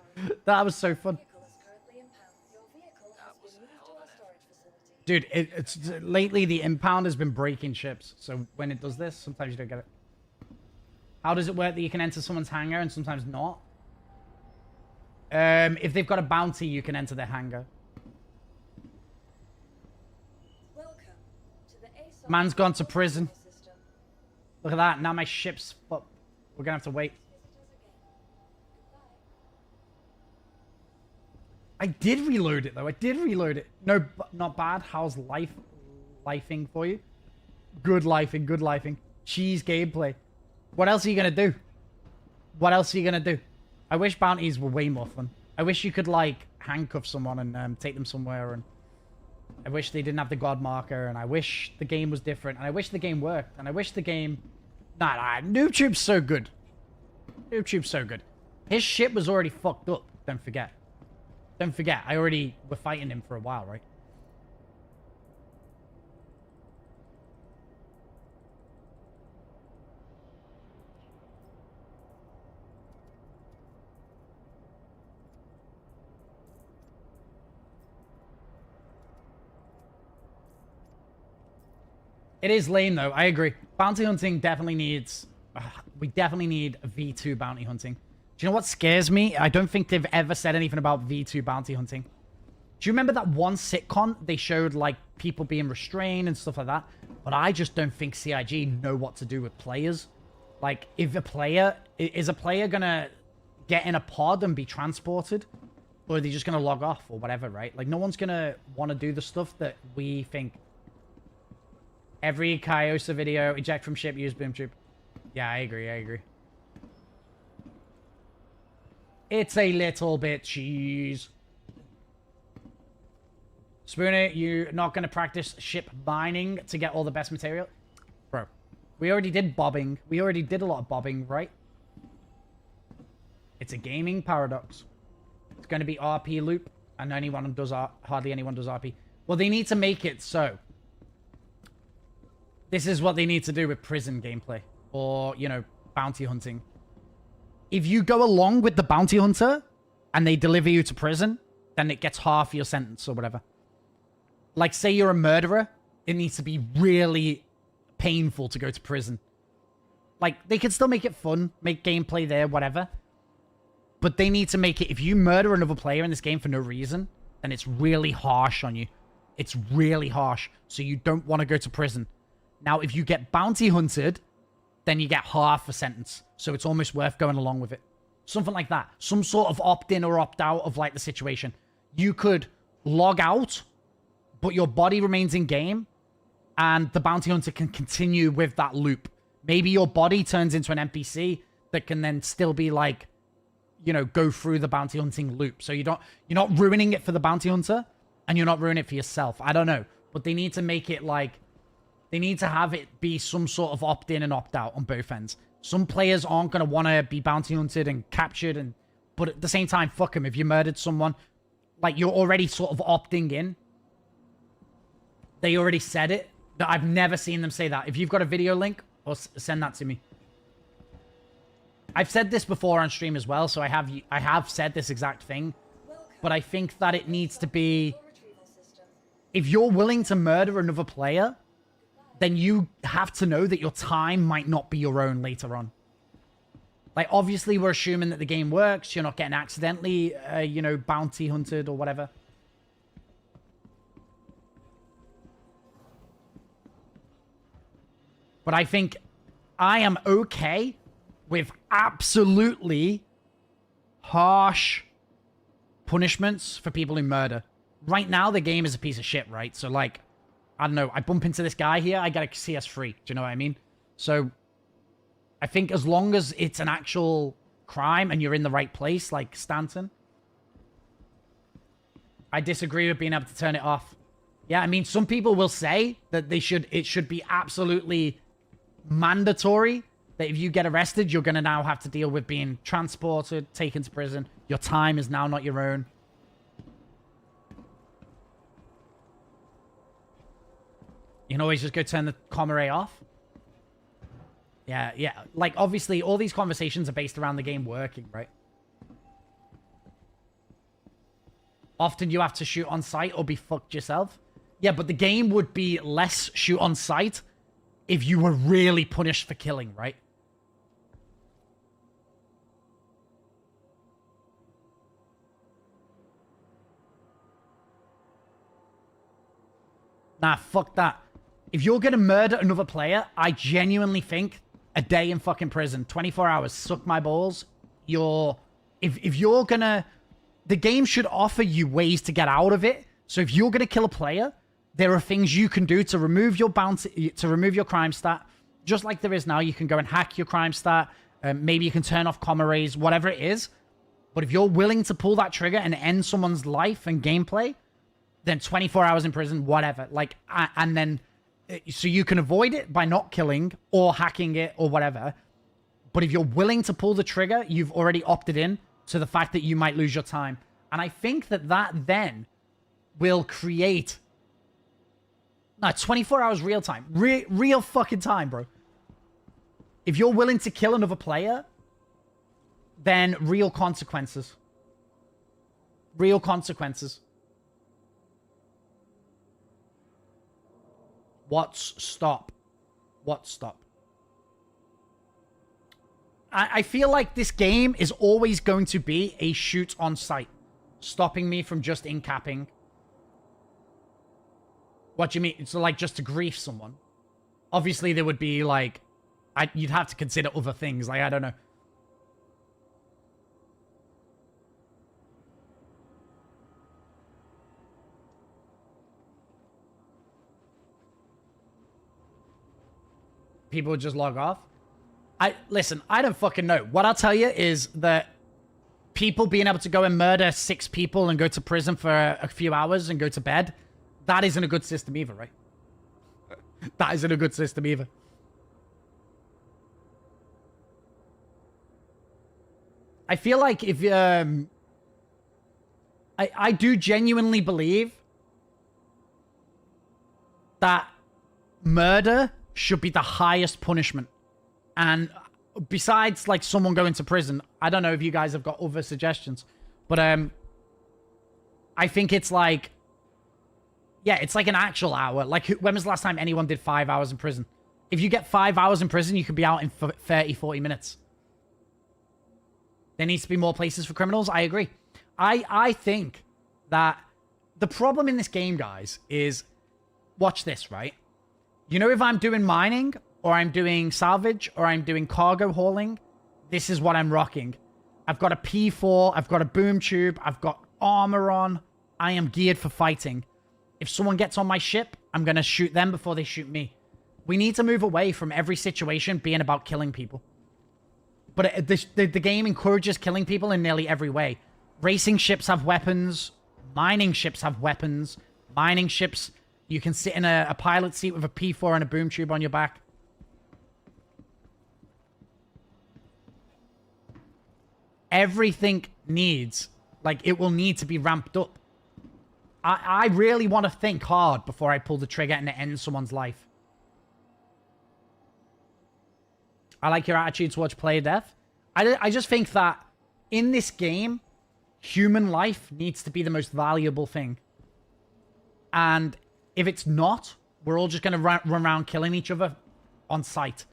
That was so fun. Vehicle is currently impounded. Your vehicle has been moved to our storage facility. Dude, it's lately the impound has been breaking ships. So when it does this, sometimes you don't get it. How does it work that you can enter someone's hangar and sometimes not? If they've got a bounty, you can enter their hangar. Welcome to the ASOC Man's gone to prison. system. Look at that. Now my ship's fucked. We're gonna have to wait. Visit us again. Goodbye. I did reload it though. I did reload it. No, not bad. How's lifing for you? Good lifing. Good lifing. Cheese gameplay. What else are you gonna do? What else are you gonna do? I wish bounties were way more fun. I wish you could like handcuff someone and take them somewhere, and I wish they didn't have the god marker, and I wish the game was different, and I wish the game worked, and I wish the game... Nah, NoobTube's so good. NoobTube's so good. His shit was already fucked up, don't forget. Don't forget, I already were fighting him for a while, right? It is lame, though. I agree. Bounty hunting definitely needs... we definitely need V2 bounty hunting. Do you know what scares me? I don't think they've ever said anything about V2 bounty hunting. Do you remember that one sitcom they showed, like, people being restrained and stuff like that? But I just don't think CIG know what to do with players. Like, if a player... Is a player gonna get in a pod and be transported? Or are they just gonna log off or whatever, right? Like, no one's gonna want to do the stuff that we think... Every Kyosa video, eject from ship, use boom tube. Yeah, I agree, I agree. It's a little bit cheese. Spooner, you're not going to practice ship mining to get all the best material? Bro, we already did bobbing. We already did a lot of bobbing, right? It's a gaming paradox. It's going to be RP loop, and hardly anyone does RP. Well, they need to make it so. This is what they need to do with prison gameplay. Or, you know, bounty hunting. If you go along with the bounty hunter and they deliver you to prison, then it gets half your sentence or whatever. Like, say you're a murderer, it needs to be really painful to go to prison. Like, they can still make it fun, make gameplay there, whatever. But they need to make it, if you murder another player in this game for no reason, then it's really harsh on you. It's really harsh. So you don't want to go to prison. Now, if you get bounty hunted, then you get half a sentence. So it's almost worth going along with it. Something like that. Some sort of opt-in or opt-out of, like, the situation. You could log out, but your body remains in-game, and the bounty hunter can continue with that loop. Maybe your body turns into an NPC that can then still be, like, you know, go through the bounty hunting loop. So you're not ruining it for the bounty hunter, and you're not ruining it for yourself. I don't know. But they need to make it, like... They need to have it be some sort of opt-in and opt-out on both ends. Some players aren't going to want to be bounty hunted and captured, but at the same time, fuck them. If you murdered someone, like, you're already sort of opting in. They already said it. I've never seen them say that. If you've got a video link, send that to me. I've said this before on stream as well, so I have said this exact thing. But I think that it needs to be... If you're willing to murder another player... then you have to know that your time might not be your own later on. Like, obviously, we're assuming that the game works. You're not getting accidentally, you know, bounty hunted or whatever. But I think I am okay with absolutely harsh punishments for people who murder. Right now, the game is a piece of shit, right? So, like... I don't know, I bump into this guy here, I get a CS3. Do you know what I mean? So, I think as long as it's an actual crime and you're in the right place, like Stanton. I disagree with being able to turn it off. Yeah, I mean, some people will say that it should be absolutely mandatory that if you get arrested, you're going to now have to deal with being transported, taken to prison. Your time is now not your own. You can always just go turn the comma ray off. Yeah, yeah. Like, obviously, all these conversations are based around the game working, right? Often you have to shoot on sight or be fucked yourself. Yeah, but the game would be less shoot on sight if you were really punished for killing, right? Nah, fuck that. If you're gonna murder another player, I genuinely think a day in fucking prison, 24 hours, suck my balls. If you're gonna... The game should offer you ways to get out of it. So if you're gonna kill a player, there are things you can do to remove your bounty, to remove your crime stat. Just like there is now, you can go and hack your crime stat. Maybe you can turn off comma rays, whatever it is. But if you're willing to pull that trigger and end someone's life and gameplay, then 24 hours in prison, whatever. Like, and then, so you can avoid it by not killing or hacking it or whatever. But if you're willing to pull the trigger, you've already opted in to the fact that you might lose your time. And I think that that then will create... No, 24 hours real time. Real fucking time, bro. If you're willing to kill another player, then real consequences. Real consequences. What's stop? What's stop? I feel like this game is always going to be a shoot on sight, stopping me from just in-capping. What do you mean? So, like, just to grief someone? Obviously, there would be, like... you'd have to consider other things. Like, I don't know. People would just log off? Listen, I don't fucking know. What I'll tell you is that people being able to go and murder 6 people and go to prison for a few hours and go to bed, that isn't a good system either, right? That isn't a good system either. I feel like if... I do genuinely believe that murder should be the highest punishment. And besides, like, someone going to prison, I don't know if you guys have got other suggestions, but I think it's like... Yeah, it's like an actual hour. Like, when was the last time anyone did 5 hours in prison? If you get 5 hours in prison, you could be out in 30, 40 minutes. There needs to be more places for criminals. I agree. I think that the problem in this game, guys, is... Watch this, right? You know, if I'm doing mining, or I'm doing salvage, or I'm doing cargo hauling, this is what I'm rocking. I've got a P4, I've got a boom tube, I've got armor on. I am geared for fighting. If someone gets on my ship, I'm going to shoot them before they shoot me. We need to move away from every situation being about killing people. But the game encourages killing people in nearly every way. Racing ships have weapons. Mining ships have weapons. Mining ships, you can sit in a pilot seat with a P4 and a boom tube on your back. Everything needs, like, it will need to be ramped up. I really want to think hard before I pull the trigger and end someone's life. I like your attitude towards player death. I just think that in this game, human life needs to be the most valuable thing. And if it's not, we're all just going to run around killing each other on sight.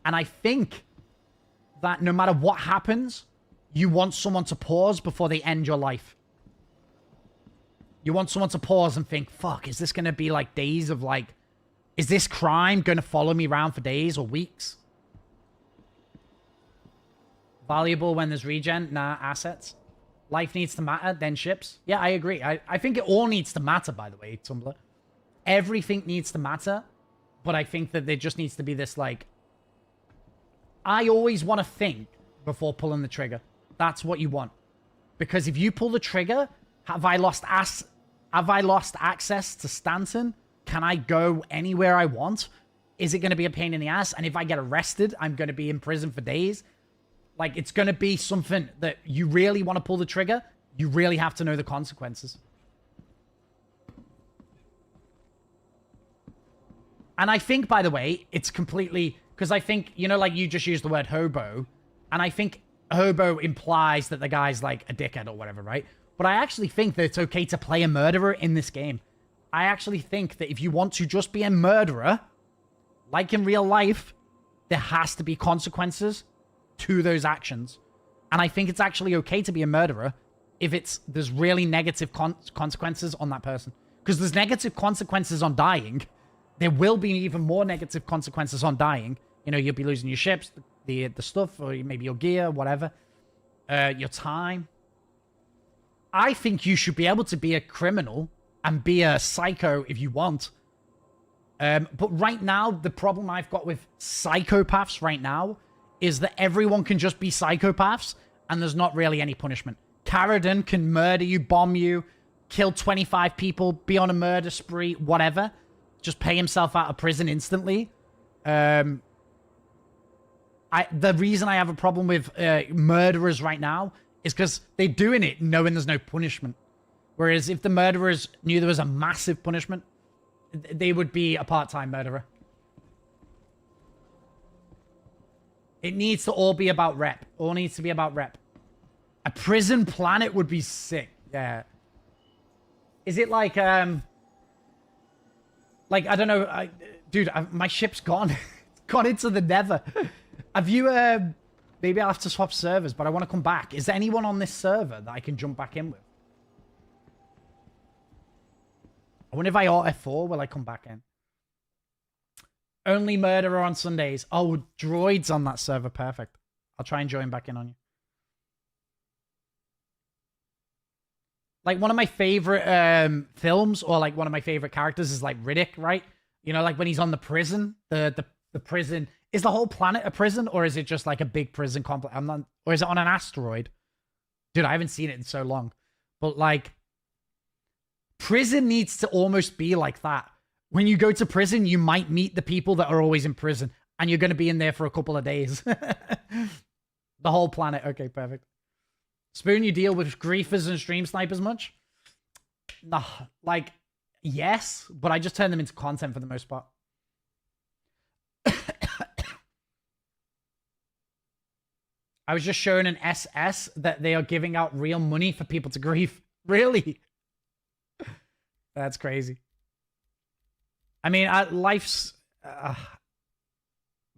And I think that no matter what happens, you want someone to pause before they end your life. You want someone to pause and think, fuck, is this going to be like days of like... Is this crime going to follow me around for days or weeks? Valuable when there's regen? Nah, assets. Life needs to matter, then ships. Yeah, I agree. I think it all needs to matter, by the way, Tumblr. Everything needs to matter, but I think that there just needs to be this, like... I always want to think before pulling the trigger. That's what you want. Because if you pull the trigger, have I lost access to Stanton? Can I go anywhere I want? Is it going to be a pain in the ass? And if I get arrested, I'm going to be in prison for days. Like, it's going to be something that you really want to pull the trigger. You really have to know the consequences. And I think, by the way, it's completely... Because I think, you know, like you just used the word hobo, and I think hobo implies that the guy's like a dickhead or whatever, right? But I actually think that it's okay to play a murderer in this game. I actually think that if you want to just be a murderer, like in real life, there has to be consequences to those actions. And I think it's actually okay to be a murderer if there's really negative consequences on that person. Because there's negative consequences on dying. There will be even more negative consequences on dying. You know, you'll be losing your ships, the stuff, or maybe your gear, whatever. Your time. I think you should be able to be a criminal and be a psycho if you want. But right now, the problem I've got with psychopaths right now is that everyone can just be psychopaths and there's not really any punishment. Carradine can murder you, bomb you, kill 25 people, be on a murder spree, whatever. Just pay himself out of prison instantly. The reason I have a problem with murderers right now is because they're doing it knowing there's no punishment. Whereas if the murderers knew there was a massive punishment, they would be a part-time murderer. It needs to all be about rep. All needs to be about rep. A prison planet would be sick. Yeah. Is it like, I don't know. Dude, my ship's gone. It's gone into the nether. Have you, maybe I'll have to swap servers, but I want to come back. Is there anyone on this server that I can jump back in with? I wonder if I alt F4, will I come back in? Only murderer on Sundays. Oh, droids on that server. Perfect. I'll try and join back in on you. Like, one of my favorite films, or like one of my favorite characters is like Riddick, right? You know, like when he's on the prison, the prison. Is the whole planet a prison, or is it just like a big prison complex? I'm not, or is it on an asteroid? Dude, I haven't seen it in so long. But like, prison needs to almost be like that. When you go to prison, you might meet the people that are always in prison, and you're going to be in there for a couple of days. The whole planet. Okay, perfect. Spoon, you deal with griefers and stream snipers much? Nah, like, yes, but I just turn them into content for the most part. I was just showing an SS that they are giving out real money for people to grief. Really? That's crazy. I mean, life's... man,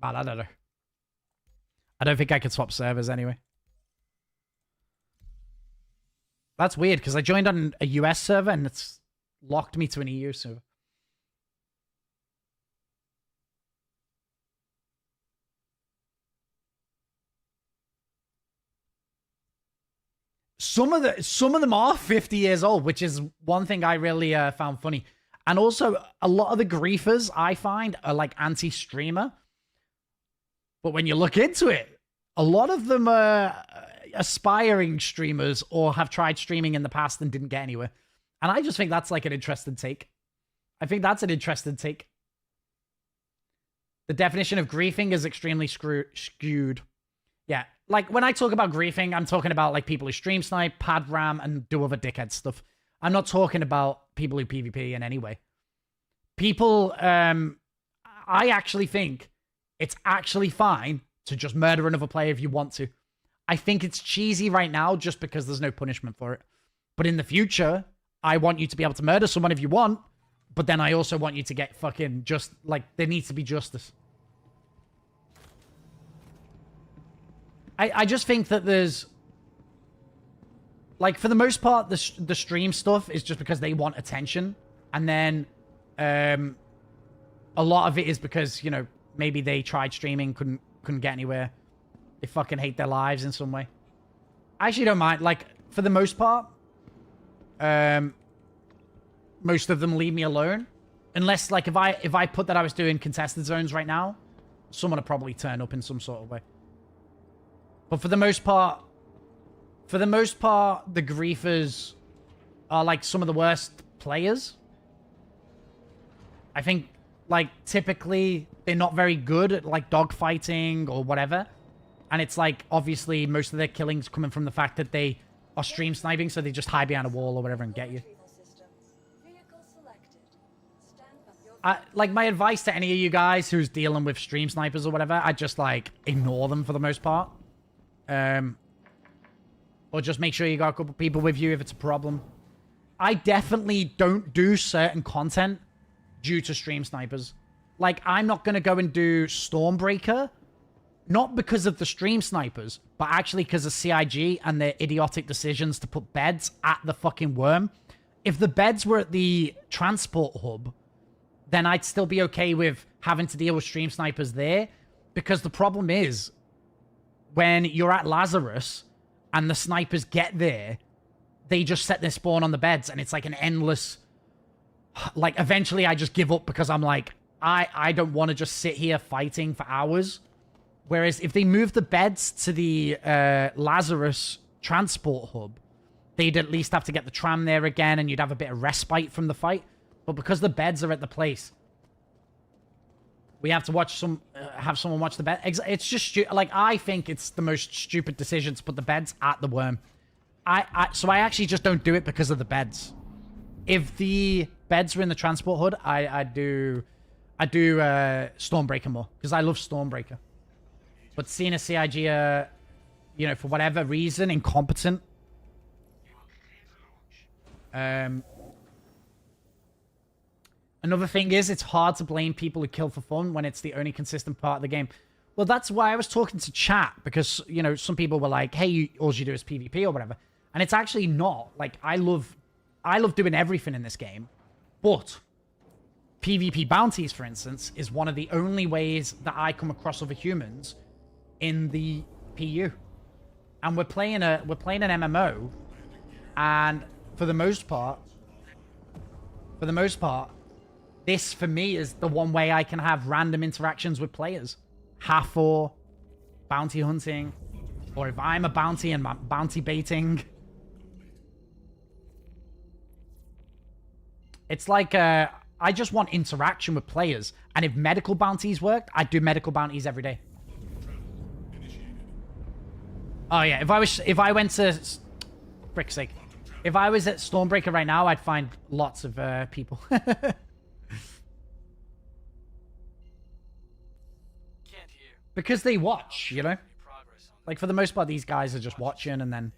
I don't know. I don't think I could swap servers anyway. That's weird, because I joined on a US server and it's locked me to an EU server. Some of them are 50 years old, which is one thing I really found funny. And also, a lot of the griefers I find are like anti-streamer. But when you look into it, a lot of them are aspiring streamers or have tried streaming in the past and didn't get anywhere. And I just think that's like an interesting take. I think that's an interesting take. The definition of griefing is extremely skewed. Yeah, like when I talk about griefing, I'm talking about like people who stream snipe, pad ram, and do other dickhead stuff. I'm not talking about people who PvP in any way. People, I actually think it's actually fine to just murder another player if you want to. I think it's cheesy right now just because there's no punishment for it. But in the future, I want you to be able to murder someone if you want, but then I also want you to get fucking just, like, there needs to be justice. I just think that there's... Like, for the most part, the stream stuff is just because they want attention. And then a lot of it is because, you know, maybe they tried streaming, couldn't get anywhere. They fucking hate their lives in some way. I actually don't mind. Like, for the most part, most of them leave me alone. Unless, like, if I put that I was doing contested zones right now, someone would probably turn up in some sort of way. But for the most part, the griefers are, like, some of the worst players. I think, like, typically, they're not very good at, like, dogfighting or whatever. And it's, like, obviously, most of their killings coming from the fact that they are stream sniping, so they just hide behind a wall or whatever and get you. like my advice to any of you guys who's dealing with stream snipers or whatever, I just like ignore them for the most part. Or just make sure you got a couple people with you if it's a problem. I definitely don't do certain content due to stream snipers. Like, I'm not going to go and do Stormbreaker, not because of the stream snipers, but actually because of CIG and their idiotic decisions to put beds at the fucking worm. If the beds were at the transport hub, then I'd still be okay with having to deal with stream snipers there. Because the problem is, when you're at Lazarus and the snipers get there, they just set their spawn on the beds, and it's like an endless... Like, eventually I just give up because I'm like, I don't want to just sit here fighting for hours. Whereas if they move the beds to the Lazarus transport hub, they'd at least have to get the tram there again, and you'd have a bit of respite from the fight. But because the beds are at the place, we have to watch have someone watch the bed. It's just like, I think it's the most stupid decision to put the beds at the worm. So I actually just don't do it because of the beds. If the beds were in the transport hood, I do Stormbreaker more because I love Stormbreaker. But seeing a CIG, you know, for whatever reason, incompetent. Another thing is, it's hard to blame people who kill for fun when it's the only consistent part of the game. Well, that's why I was talking to chat, because, you know, some people were like, hey, all you do is PvP or whatever. And it's actually not. Like, I love doing everything in this game. But PvP bounties, for instance, is one of the only ways that I come across other humans in the PU. And we're playing an MMO, and for the most part, this for me is the one way I can have random interactions with players. Hathor, bounty hunting, or if I'm a bounty and bounty baiting. It's like, I just want interaction with players. And if medical bounties worked, I'd do medical bounties every day. Oh yeah, if I went to... Frick's sake. If I was at Stormbreaker right now, I'd find lots of people. Because they watch, you know? Like, for the most part, these guys are just watching, and then...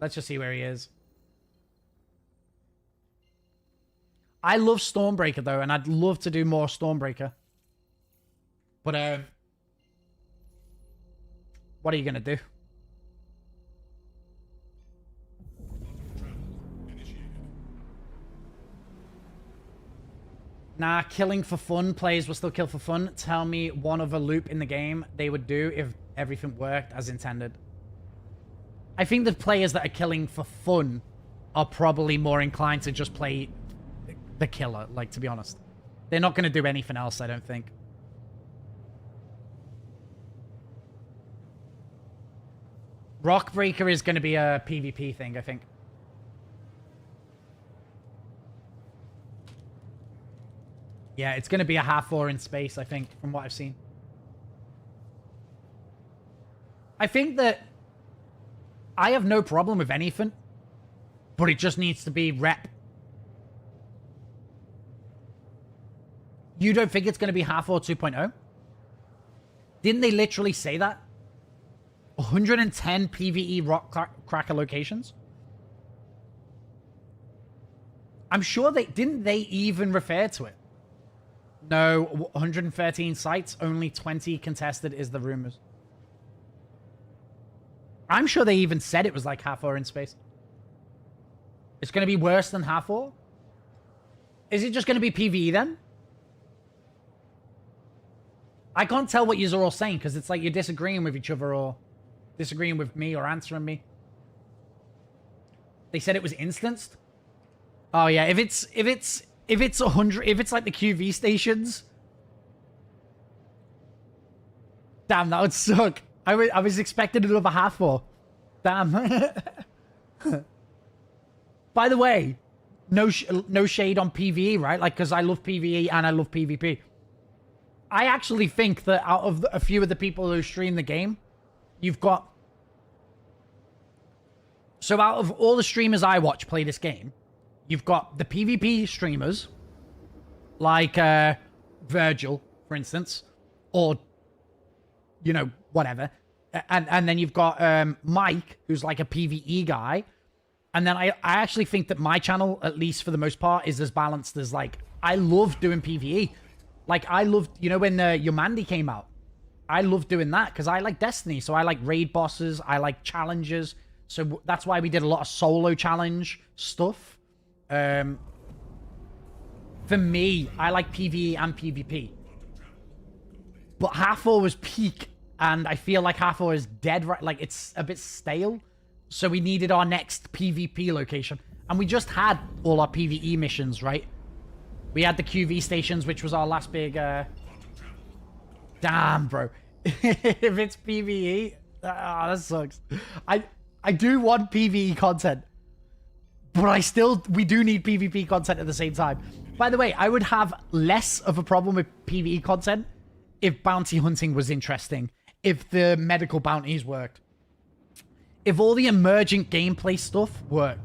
Let's just see where he is. I love Stormbreaker, though, and I'd love to do more Stormbreaker. But, what are you gonna do? Nah, killing for fun. Players will still kill for fun. Tell me one other loop in the game they would do if everything worked as intended. I think the players that are killing for fun are probably more inclined to just play the killer, like, to be honest. They're not going to do anything else, I don't think. Rockbreaker is going to be a PvP thing, I think. Yeah, it's going to be a Hathor in space, I think, from what I've seen. I think that I have no problem with anything, but it just needs to be rep. You don't think it's going to be Hathor 2.0? Didn't they literally say that? 110 PvE rock cracker locations? I'm sure they... Didn't they even refer to it? No, 113 sites, only 20 contested is the rumors. I'm sure they even said it was like Hathor in space. It's going to be worse than Hathor? Is it just going to be PvE then? I can't tell what you're all saying because it's like you're disagreeing with each other or disagreeing with me or answering me. They said it was instanced? Oh yeah, if it's 100, if it's like the QV stations. Damn, that would suck. I was expecting another Hathor. Damn. By the way, no shade on PvE, right? Like, because I love PvE and I love PvP. I actually think that out of a few of the people who stream the game, you've got So out of all the streamers I watch play this game, you've got the PvP streamers, like Virgil, for instance, or, you know, whatever. And then you've got Mike, who's like a PvE guy. And then I actually think that my channel, at least for the most part, is as balanced as, like, I love doing PvE. Like, I loved, you know, when Yomandi came out, I loved doing that because I like Destiny. So I like raid bosses, I like challenges. So that's why we did a lot of solo challenge stuff. For me, I like PvE and PvP. But Hathor was peak, and I feel like Hathor is dead, right? Like, it's a bit stale. So we needed our next PvP location. And we just had all our PvE missions, right? We had the QV stations, which was our last big... Damn, bro. If it's PvE... that sucks. I do want PvE content. But we do need PvP content at the same time. By the way, I would have less of a problem with PvE content if bounty hunting was interesting. If the medical bounties worked. If all the emergent gameplay stuff worked.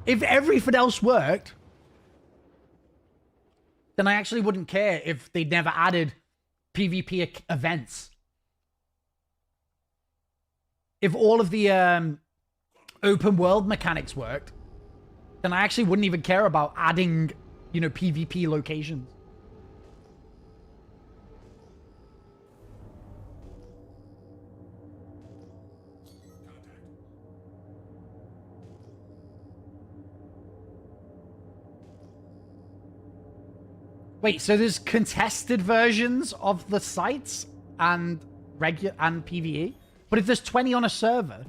If everything else worked, then I actually wouldn't care if they never added PvP events. If all of the open world mechanics worked, then I actually wouldn't even care about adding, you know, PvP locations. Wait, so there's contested versions of the sites and regular and PvE? But if there's 20 on a server...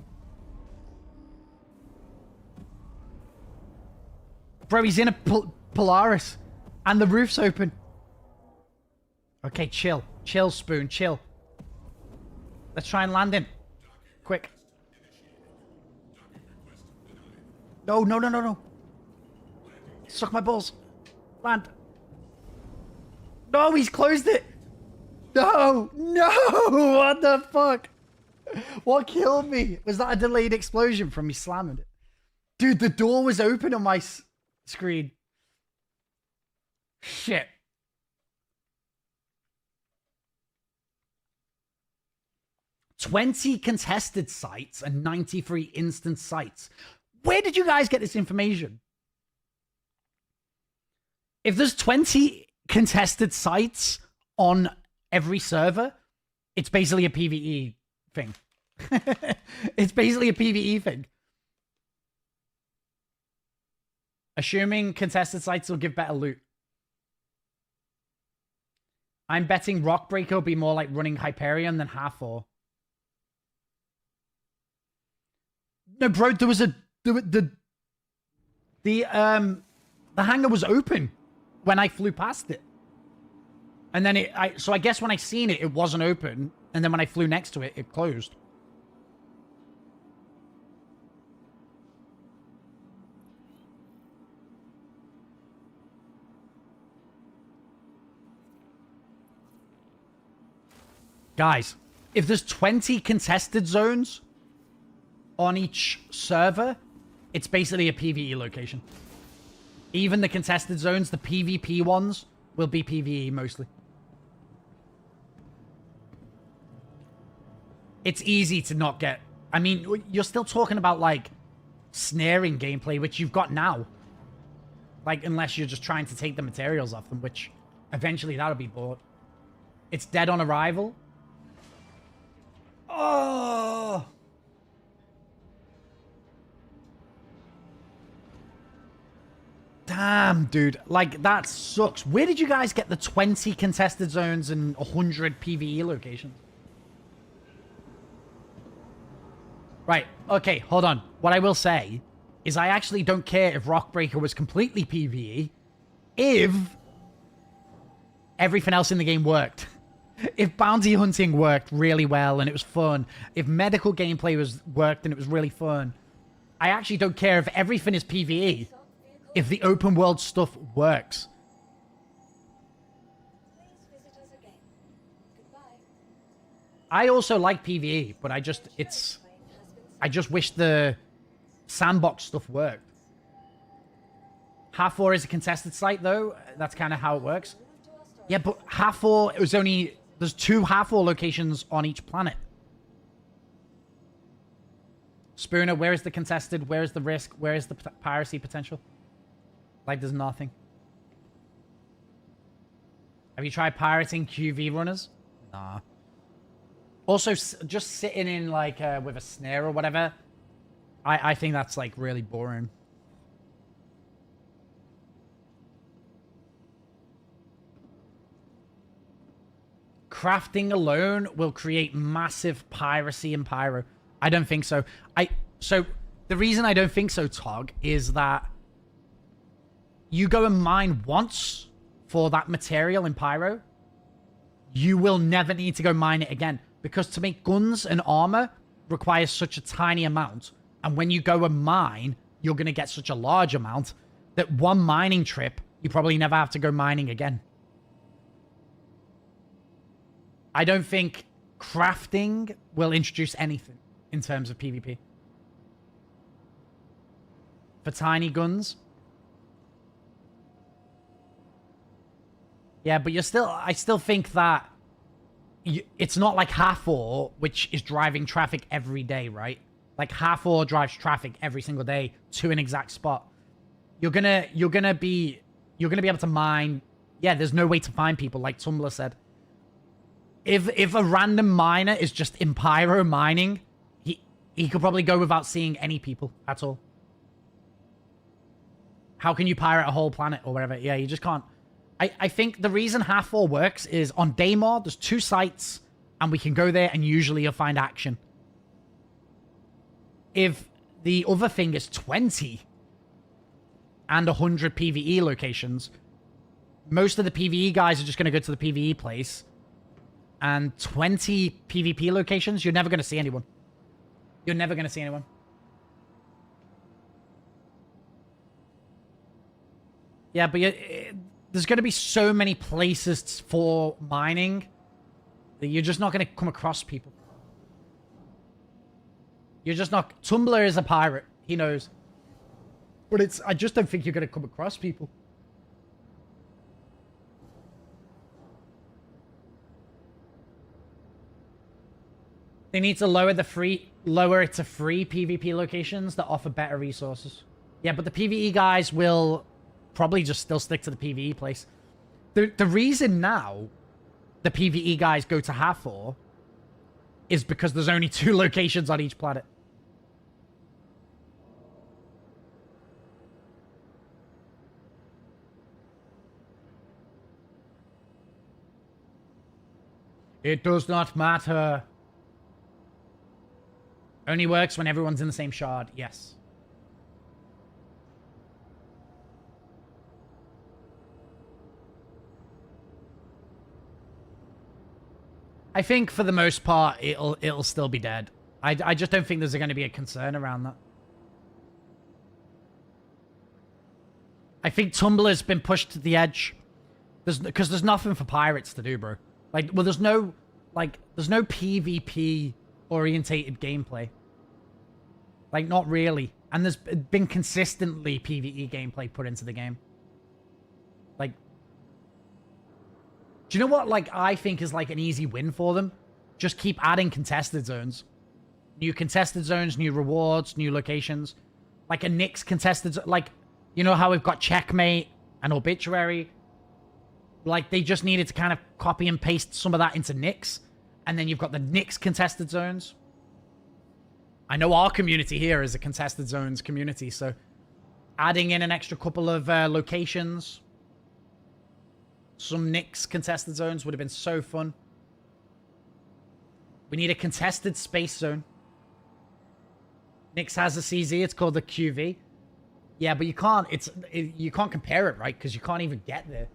Bro, he's in a Polaris. And the roof's open. Okay, chill. Chill, Spoon. Chill. Let's try and land him. Quick. No, no, no, no, no. Suck my balls. Land. No, he's closed it. No, no. What the fuck? What killed me? Was that a delayed explosion from me slamming it? Dude, the door was open on my screen. Shit. "20 contested sites and 93 instance sites." Where did you guys get this information? If there's 20 contested sites on every server, it's basically a PvE thing. It's basically a PvE thing. Assuming contested sites will give better loot. I'm betting Rockbreaker will be more like running Hyperion than Hathor. No, bro, there was a... The hangar was open when I flew past it. And then so I guess when I seen it, it wasn't open. And then when I flew next to it, it closed. Guys, if there's 20 contested zones on each server, it's basically a PvE location. Even the contested zones, the PvP ones, will be PvE mostly. It's easy to not get... I mean, you're still talking about, like, snaring gameplay, which you've got now. Like, unless you're just trying to take the materials off them, which eventually that'll be bored. It's dead on arrival. Oh! Damn, dude. Like, that sucks. Where did you guys get the 20 contested zones and 100 PvE locations? Right. Okay, hold on. What I will say is I actually don't care if Rockbreaker was completely PvE if everything else in the game worked. If bounty hunting worked really well and it was fun, if medical gameplay worked and it was really fun, I actually don't care if everything is PvE. If the open world stuff works. Please visit us again. Goodbye. I also like PvE, but I just, it's... Plane has been I just wish the sandbox stuff worked. Half 4 is a contested site, though. That's kind of how it works. Yeah, but half 4, it was only... There's 2 half 4 locations on each planet. Spooner, where is the contested? Where is the risk? Where is the piracy potential? Like, there's nothing. Have you tried pirating QV runners? Nah. Also, just sitting in, like, with a snare or whatever, I think that's, like, really boring. Crafting alone will create massive piracy in Pyro. I don't think so. So the reason I don't think so, Tog, is that you go and mine once for that material in Pyro, you will never need to go mine it again. Because to make guns and armor requires such a tiny amount. And when you go and mine, you're going to get such a large amount that one mining trip, you probably never have to go mining again. I don't think crafting will introduce anything in terms of PvP. For tiny guns. Yeah, but I still think that it's not like half 4, which is driving traffic every day, right? Like half 4 drives traffic every single day to an exact spot. You're gonna be able to mine. Yeah, there's no way to find people, like Tumblr said. If a random miner is just in Pyro mining, he could probably go without seeing any people at all. How can you pirate a whole planet or whatever? Yeah, you just can't. I think the reason half 4 works is on Daymar, there's 2 sites, and we can go there and usually you'll find action. If the other thing is 20 and 100 PvE locations, most of the PvE guys are just going to go to the PvE place. And 20 PvP locations, you're never going to see anyone. You're never going to see anyone. Yeah, but there's going to be so many places for mining that you're just not going to come across people. You're just not... Tumblr is a pirate. He knows. But I just don't think you're going to come across people. They need to lower it to free PvP locations that offer better resources. Yeah, but the PvE guys will probably just still stick to the PvE place. The reason now the PvE guys go to half 4 is because there's only 2 locations on each planet. It does not matter. Only works when everyone's in the same shard. Yes. I think for the most part, it'll still be dead. I just don't think there's going to be a concern around that. I think Tumblr's been pushed to the edge. Because there's nothing for pirates to do, bro. Like, well, there's no PvP orientated gameplay. Like, not really. And there's been consistently PvE gameplay put into the game. Like, do you know what, like, I think is, like, an easy win for them? Just keep adding contested zones. New contested zones, new rewards, new locations. Like a Nyx contested... Like, you know how we've got Checkmate and Obituary? Like, they just needed to kind of copy and paste some of that into Nyx. And then you've got the Nyx contested zones. I know our community here is a contested zones community, so adding in an extra couple of locations, some Nyx contested zones would have been so fun. We need a contested space zone. Nyx has a CZ, it's called the QV. Yeah, but you can't, you can't compare it, right? Because you can't even get there.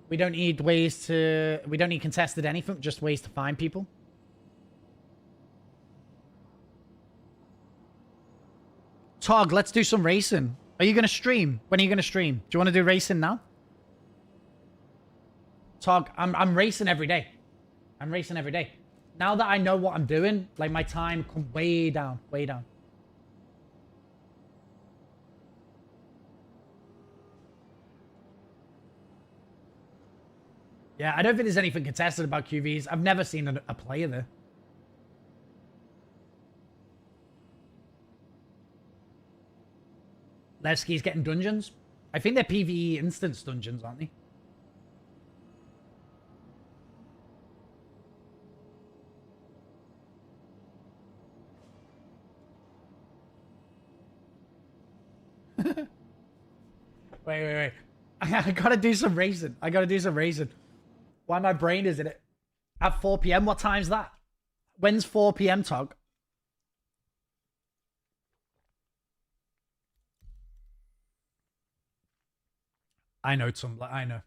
We don't need we don't need contested anything, just ways to find people. Tog, let's do some racing. Are you going to stream? When are you going to stream? Do you want to do racing now? Tog, I'm racing every day. I'm racing every day. Now that I know what I'm doing, like my time come way down, way down. Yeah, I don't think there's anything contested about QVs. I've never seen a player there. Levski's getting dungeons. I think they're PvE instance dungeons, aren't they? Wait. I gotta do some racing. Why my brain is in it? At 4 p.m.? What time's that? When's 4 p.m., Tog? I know, I know.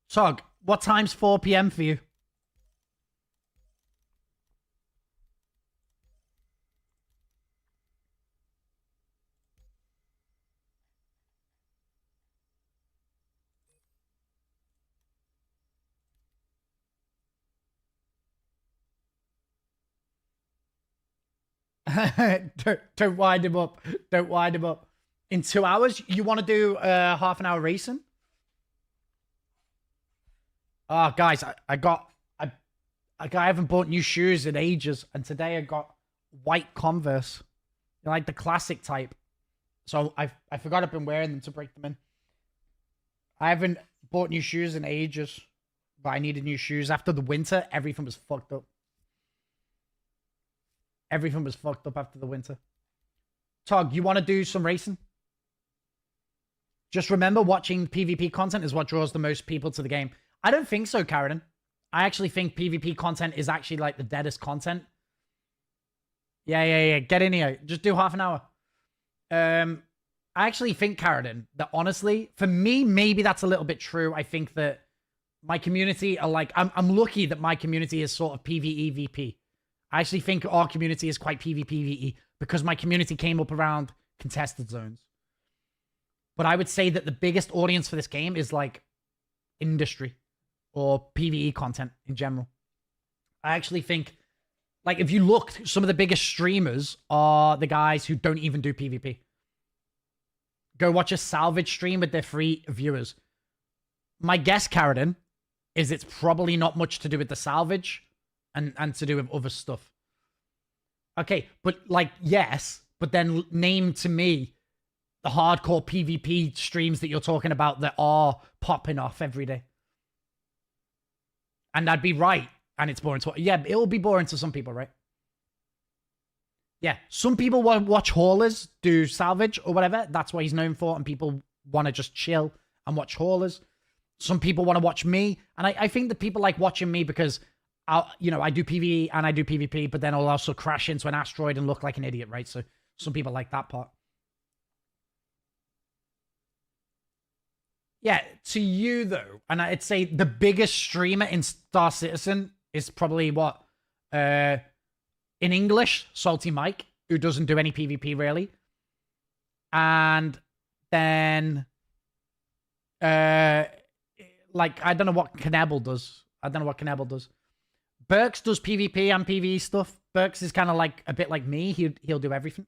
Tog, what time's 4 p.m. for you? don't wind him up. Don't wind him up. In 2 hours, you want to do half an hour racing? Oh, guys, I haven't bought new shoes in ages, and today I got white Converse, like the classic type. So I forgot I've been wearing them to break them in. I haven't bought new shoes in ages, but I needed new shoes after the winter. Everything was fucked up. Everything was fucked up after the winter. Tog, you want to do some racing? Just remember, watching PvP content is what draws the most people to the game. I don't think so, Karen. I actually think PvP content is actually like the deadest content. Yeah. Get in here. Just do half an hour. I actually think, Karen, that honestly, for me, maybe that's a little bit true. I think that my community are like, I'm lucky that my community is sort of PvE VP. I actually think our community is quite PvPvE because my community came up around contested zones. But I would say that the biggest audience for this game is like industry or PvE content in general. I actually think, like, if you look, some of the biggest streamers are the guys who don't even do PvP. Go watch a salvage stream with their free viewers. My guess, Karen, is it's probably not much to do with the salvage and to do with other stuff. Okay, but like, yes, but then name to me the hardcore PvP streams that you're talking about that are popping off every day. And I'd be right, and it's boring to... Yeah, it'll be boring to some people, right? Yeah, some people watch haulers do salvage or whatever. That's what he's known for, and people want to just chill and watch haulers. Some people want to watch me, and I think that people like watching me because... I do PvE and I do PvP, but then I'll also crash into an asteroid and look like an idiot, right? So some people like that part. Yeah, to you though, and I'd say the biggest streamer in Star Citizen is probably what? In English, Salty Mike, who doesn't do any PvP really. And then, like, I don't know what Knebel does. Burks does PvP and PvE stuff. Burks is kind of like a bit like me. He'll do everything.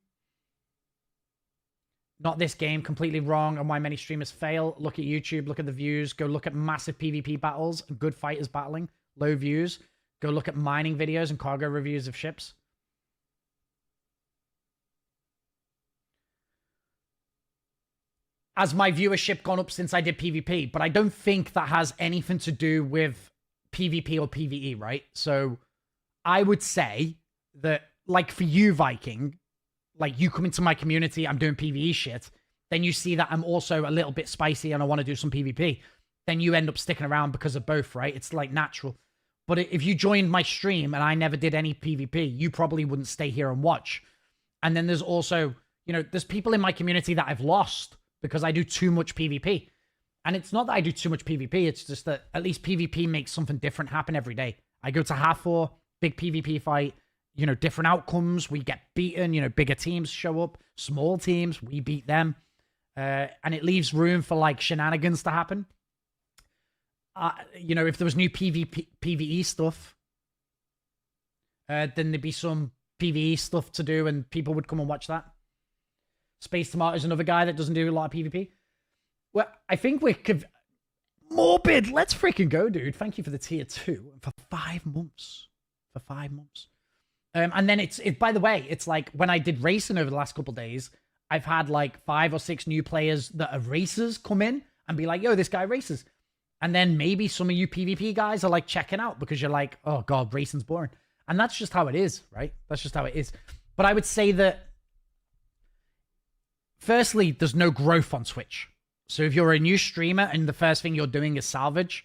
Not this game. Completely wrong on why many streamers fail. Look at YouTube. Look at the views. Go look at massive PvP battles. Good fighters battling. Low views. Go look at mining videos and cargo reviews of ships. Has my viewership gone up since I did PvP? But I don't think that has anything to do with PvP or PvE, right? So I would say that, like, for you, Viking, like, you come into my community, I'm doing PvE shit, then you see that I'm also a little bit spicy and I want to do some PvP. Then you end up sticking around because of both, right? It's like natural. But if you joined my stream and I never did any PvP, you probably wouldn't stay here and watch. And then there's also, there's people in my community that I've lost because I do too much PvP. And it's not that I do too much PvP, it's just that at least PvP makes something different happen every day. I go to Hathor, big PvP fight, different outcomes, we get beaten, bigger teams show up, small teams, we beat them. And it leaves room for like shenanigans to happen. You know, if there was new PvE stuff, then there'd be some PvE stuff to do and people would come and watch that. Space Tomato is another guy that doesn't do a lot of PvP. Well, I think we're... Morbid! Let's freaking go, dude. Thank you for the tier 2 for 5 months. For 5 months. And then by the way, it's like when I did racing over the last couple days, I've had like 5 or 6 new players that are racers come in and be like, yo, this guy races. And then maybe some of you PvP guys are like checking out because you're like, oh God, racing's boring. And that's just how it is, right? That's just how it is. But I would say that, firstly, there's no growth on Twitch. So if you're a new streamer and the first thing you're doing is salvage,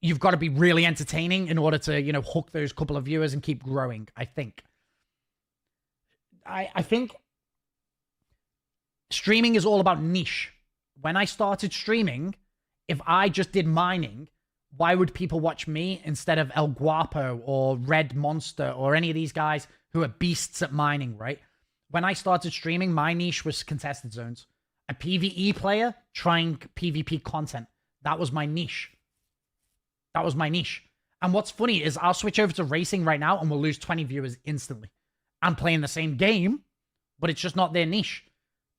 you've got to be really entertaining in order to, you know, hook those couple of viewers and keep growing, I think. I think streaming is all about niche. When I started streaming, if I just did mining, why would people watch me instead of El Guapo or Red Monster or any of these guys who are beasts at mining, right? When I started streaming, my niche was contested zones. A PvE player trying PvP content. That was my niche. That was my niche. And what's funny is I'll switch over to racing right now and we'll lose 20 viewers instantly. I'm playing the same game, but it's just not their niche.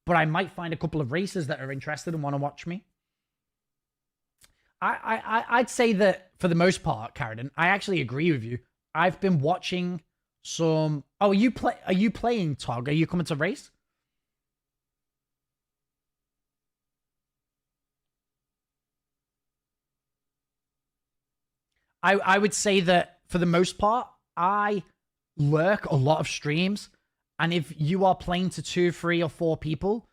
But I might find a couple of racers that are interested and want to watch me. I'd say that for the most part, Carradine, I actually agree with you. I've been watching some... Oh, are you playing, Tog? Are you coming to race? I would say that for the most part, I lurk a lot of streams. And if you are playing to 2, 3, or 4 people,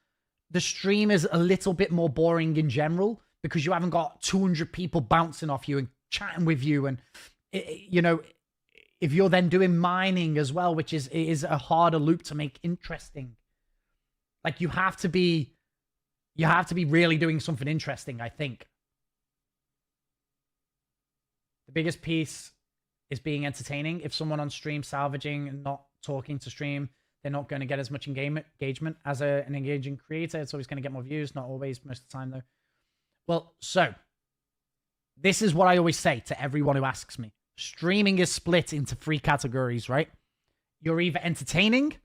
the stream is a little bit more boring in general because you haven't got 200 people bouncing off you and chatting with you. And, you know, if you're then doing mining as well, which is a harder loop to make interesting. Like, you have to be really doing something interesting, I think. The biggest piece is being entertaining. If someone on stream salvaging and not talking to stream, they're not going to get as much engagement as an engaging creator. It's always going to get more views. Not always, most of the time, though. Well, so this is what I always say to everyone who asks me. Streaming is split into 3 categories, right? You're either entertaining,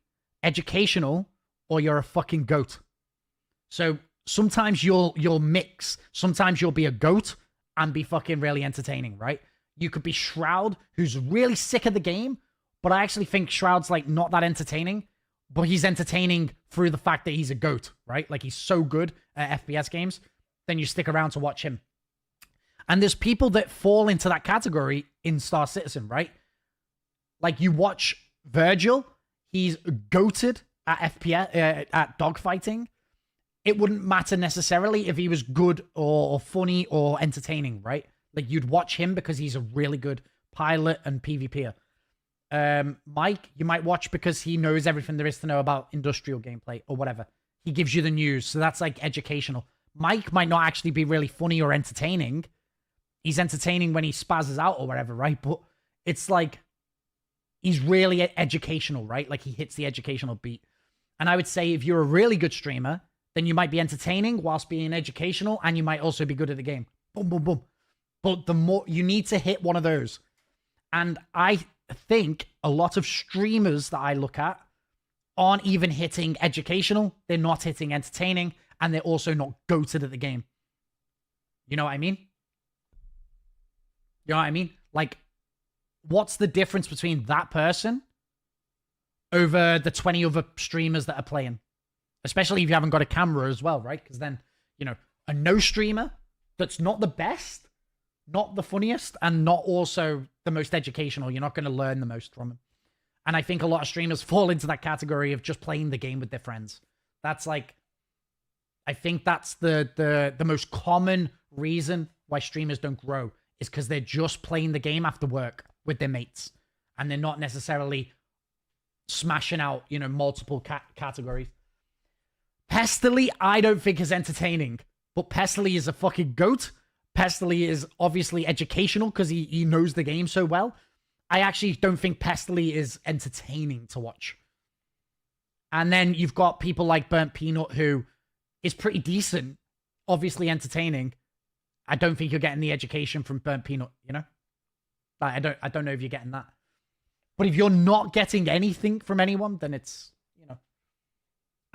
educational, or you're a fucking goat. So sometimes you'll mix. Sometimes you'll be a goat and be fucking really entertaining, right? You could be Shroud, who's really sick of the game, but I actually think Shroud's like not that entertaining, but he's entertaining through the fact that he's a goat, right? Like he's so good at FPS games, then you stick around to watch him. And there's people that fall into that category in Star Citizen, right? Like you watch Virgil, he's goated at FPS, at dogfighting. It wouldn't matter necessarily if he was good or funny or entertaining, right? Like, you'd watch him because he's a really good pilot and PvPer. Mike, you might watch because he knows everything there is to know about industrial gameplay or whatever. He gives you the news, so that's, like, educational. Mike might not actually be really funny or entertaining. He's entertaining when he spazzes out or whatever, right? But it's like, he's really educational, right? Like, he hits the educational beat. And I would say if you're a really good streamer, then you might be entertaining whilst being educational, and you might also be good at the game. Boom, boom, boom. But the more you need to hit one of those. And I think a lot of streamers that I look at aren't even hitting educational. They're not hitting entertaining, and they're also not goated at the game. You know what I mean? You know what I mean? Like, what's the difference between that person over the 20 other streamers that are playing? Especially if you haven't got a camera as well, right? Because then, you know, a no streamer that's not the best, not the funniest, and not also the most educational. You're not going to learn the most from him. And I think a lot of streamers fall into that category of just playing the game with their friends. That's like, I think that's the most common reason why streamers don't grow is because they're just playing the game after work with their mates. And they're not necessarily smashing out, you know, multiple categories. Pestily, I don't think is entertaining, but Pestily is a fucking goat. Pestily is obviously educational because he knows the game so well. I actually don't think Pestily is entertaining to watch. And then you've got people like Burnt Peanut who is pretty decent, obviously entertaining, I don't think you're getting the education from Burnt Peanut, you know? Like, I don't know if you're getting that. But if you're not getting anything from anyone, then it's, you know.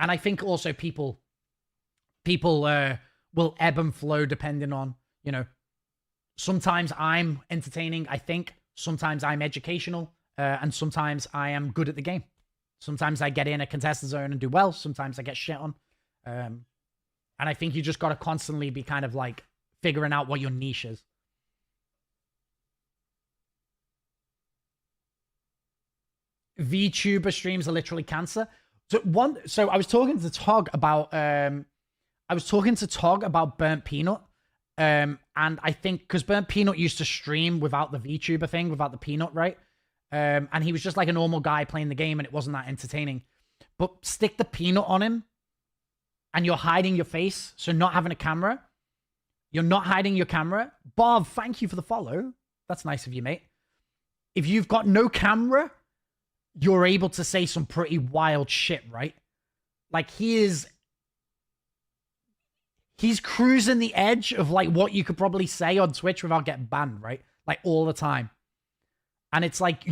And I think also people will ebb and flow depending on, you know, sometimes I'm entertaining, I think. Sometimes I'm educational. And sometimes I am good at the game. Sometimes I get in a contested zone and do well. Sometimes I get shit on. And I think you just got to constantly be kind of like figuring out what your niche is. VTuber streams are literally cancer. So I was talking to Tog about Burnt Peanut. And I think because Burnt Peanut used to stream without the VTuber thing, without the peanut, right? And he was just like a normal guy playing the game, and it wasn't that entertaining. But stick the peanut on him, and you're hiding your face, so not having a camera. You're not hiding your camera. Bob, thank you for the follow. That's nice of you, mate. If you've got no camera, you're able to say some pretty wild shit, right? Like, he's cruising the edge of like what you could probably say on Twitch without getting banned, right? Like all the time. And it's like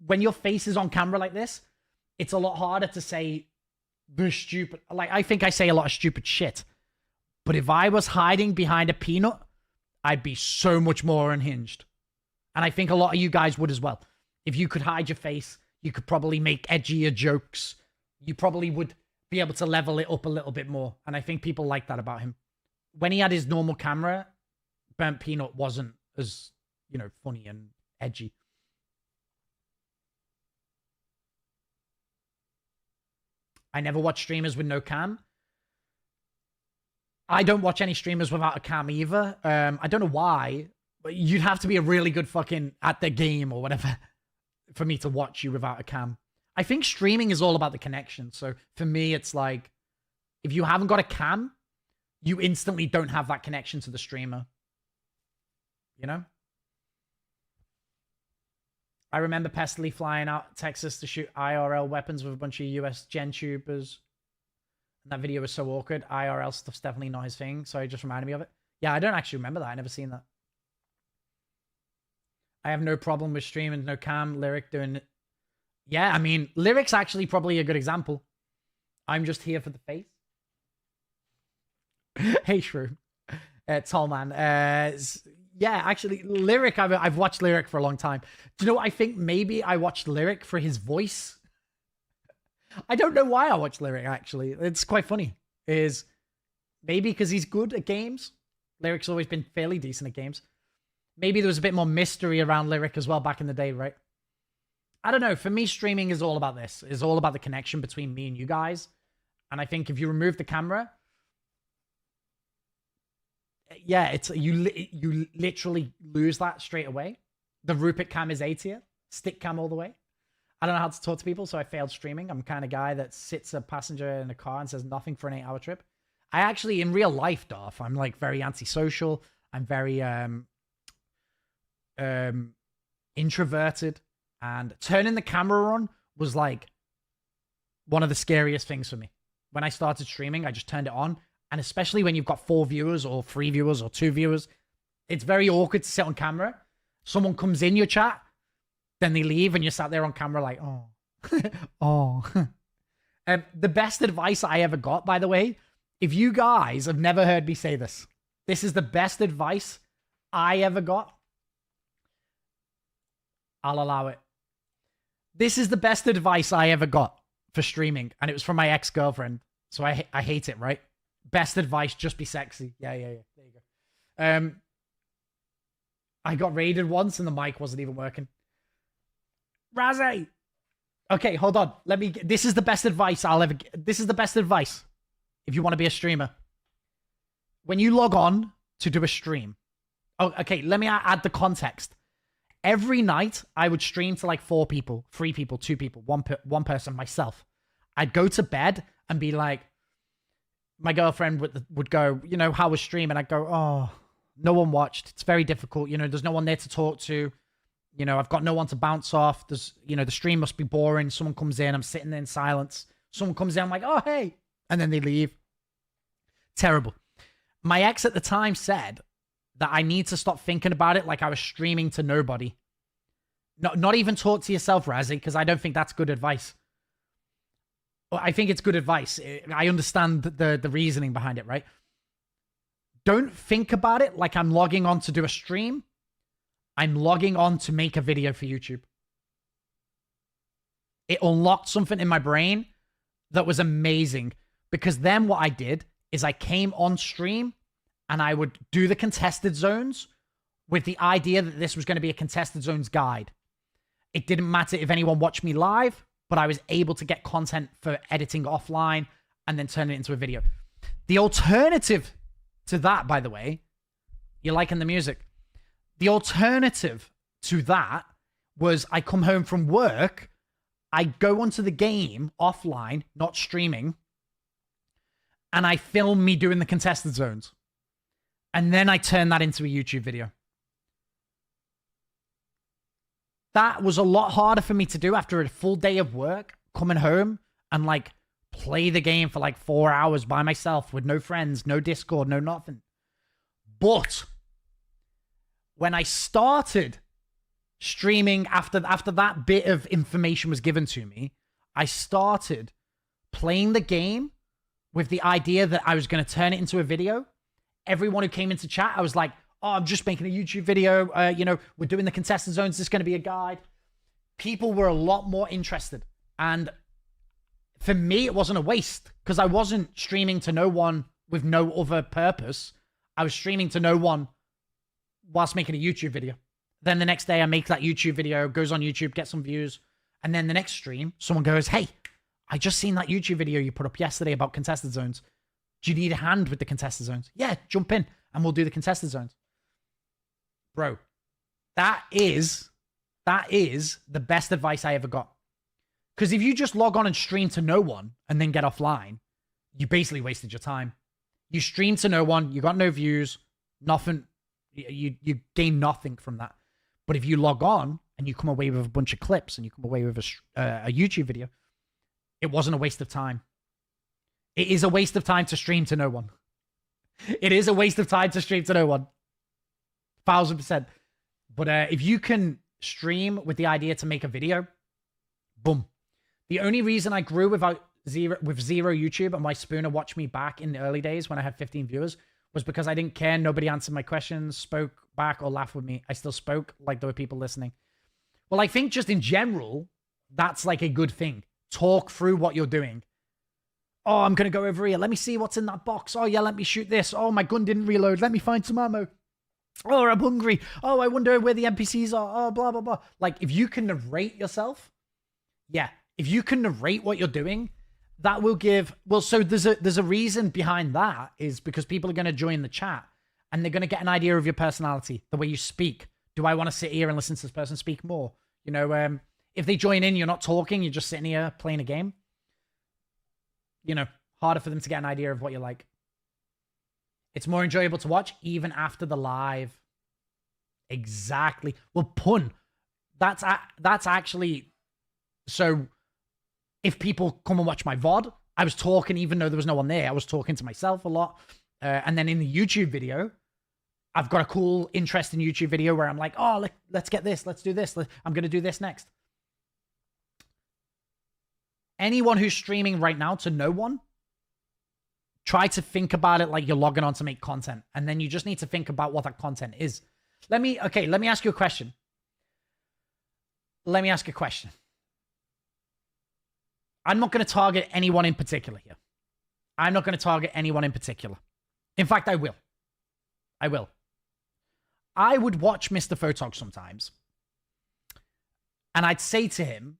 when your face is on camera like this, it's a lot harder to say the stupid, like I think I say a lot of stupid shit. But if I was hiding behind a peanut, I'd be so much more unhinged. And I think a lot of you guys would as well. If you could hide your face, you could probably make edgier jokes. You probably would be able to level it up a little bit more. And I think people like that about him. When he had his normal camera, Burnt Peanut wasn't as, you know, funny and edgy. I never watch streamers with no cam. I don't watch any streamers without a cam either. I don't know why, but you'd have to be a really good fucking at the game or whatever for me to watch you without a cam. I think streaming is all about the connection. So for me, it's like, if you haven't got a cam, you instantly don't have that connection to the streamer. You know? I remember Pestily flying out Texas to shoot IRL weapons with a bunch of US gen tubers. And that video was so awkward. IRL stuff's definitely not his thing. So it just reminded me of it. Yeah, I don't actually remember that. I never seen that. I have no problem with streaming, no cam, Lyric doing it. Yeah, I mean, Lyric's actually probably a good example. I'm just here for the face. Hey, Shrew. Tall man. Yeah, actually, Lyric, I've watched Lyric for a long time. Do you know what? I think maybe I watched Lyric for his voice. I don't know why I watched Lyric, actually. It's quite funny. Is maybe because he's good at games. Lyric's always been fairly decent at games. Maybe there was a bit more mystery around Lyric as well back in the day, right? I don't know. For me, streaming is all about this. It's all about the connection between me and you guys. And I think if you remove the camera, yeah, it's you literally lose that straight away. The Rupert cam is A tier. Stick cam all the way. I don't know how to talk to people, so I failed streaming. I'm the kind of guy that sits a passenger in a car and says nothing for an 8-hour trip. I actually, in real life, Darth, I'm like very antisocial. I'm very introverted. And turning the camera on was like one of the scariest things for me. When I started streaming, I just turned it on. And especially when you've got 4 viewers or 3 viewers or 2 viewers, it's very awkward to sit on camera. Someone comes in your chat, then they leave, and you're sat there on camera like, oh. Oh. The best advice I ever got, by the way, if you guys have never heard me say this, this is the best advice I ever got. I'll allow it. This is the best advice I ever got for streaming, and it was from my ex-girlfriend. So I hate it, right? Best advice, just be sexy. Yeah. There you go. I got raided once and the mic wasn't even working. Razzie! Okay, hold on. This is the best advice I'll ever get. This is the best advice if you want to be a streamer. When you log on to do a stream. Oh, okay, let me add the context. Every night, I would stream to like 4 people, 3 people, 2 people, one person, myself. I'd go to bed and be like, my girlfriend would go, you know, how was stream? And I'd go, oh, no one watched. It's very difficult. You know, there's no one there to talk to. You know, I've got no one to bounce off. There's, you know, the stream must be boring. Someone comes in, I'm sitting there in silence. Someone comes in, I'm like, oh, hey. And then they leave. Terrible. My ex at the time said that I need to stop thinking about it like I was streaming to nobody. Not even talk to yourself, Ryzen, because I don't think that's good advice. I think it's good advice. I understand the reasoning behind it, right? Don't think about it like I'm logging on to do a stream. I'm logging on to make a video for YouTube. It unlocked something in my brain that was amazing, because then what I did is I came on stream and I would do the contested zones with the idea that this was going to be a contested zones guide. It didn't matter if anyone watched me live, but I was able to get content for editing offline and then turn it into a video. The alternative to that, by the way, you're liking the music. The alternative to that was I come home from work, I go onto the game offline, not streaming, and I film me doing the contested zones. And then I turn that into a YouTube video. That was a lot harder for me to do after a full day of work, coming home and like play the game for like 4 hours by myself with no friends, no Discord, no nothing. But when I started streaming after that bit of information was given to me, I started playing the game with the idea that I was going to turn it into a video. Everyone who came into chat, I was like, oh, I'm just making a YouTube video. We're doing the contested zones. This is going to be a guide. People were a lot more interested. And for me, it wasn't a waste, because I wasn't streaming to no one with no other purpose. I was streaming to no one whilst making a YouTube video. Then the next day I make that YouTube video, goes on YouTube, gets some views. And then the next stream, someone goes, hey, I just seen that YouTube video you put up yesterday about contested zones. Do you need a hand with the contested zones? Yeah, jump in and we'll do the contested zones. Bro, that is the best advice I ever got. Because if you just log on and stream to no one and then get offline, you basically wasted your time. You stream to no one, you got no views, nothing. You gain nothing from that. But if you log on and you come away with a bunch of clips and you come away with a YouTube video, it wasn't a waste of time. It is a waste of time to stream to no one. It is a waste of time to stream to no one. 1000%. But if you can stream with the idea to make a video, boom. The only reason I grew with zero YouTube and why Spooner watched me back in the early days when I had 15 viewers was because I didn't care. Nobody answered my questions, spoke back, or laughed with me. I still spoke like there were people listening. Well, I think just in general, that's like a good thing. Talk through what you're doing. Oh, I'm going to go over here. Let me see what's in that box. Oh, yeah, let me shoot this. Oh, my gun didn't reload. Let me find some ammo. Oh, I'm hungry. Oh, I wonder where the NPCs are. Oh, blah, blah, blah. Like, if you can narrate yourself, yeah, if you can narrate what you're doing, that will give... Well, so there's a reason behind that, is because people are going to join the chat and they're going to get an idea of your personality, the way you speak. Do I want to sit here and listen to this person speak more? You know, if they join in, you're not talking, you're just sitting here playing a game. You know, harder for them to get an idea of what you're like. It's more enjoyable to watch even after the live. Exactly. Well, pun. That's actually... So, if people come and watch my VOD, I was talking even though there was no one there. I was talking to myself a lot. And then in the YouTube video, I've got a cool, interesting YouTube video where I'm like, oh, let's get this. Let's do this. I'm going to do this next. Anyone who's streaming right now to no one, try to think about it like you're logging on to make content. And then you just need to think about what that content is. Let me ask you a question. I'm not going to target anyone in particular here. I'm not going to target anyone in particular. In fact, I will. I would watch Mr. Photog sometimes. And I'd say to him,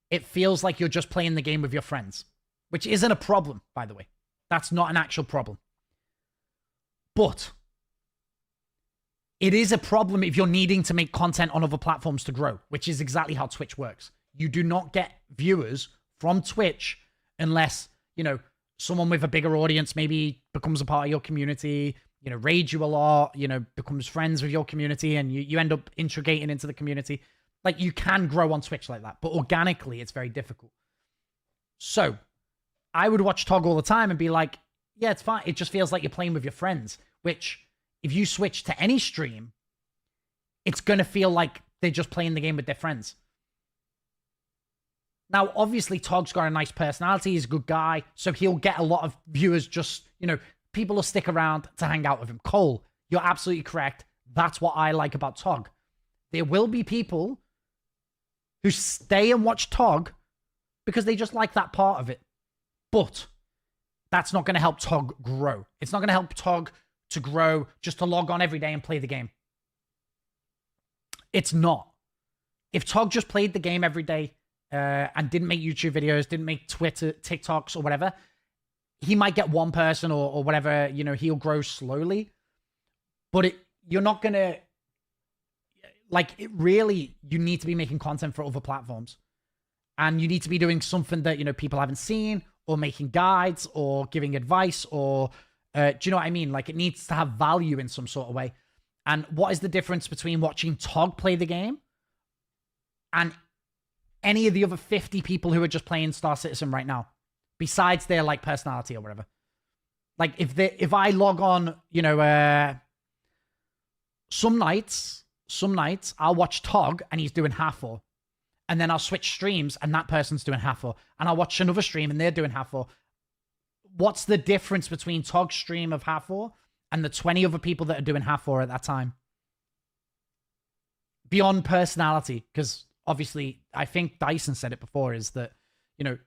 it feels like you're just playing the game with your friends. Which isn't a problem, by the way. That's not an actual problem. But it is a problem if you're needing to make content on other platforms to grow, which is exactly how Twitch works. You do not get viewers from Twitch unless, you know, someone with a bigger audience maybe becomes a part of your community, you know, raids you a lot, you know, becomes friends with your community, and you end up integrating into the community. Like, you can grow on Twitch like that, but organically, it's very difficult. So, I would watch Tog all the time and be like, Yeah, it's fine. It just feels like you're playing with your friends, which if you switch to any stream, it's going to feel like they're just playing the game with their friends. Now, obviously, Tog's got a nice personality. He's a good guy. So he'll get a lot of viewers just, you know, people will stick around to hang out with him. Cole, you're absolutely correct. That's what I like about Tog. There will be people who stay and watch Tog because they just like that part of it. But that's not going to help Tog grow. It's not going to help Tog to grow just to log on every day and play the game. It's not. If Tog just played the game every day and didn't make YouTube videos, didn't make Twitter, TikToks or whatever, he might get one person or whatever, you know, he'll grow slowly. But you're not going to, like, it really, you need to be making content for other platforms. And you need to be doing something that, you know, people haven't seen, or making guides, or giving advice, or, do you know what I mean? Like, it needs to have value in some sort of way. And what is the difference between watching Tog play the game and any of the other 50 people who are just playing Star Citizen right now, besides their, like, personality or whatever? Like, if I log on, you know, some nights, I'll watch Tog and he's doing half-4. And then I'll switch streams and that person's doing half-4. And I'll watch another stream and they're doing half-4. What's the difference between Tog's stream of half-4 and the 20 other people that are doing half-4 at that time? Beyond personality, because obviously, I think Dyson said it before, is that, you know,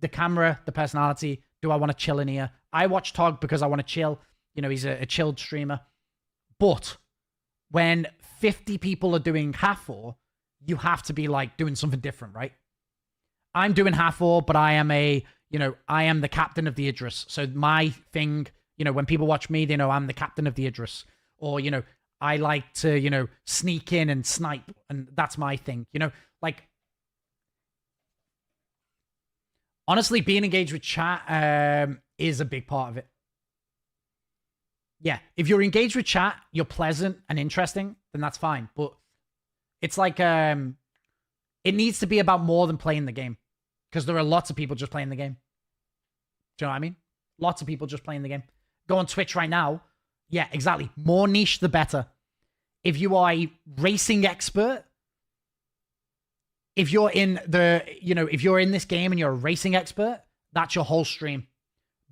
the camera, the personality, do I want to chill in here? I watch Tog because I want to chill. You know, he's a chilled streamer. But when 50 people are doing half-4, you have to be, like, doing something different, right? I'm doing half-4, but I am I am the captain of the Idris. So my thing, you know, when people watch me, they know I'm the captain of the Idris. Or, you know, I like to, you know, sneak in and snipe. And that's my thing, you know? Like, honestly, being engaged with chat is a big part of it. Yeah, if you're engaged with chat, you're pleasant and interesting, then that's fine. But it's like, it needs to be about more than playing the game. Because there are lots of people just playing the game. Do you know what I mean? Lots of people just playing the game. Go on Twitch right now. Yeah, exactly. More niche, the better. If you are a racing expert, if you're in if you're in this game and you're a racing expert, that's your whole stream.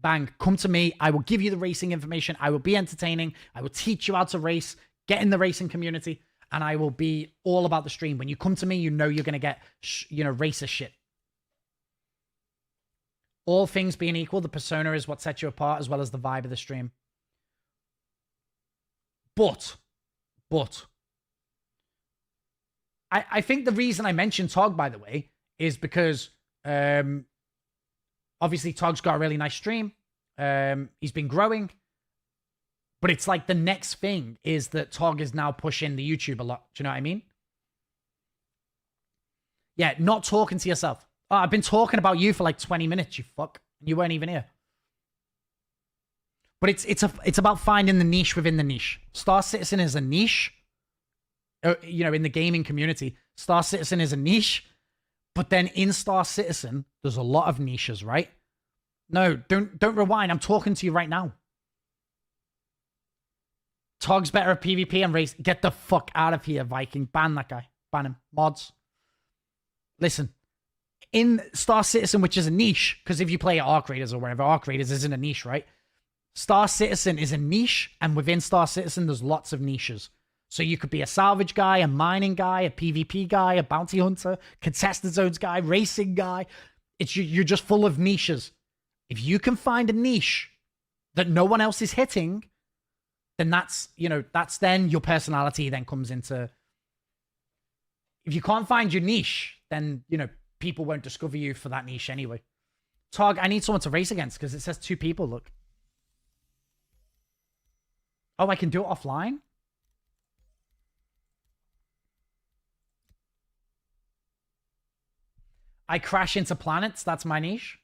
Bang, come to me. I will give you the racing information. I will be entertaining. I will teach you how to race, get in the racing community, and I will be all about the stream. When you come to me, you know you're going to get, racer shit. All things being equal, the persona is what sets you apart as well as the vibe of the stream. But, I think the reason I mentioned Tog, by the way, is because, obviously Tog's got a really nice stream. He's been growing. But it's like the next thing is that Tog is now pushing the YouTube a lot. Do you know what I mean? Yeah, not talking to yourself. Oh, I've been talking about you for like 20 minutes, you fuck. And you weren't even here. But it's about finding the niche within the niche. Star Citizen is a niche. In the gaming community. Star Citizen is a niche. But then in Star Citizen, there's a lot of niches, right? No, don't rewind. I'm talking to you right now. Tog's better at PvP and race. Get the fuck out of here, Viking. Ban that guy. Ban him. Mods. Listen. In Star Citizen, which is a niche, because if you play Arc Raiders or whatever, Arc Raiders isn't a niche, right? Star Citizen is a niche, and within Star Citizen, there's lots of niches. So you could be a salvage guy, a mining guy, a PvP guy, a bounty hunter, contested zones guy, racing guy. You're just full of niches. If you can find a niche that no one else is hitting, then that's then your personality then comes into... If you can't find your niche, then, people won't discover you for that niche anyway. Tog, I need someone to race against because it says 2 people, look. Oh, I can do it offline? I crash into planets, that's my niche.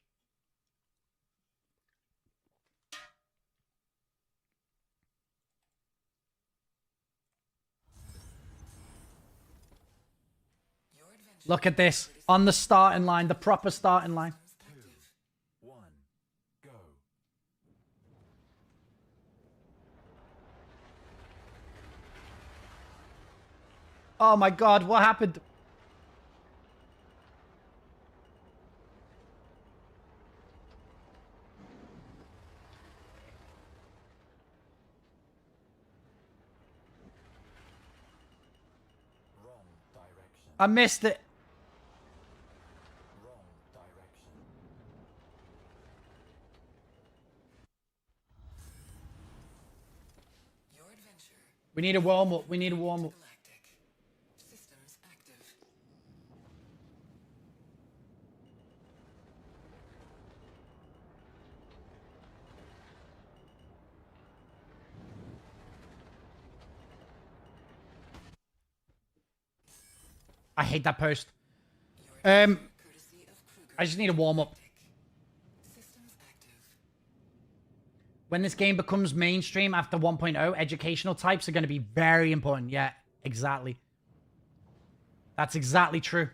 Look at this. On the starting line, the proper starting line. 2, 1, go. Oh my god, what happened? Wrong direction. I missed it. Wrong direction. Your adventure. We need a warm up. We need a warm up. Galactic. Systems active. I hate that post. Courtesy of Kruger. I just need a warm up. Systems active. When this game becomes mainstream after 1.0, educational types are going to be very important. Yeah, exactly. That's exactly true.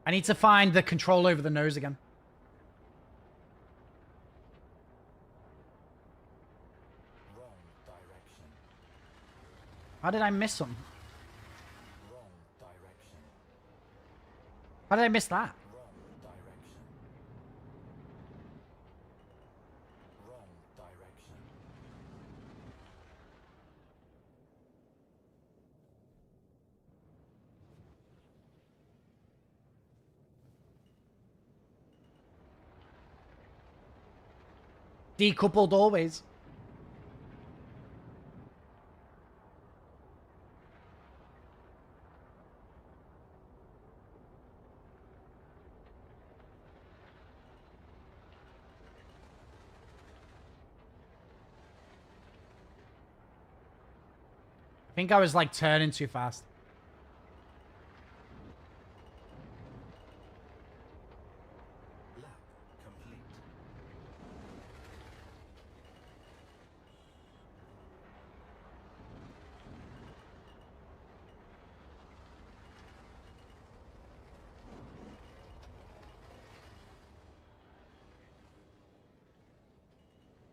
I need to find the control over the nose again. Wrong direction. How did I miss something? Wrong direction. How did I miss that? Wrong direction. Wrong direction. Decoupled always. I think I was like turning too fast. Lap complete.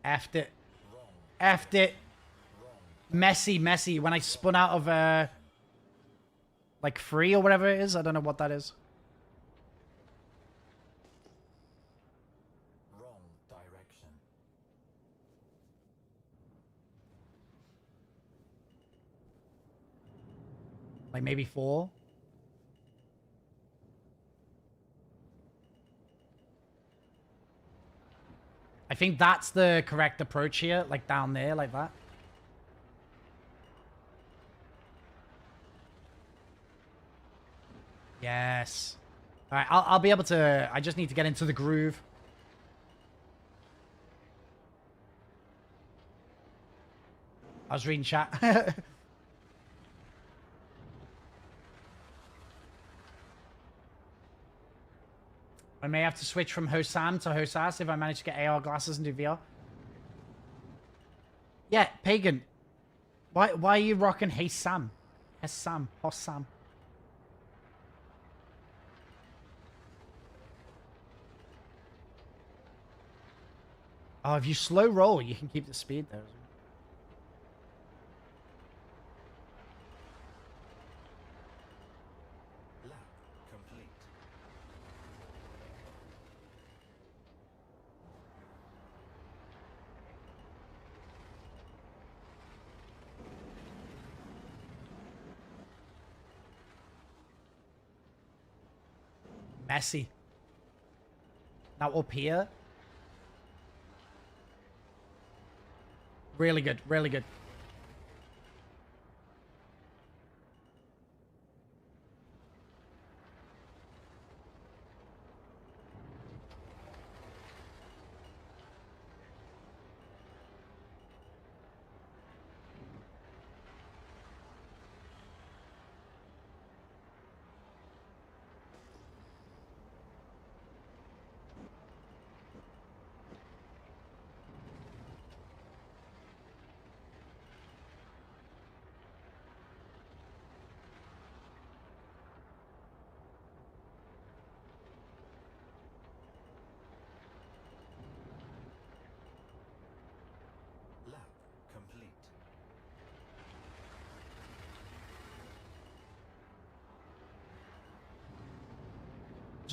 Effed it. Wrong. Effed it. Wrong. Messy, messy. When I spun out of, like, free or whatever it is. I don't know what that is. Wrong direction. Like, maybe 4. I think that's the correct approach here. Like, down there, like that. Yes. All right, I'll be able to... I just need to get into the groove. I was reading chat. I may have to switch from Hosam to Hosas if I manage to get AR glasses and do VR. Yeah, Pagan. Why are you rocking Hey Sam? Hey Sam. Hossam. Oh, if you slow roll, you can keep the speed there as well. Lap complete. Messy. Now up here. Really good, really good.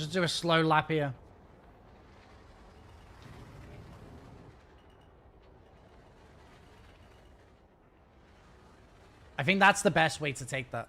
Just do a slow lap here. I think that's the best way to take that.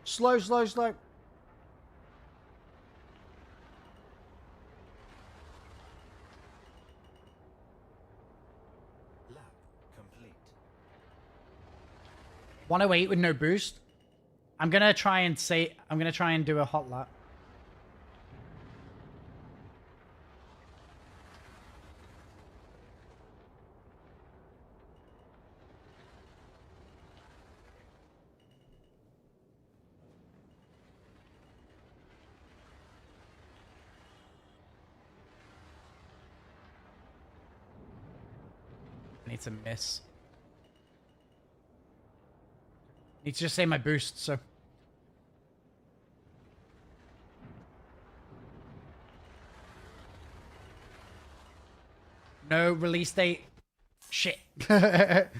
Slow, slow, slow. Lap complete. 108 with no boost. I'm gonna try and do a hot lap. I need to miss. Need to just say my boost, so. No release date. Shit. For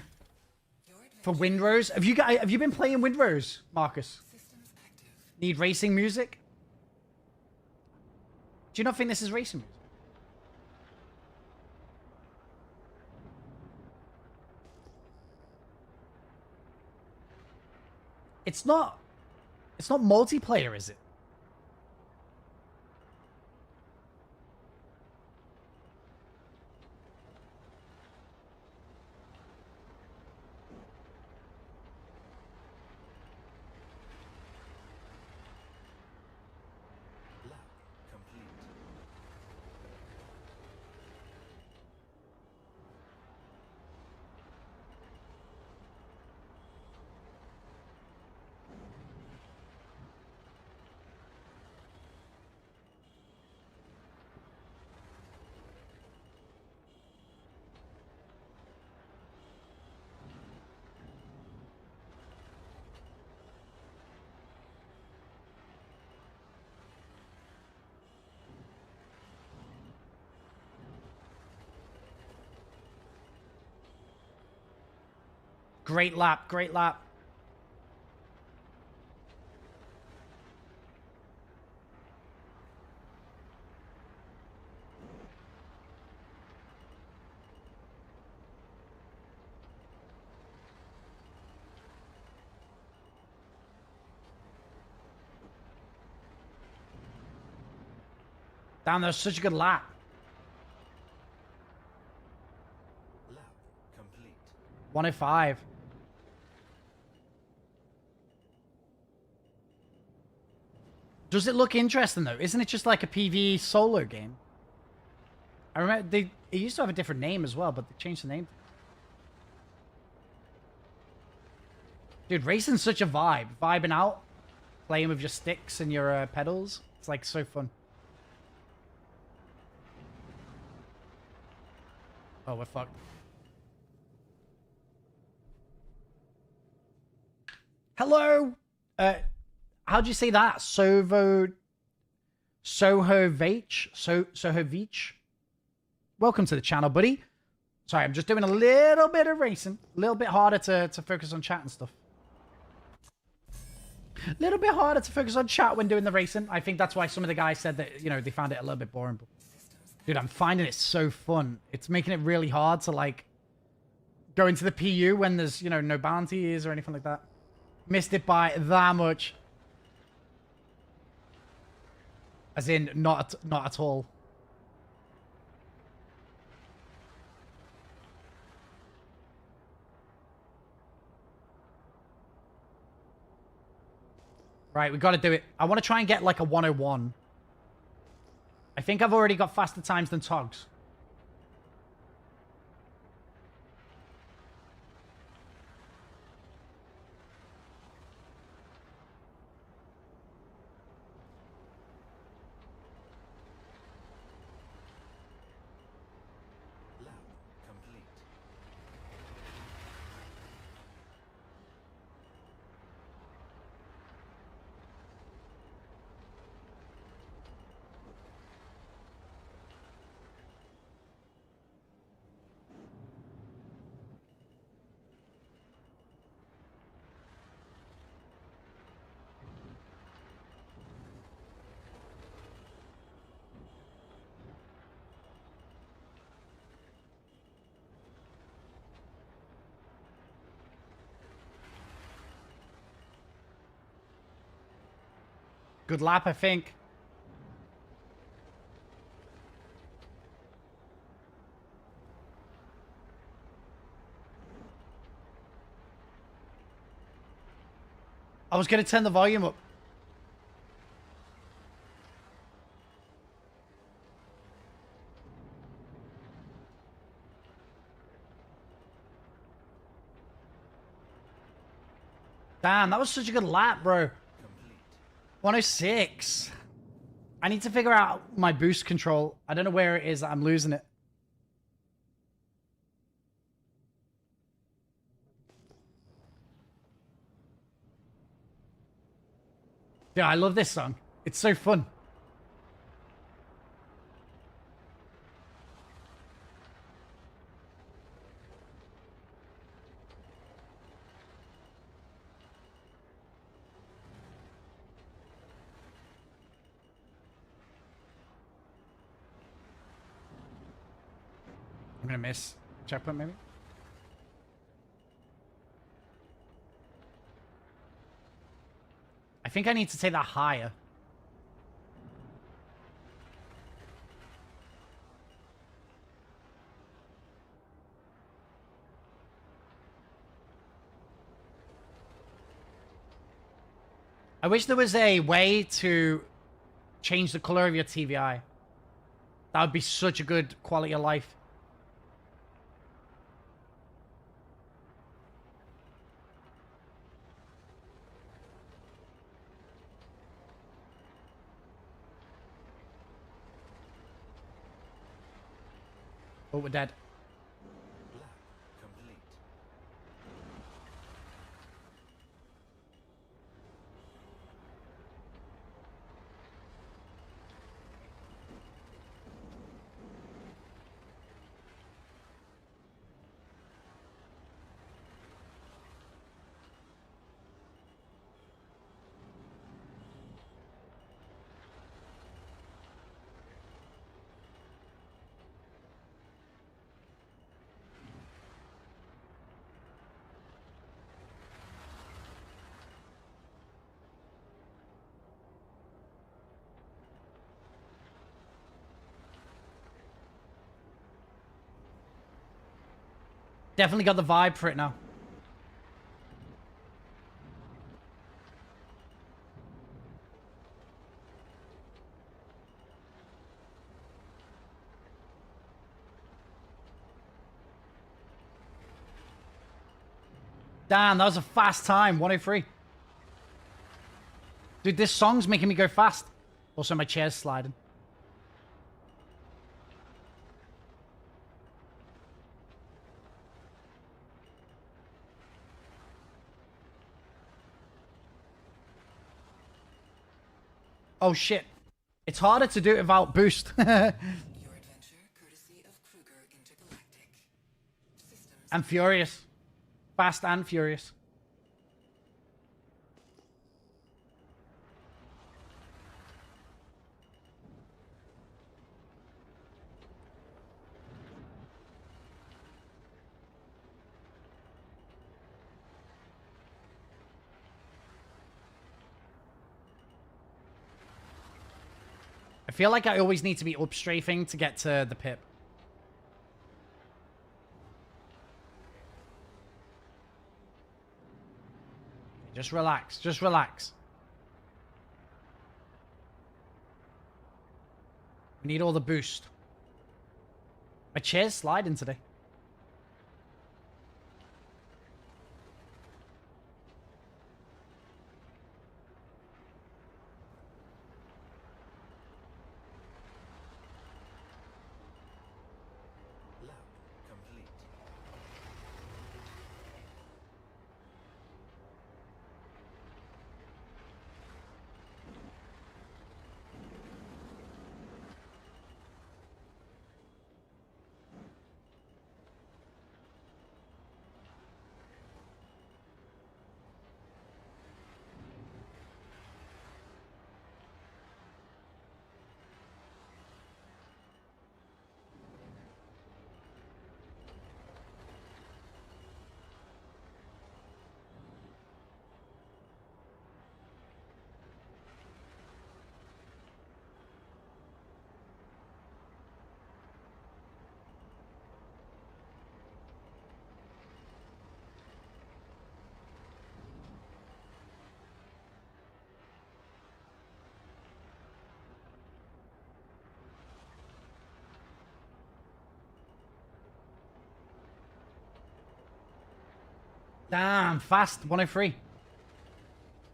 Windrose. Have you been playing Windrose, Marcus? Systems active. Need racing music? Do you not think this is racing music? It's not multiplayer, is it? Lap complete. Great lap, great lap. Damn, that was such a good lap. Lap complete. 105. Does it look interesting though? Isn't it just like a PvE solo game? I remember it used to have a different name as well, but they changed the name. Dude, racing's such a vibe. Vibing out, playing with your sticks and your pedals. It's like so fun. Oh, we're fucked. Hello! How'd you say that? Sohovich? Sohovich? Welcome to the channel, buddy. Sorry, I'm just doing a little bit of racing. A little bit harder to focus on chat and stuff. A little bit harder to focus on chat when doing the racing. I think that's why some of the guys said that, you know, they found it a little bit boring. But dude, I'm finding it so fun. It's making it really hard to, like, go into the PU when there's, you know, no bounties or anything like that. Missed it by that much. As in, not at all. Right, we got to do it. I want to try and get like a 101. I think I've already got faster times than Togs. Good lap, I think. I was going to turn the volume up. Damn, that was such a good lap, bro. 106. I need to figure out my boost control. I don't know where it is. I'm losing it. Yeah, I love this song. It's so fun. I'm gonna miss. Checkpoint, maybe? I think I need to take that higher. I wish there was a way to change the color of your TVI. That would be such a good quality of life. Oh, we're dead. Lap complete. Definitely got the vibe for it now. Damn, that was a fast time. 103. Dude, this song's making me go fast. Also, my chair's sliding. Oh, shit. It's harder to do it without boost. Your adventure, courtesy of Kruger Intergalactic. Systems I'm furious. Fast and furious. I feel like I always need to be up strafing to get to the pip. Just relax. Just relax. We need all the boost. My chair's sliding today. Lap complete. Damn, fast. 103.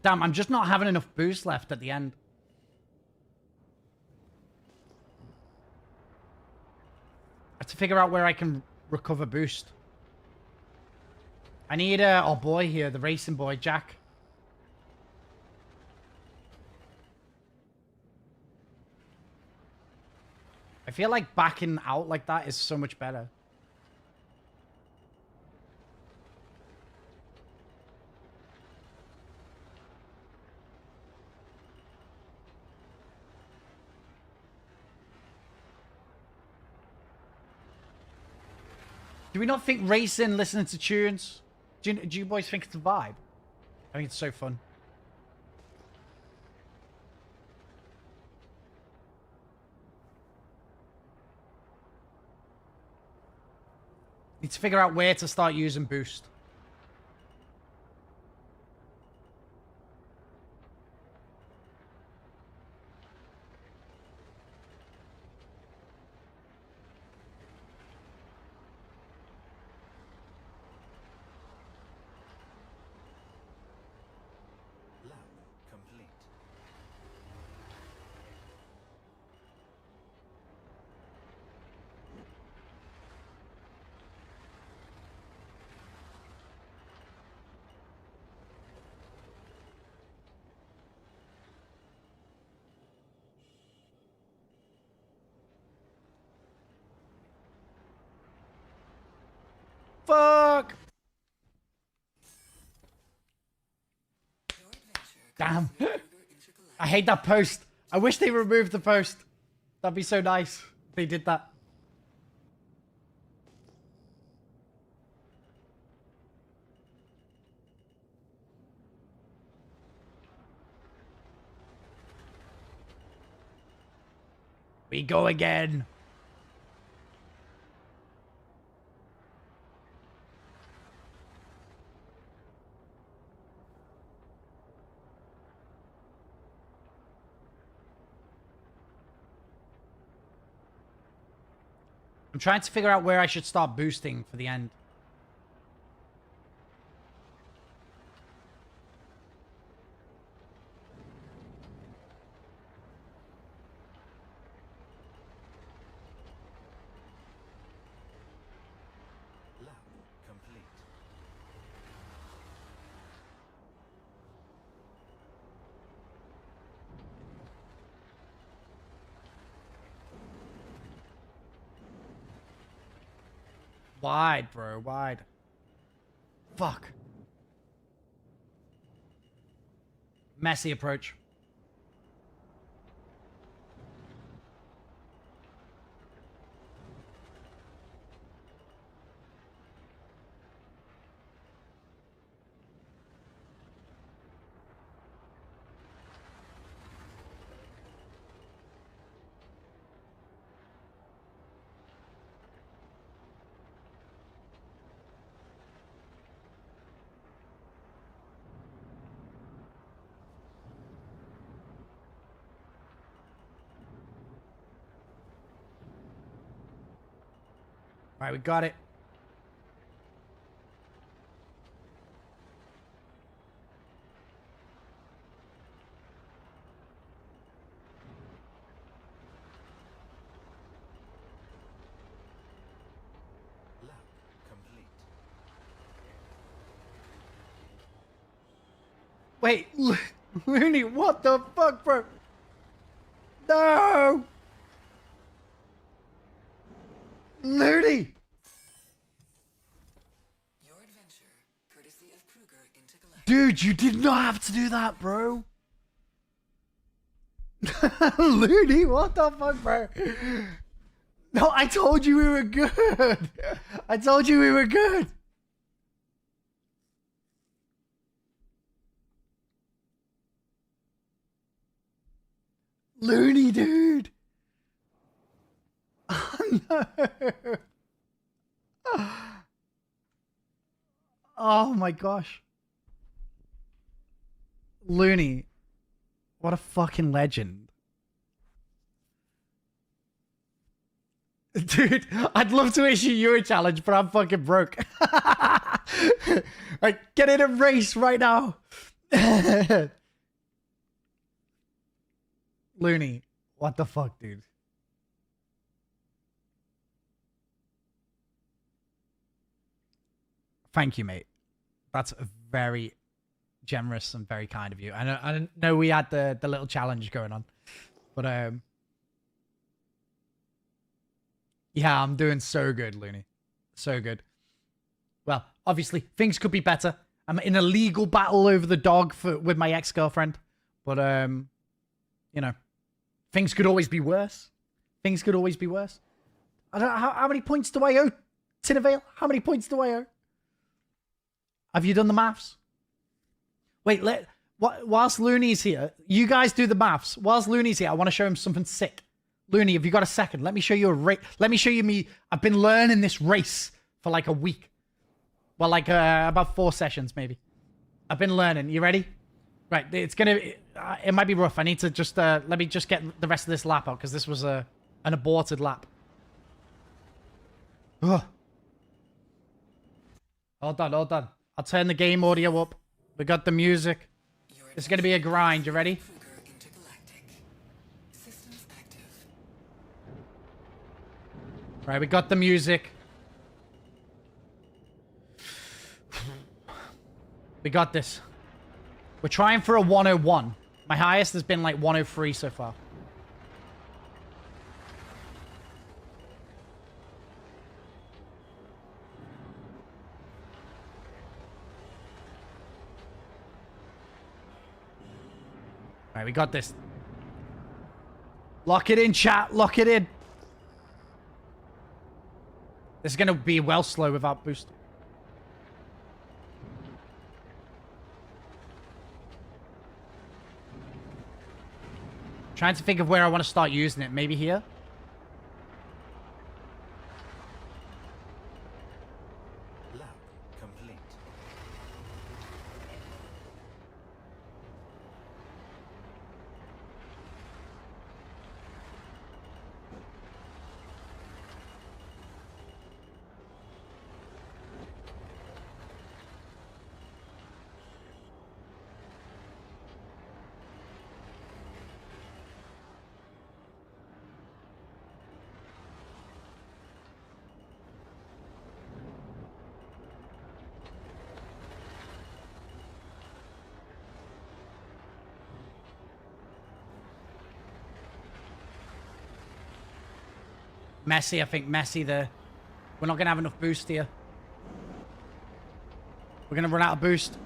Damn, I'm just not having enough boost left at the end. I have to figure out where I can recover boost. I need our boy here, the racing boy, Jack. I feel like backing out like that is so much better. Do we not think racing, listening to tunes? Do you boys think it's a vibe? I think it's so fun. Need to figure out where to start using boost. Lab complete. Fuck! Your adventure Damn. courtesy of Kruger Intergalactic. I hate that post. I wish they removed the post. That'd be so nice if they did that. We go again. I'm trying to figure out where I should start boosting for the end. Lab complete. Wide, bro, wide. Fuck. Messy approach. All right, we got it. Lab complete. Wait, Looney, what the fuck, bro? No! Looney! Your adventure courtesy of Kruger Intergalactic. Dude, you did not have to do that, bro. Looney, what the fuck, bro? No, I told you we were good. I told you we were good. Looney, dude. Oh, no. Oh my gosh. Looney. What a fucking legend. Dude, I'd love to issue you a challenge, but I'm fucking broke. Right, get in a race right now. Looney, what the fuck, dude? Thank you, mate. That's very generous and very kind of you. I know we had the little challenge going on, but yeah, I'm doing so good, Looney. So good. Well, obviously, things could be better. I'm in a legal battle over the dog with my ex-girlfriend. But, you know, things could always be worse. Things could always be worse. I don't know, how many points do I owe, Tinnervale? How many points do I owe? Have you done the maths? Wait, whilst Looney's here, you guys do the maths. Whilst Looney's here, I want to show him something sick. Looney, have you got a second? Let me show you a race. Let me show you me. I've been learning this race for like a week. Well, like about 4 sessions, maybe. I've been learning. You ready? Right, it's gonna... it might be rough. I need to just... let me just get the rest of this lap out, because this was an aborted lap. Ugh. All done, all done. I'll turn the game audio up. We got the music. It's gonna be a grind. You ready? Kruger intergalactic. Systems active. Right, we got the music. We got this. We're trying for a 101. My highest has been like 103 so far. Alright, we got this. Lock it in, chat. Lock it in. This is going to be well slow without boost. Trying to think of where I want to start using it. Maybe here? Lab complete. Messy, I think messy there. We're not going to have enough boost here. We're going to run out of boost.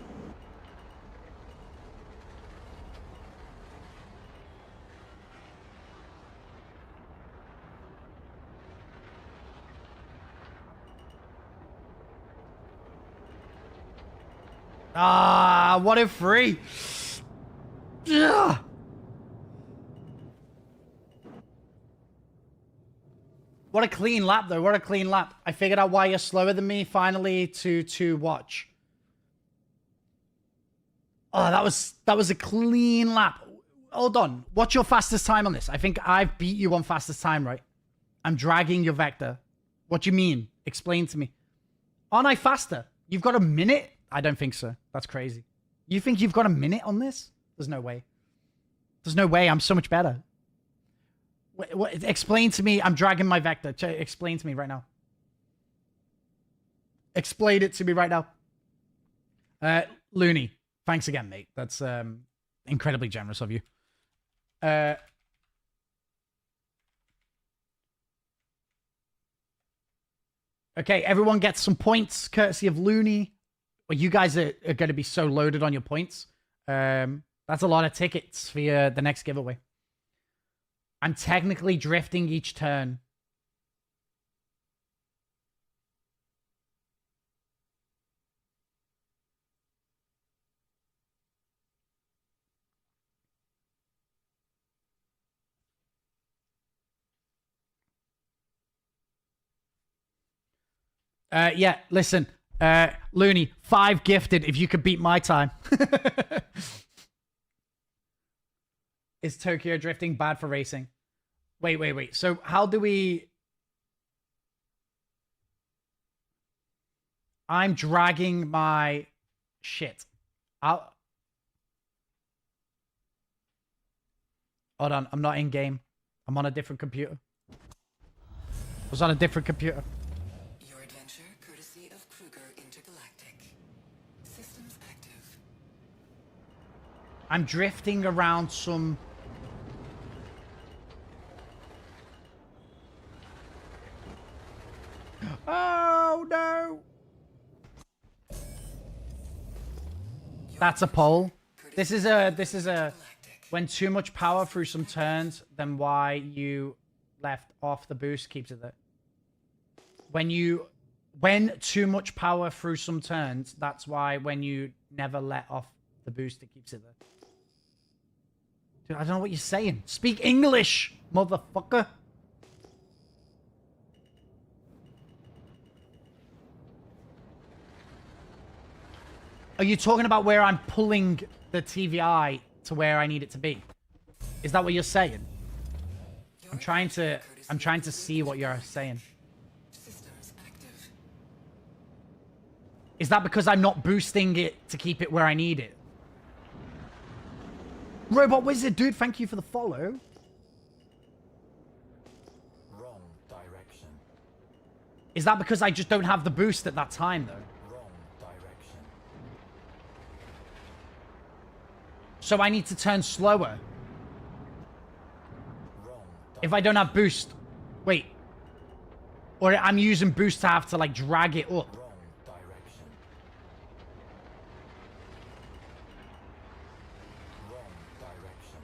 Ah, what a free. Ugh. What a clean lap, though. What a clean lap. I figured out why you're slower than me, finally, to watch. Oh, that was a clean lap. Hold on. What's your fastest time on this? I think I've beat you on fastest time, right? I'm dragging your vector. What do you mean? Explain to me. Aren't I faster? You've got a minute? I don't think so. That's crazy. You think you've got a minute on this? There's no way. There's no way. I'm so much better. What, explain to me. I'm dragging my vector. Explain to me right now. Explain it to me right now. Looney, thanks again, mate. That's incredibly generous of you. Okay, everyone gets some points courtesy of Looney. Well, you guys are going to be so loaded on your points. That's a lot of tickets for the next giveaway. I'm technically drifting each turn. Yeah, listen. Looney, 5 gifted if you could beat my time. Is Tokyo drifting bad for racing? Wait. So how do we... I'm dragging my shit out. Hold on, I'm not in game. I'm on a different computer. I was on a different computer. Your adventure, courtesy of Kruger Intergalactic. Systems active. I'm drifting around some... Oh, no. That's a pole. This is a... When too much power through some turns, then why you left off the boost keeps it there. When too much power through some turns, that's why when you never let off the boost, it keeps it there. Dude, I don't know what you're saying. Speak English, motherfucker. Are you talking about where I'm pulling the TVI to where I need it to be? Is that what you're saying? I'm trying to see what you're saying. Systems active. Is that because I'm not boosting it to keep it where I need it? Robot Wizard, dude, thank you for the follow. Wrong direction. Is that because I just don't have the boost at that time, though? Wrong direction. So I need to turn slower. Wrong If I don't have boost. Wait. Or I'm using boost to have to, like, drag it up. wrong direction. Wrong direction.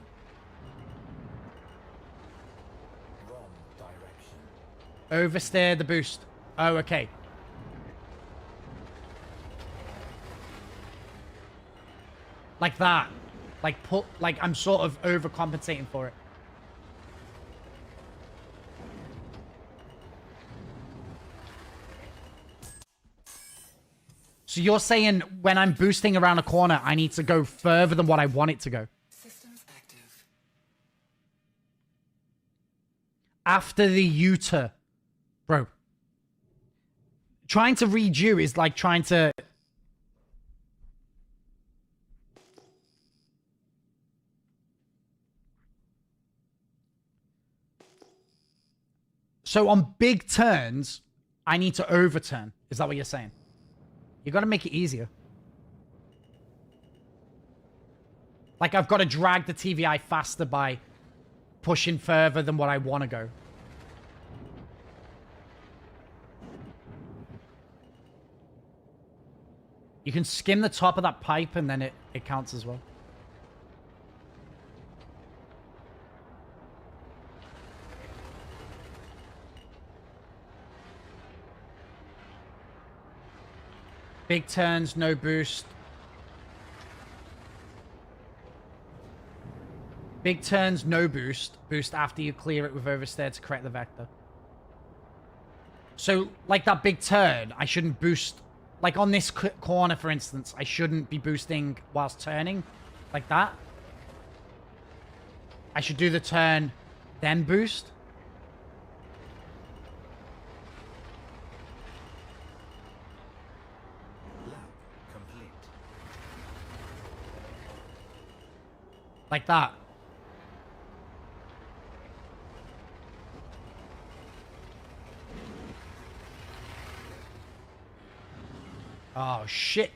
Wrong direction. Oversteer the boost. Oh, okay. Like that. Like, put, like, I'm sort of overcompensating for it. So you're saying when I'm boosting around a corner, I need to go further than what I want it to go. Systems active. After the U-turn. Bro. Trying to read you is like trying to... So on big turns, I need to overturn. Is that what you're saying? You got to make it easier. Like, I've got to drag the TVI faster by pushing further than what I want to go. You can skim the top of that pipe and then it counts as well. Big turns, no boost. Big turns, no boost. Boost after you clear it with oversteer to correct the vector. So, like that big turn, I shouldn't boost. Like on this corner, for instance, I shouldn't be boosting whilst turning. Like that. I should do the turn, then boost. Lab complete. Like that. Oh, shit.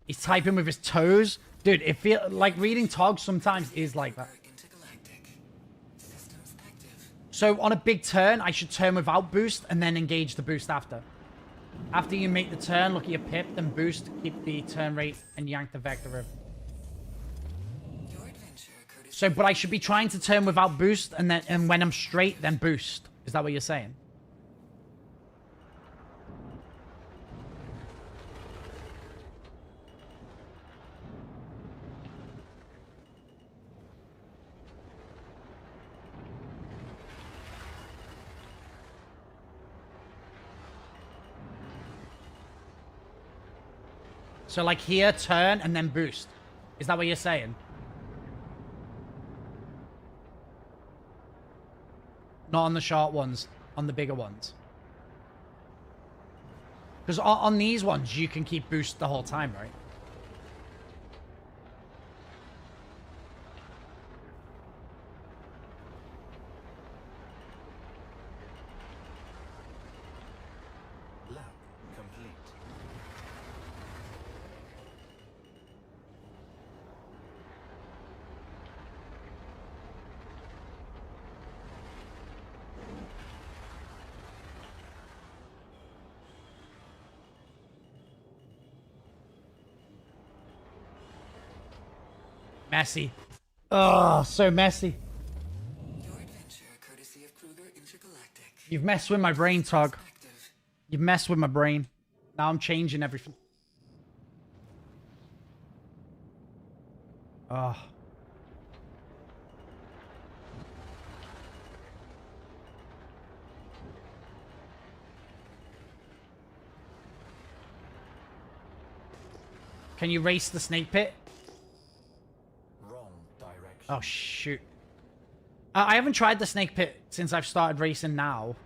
He's typing with his toes. Dude, it feels like reading togs sometimes is like that. Intergalactic. Systems active. So on a big turn, I should turn without boost and then engage the boost after. After you make the turn, look at your pip, then boost, keep the turn rate, and yank the vector over. Your adventure, courtesy. So, but I should be trying to turn without boost, and when I'm straight, then boost. Is that what you're saying? So like here, turn, and then boost. Is that what you're saying? Not on the short ones, on the bigger ones. Because on these ones, you can keep boost the whole time, right? Lab complete. Messy. Oh, so messy. Your adventure, courtesy of Kruger Intergalactic. You've messed with my brain, Tog. Active. You've messed with my brain. Now I'm changing everything. Oh. Can you race the snake pit? Wrong direction. Oh, shoot. I haven't tried the snake pit since I've started racing now.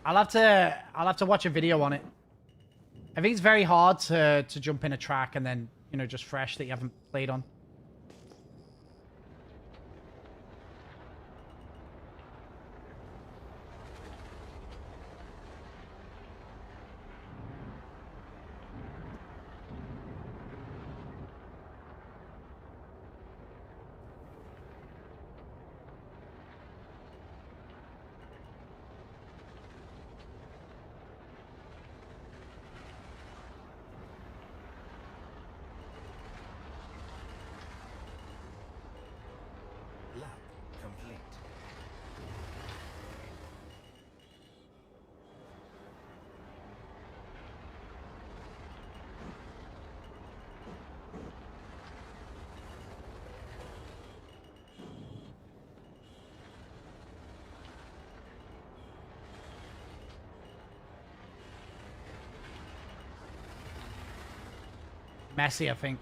I'll have to watch a video on it. I think it's very hard to jump in a track and then, you know, just fresh that you haven't played on. Lab complete. Messy, I think.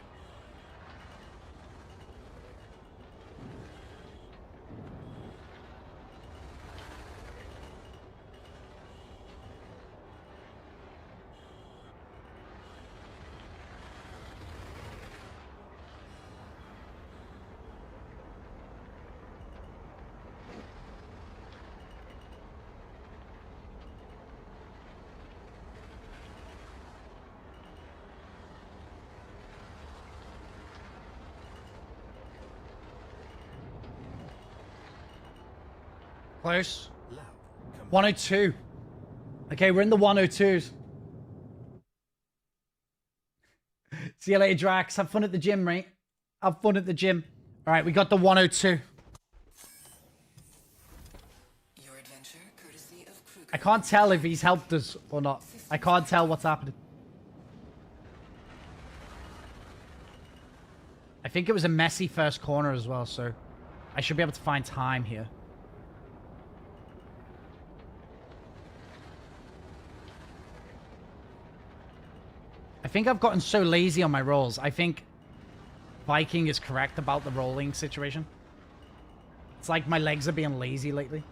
Close. Lab complete. 102. Okay, we're in the 102s. See you later, Drax. Have fun at the gym, mate. Have fun at the gym. All right, we got the 102. Your adventure, courtesy of Kruger. I can't tell if he's helped us or not. I can't tell what's happening. I think it was a messy first corner as well, so I should be able to find time here. I think I've gotten so lazy on my rolls. I think Viking is correct about the rolling situation. It's like my legs are being lazy lately.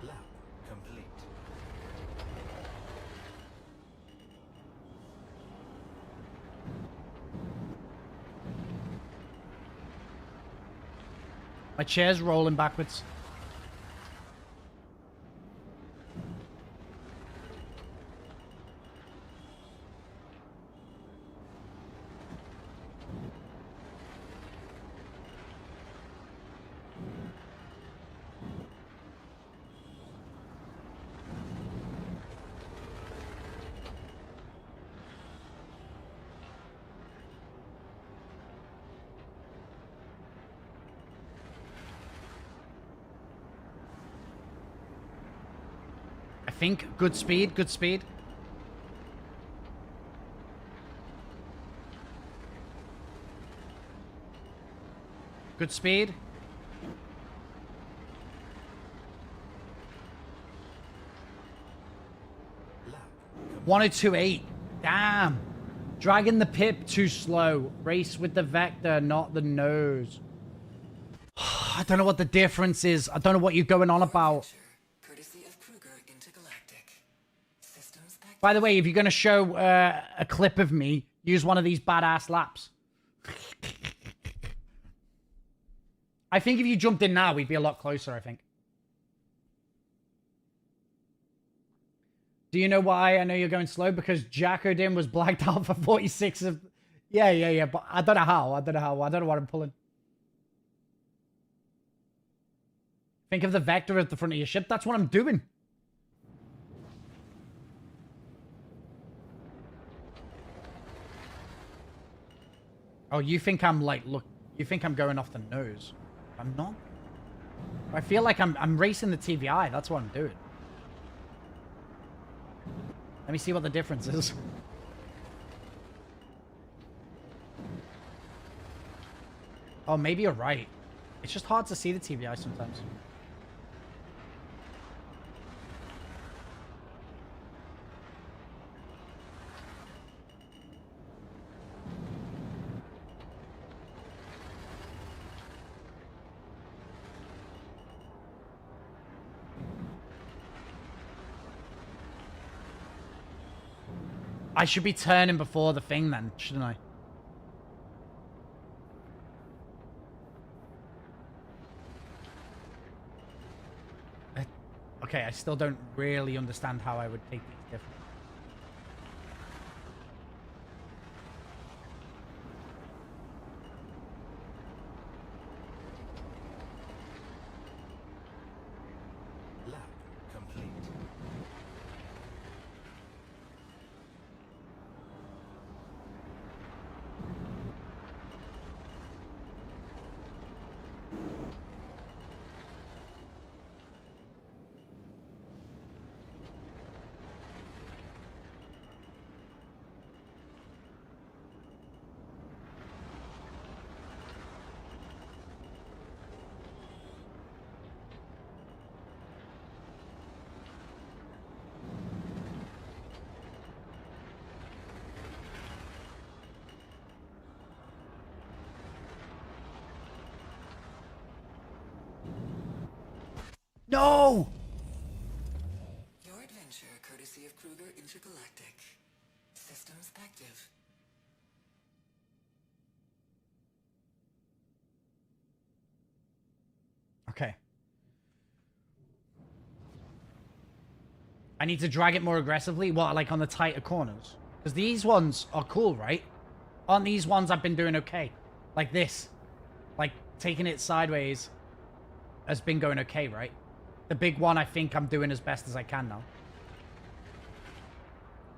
Lab complete. My chair's rolling backwards. think. Good speed, good speed. Good speed. Lap. 1028. Damn. Dragging the pip too slow. Race with the vector, not the nose. I don't know what the difference is. I don't know what you're going on about. Adventure, courtesy of Kruger Intergalactic. Systems active. By the way, if you're going to show a clip of me, use one of these badass laps. I think if you jumped in now, we'd be a lot closer, I think. Do you know why I know you're going slow? Because Jack O'Din was blacked out for 46 of... Yeah, but I don't know how. I don't know what I'm pulling. Think of the vector at the front of your ship. That's what I'm doing. Oh, you think I'm like, look, you think I'm going off the nose. I'm not. I feel like I'm racing the TVI. That's what I'm doing. Let me see what the difference is. Oh, maybe you're right. It's just hard to see the TVI sometimes. I should be turning before the thing then, shouldn't I? Okay, I still don't really understand how I would take these different. Lap complete. No! Your adventure, courtesy of Kruger Intergalactic. Systems active. Okay. I need to drag it more aggressively? What, like on the tighter corners? Because these ones are cool, right? Aren't these ones I've been doing okay? Like this. Like, taking it sideways has been going okay, right? The big one, I think I'm doing as best as I can now.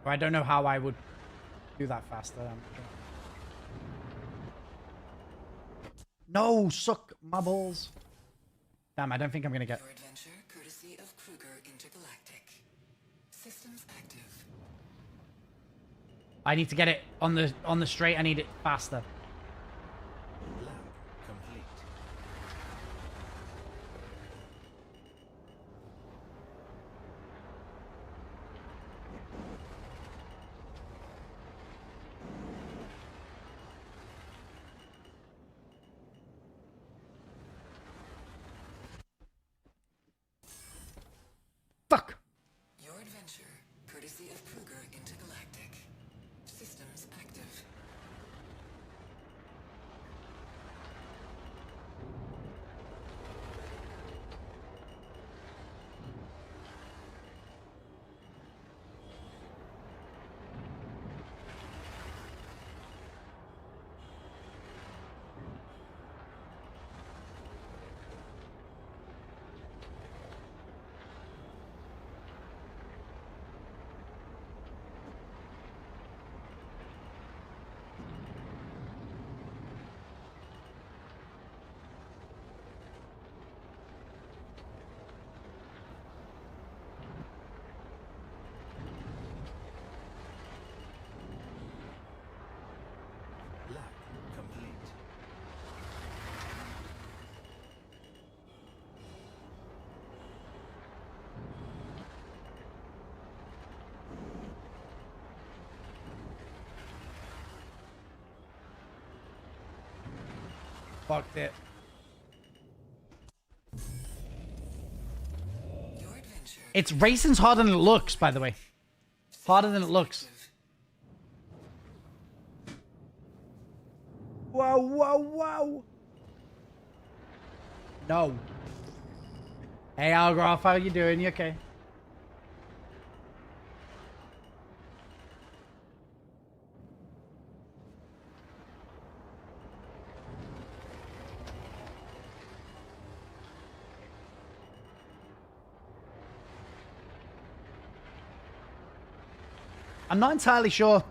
Or I don't know how I would do that faster. No, suck my balls. Damn, I don't think I'm going to get... Your adventure, courtesy of Kruger Intergalactic. Systems active. I need to get it on the straight. I need it faster. Lap complete. Fuck! Your adventure, courtesy of Kruger Intergalactic. Systems active. Fucked it. Your adventure. It's racing's harder than it looks, by the way. Harder than it looks. Whoa, whoa, whoa. No. Hey, Algroff, how you doing? You okay? I'm not entirely sure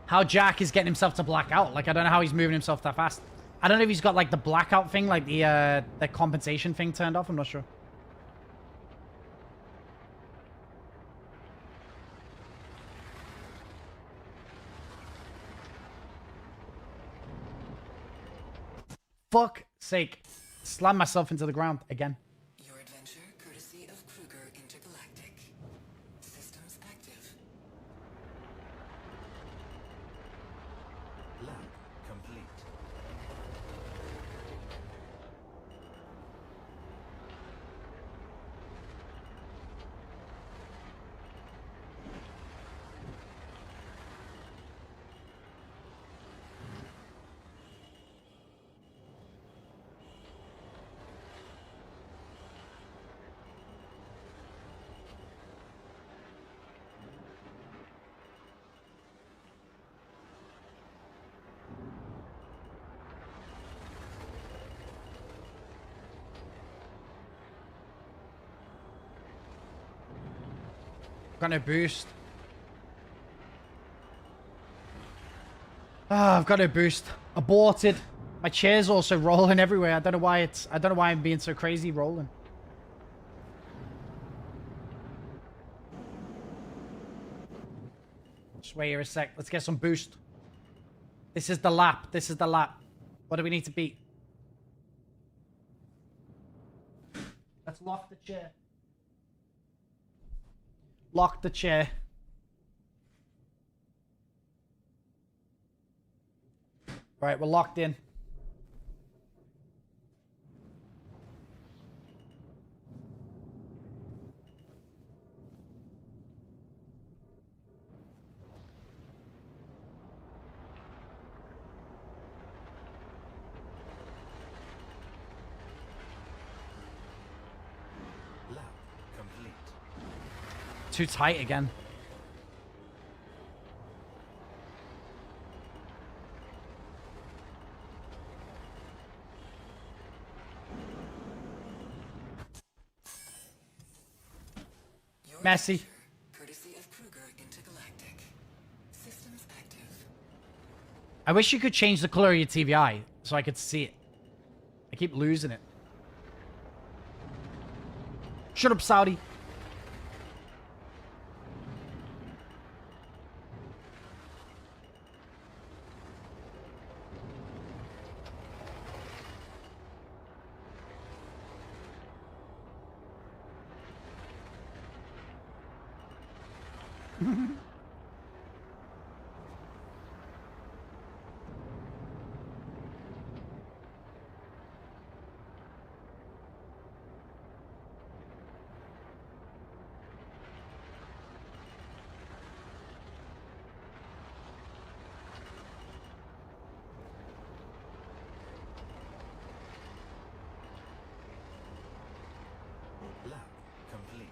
how Jack is getting himself to black out. Like, I don't know how he's moving himself that fast. I don't know if he's got, like, the blackout thing, like the compensation thing turned off. I'm not sure. Fuck sake. Slam myself into the ground again. Your adventure courtesy of Kruger Intergalactic. Systems active. Lab complete. Got no boost. Ah, I've got no boost. Aborted. My chair's also rolling everywhere. I don't know why I'm being so crazy rolling. Just wait here a sec. Let's get some boost. This is the lap. This is the lap. What do we need to beat? Let's lock the chair. Lock the chair. Right, we're locked in. Lab complete. Too tight again. Your Messy. adventure courtesy of Kruger Intergalactic. Systems active. I wish you could change the color of your TVI so I could see it. I keep losing it. Shut up, Saudi. Lab complete.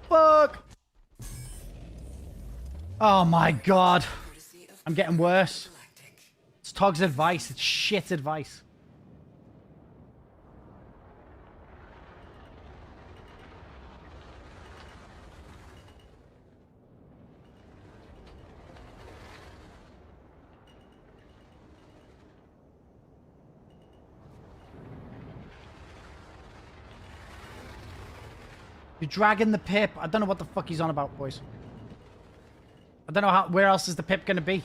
Fuck. Oh my god. Courtesy of I'm getting worse. Galactic. It's Tog's advice. It's shit advice. You're dragging the pip. I don't know what the fuck he's on about, boys. I don't know where else is the pip gonna be.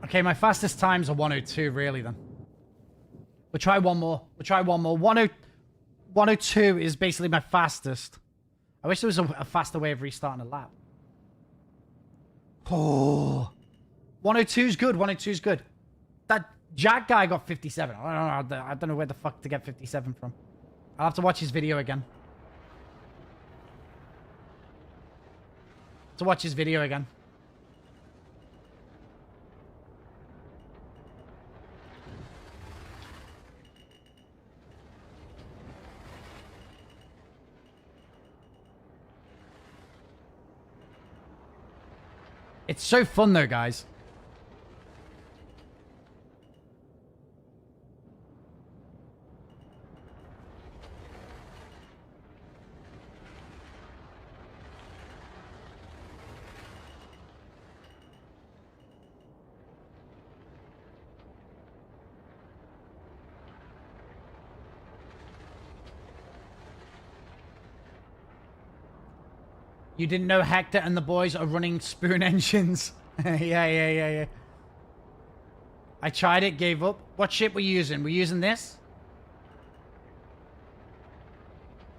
Okay, my fastest times are 102, really, then. We'll try one more. We'll try one more. 102 is basically my fastest. I wish there was a faster way of restarting a lap. Oh. 102 is good. 102 is good. That Jack guy got 57. I don't know where the fuck to get 57 from. I'll have to watch his video again. To watch his video again. It's so fun though, guys. You didn't know Hector and the boys are running spoon engines? Yeah. I tried it, gave up. What ship were you using? We're using this?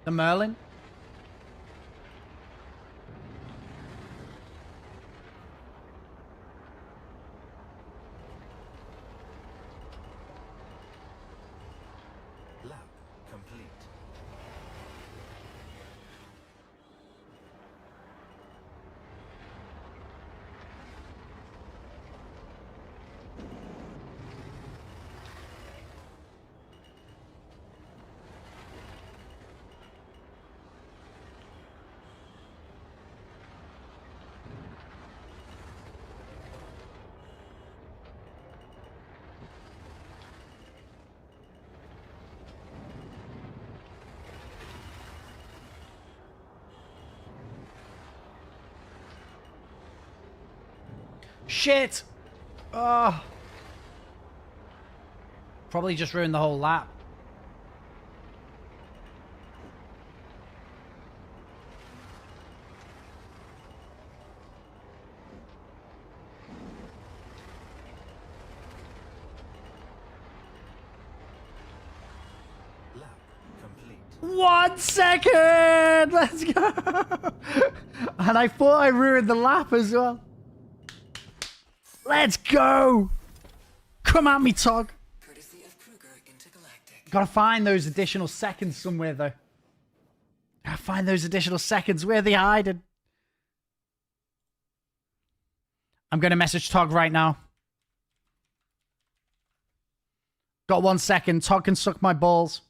The Merlin? Lab complete. Shit! Oh. Probably just ruined the whole lap. Lab complete. 1 second! Let's go! And I thought I ruined the lap as well. Let's go! Come at me, Tog. Courtesy of Kruger Intergalactic. Gotta find those additional seconds somewhere, though. Gotta find those additional seconds. Where they hiding? I'm gonna message Tog right now. Got 1 second. Tog can suck my balls.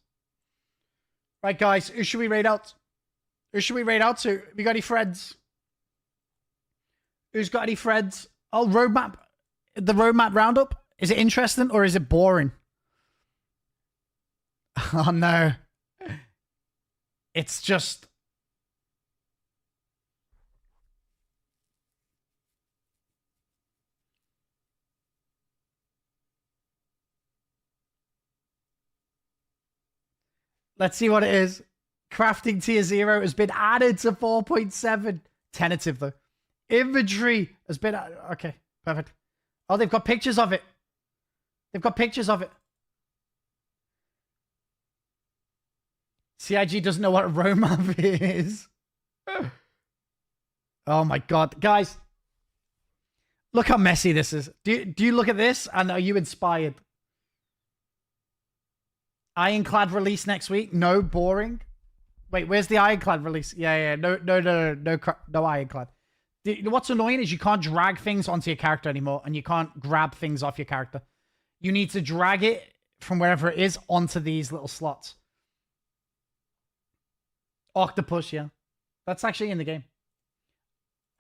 Right, guys. Who should we raid out? Who should we raid out to? Have you got any friends? Who's got any friends? Oh, roadmap. The roadmap roundup. Is it interesting or is it boring? Oh, no. It's just... Let's see what it is. Crafting tier 0 has been added to 4.7. Tentative, though. Inventory has been... Okay, perfect. Oh, they've got pictures of it. They've got pictures of it. CIG doesn't know what a roadmap is. Oh my god. Guys, look how messy this is. Do you look at this and are you inspired? Ironclad release next week? No, boring. Wait, where's the Ironclad release? Yeah. No Ironclad. What's annoying is you can't drag things onto your character anymore, and you can't grab things off your character. You need to drag it from wherever it is onto these little slots. Octopus, yeah. That's actually in the game.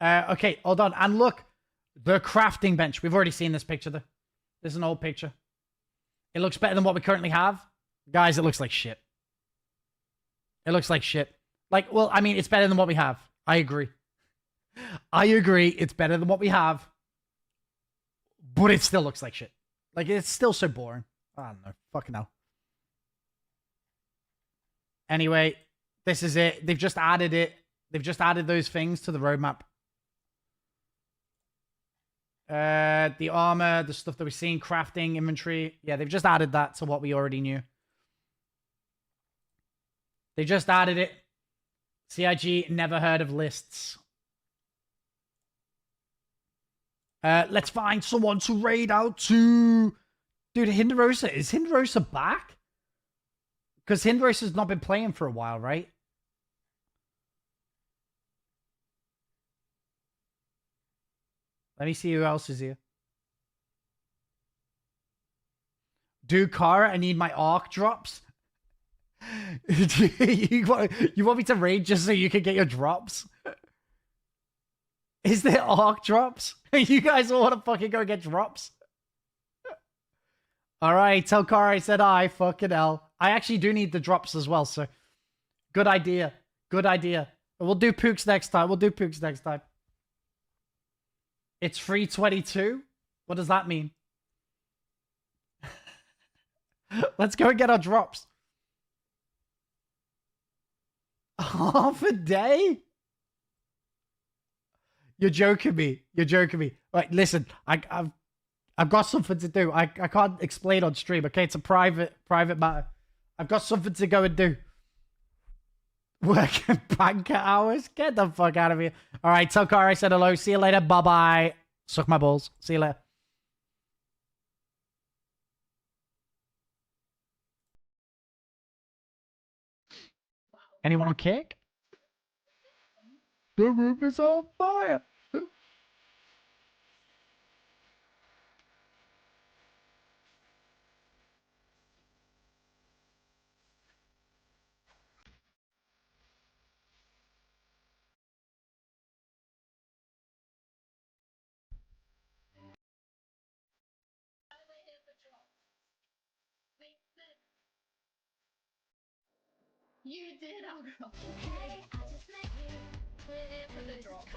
Okay, hold on. And look, the crafting bench. We've already seen this picture, though. This is an old picture. It looks better than what we currently have. Guys, it looks like shit. It looks like shit. Like, well, I mean, it's better than what we have. I agree. I agree. It's better than what we have. But it still looks like shit. Like, it's still so boring. I don't know. Fucking hell. Anyway, this is it. They've just added it. They've just added those things to the roadmap. The armor, the stuff that we're seeing, crafting, inventory. Yeah, they've just added that to what we already knew. They just added it. CIG never heard of lists. Let's find someone to raid out to. Dude, Hinderosa. Is Hinderosa back? Because Hinderosa's not been playing for a while, right? Let me see who else is here. Dude, Kara, I need my arc drops. you want me to raid just so you can get your drops? Is there arc drops? You guys all want to fucking go get drops? Alright, tell Kara I said I fucking hell. I actually do need the drops as well, so. Good idea. Good idea. We'll do Pooks next time. We'll do Pooks next time. It's 3:22? What does that mean? Let's go and get our drops. Half a day? You're joking me. You're joking me. Right, listen. I've got something to do. I can't explain on stream. Okay, it's a private matter. I've got something to go and do. Working banker hours? Get the fuck out of here. All right, tell Kara I said hello. See you later. Bye-bye. Suck my balls. See you later. Anyone on kick? The room is on fire. You did, Alcohol. Hey, I just met you. For the drop.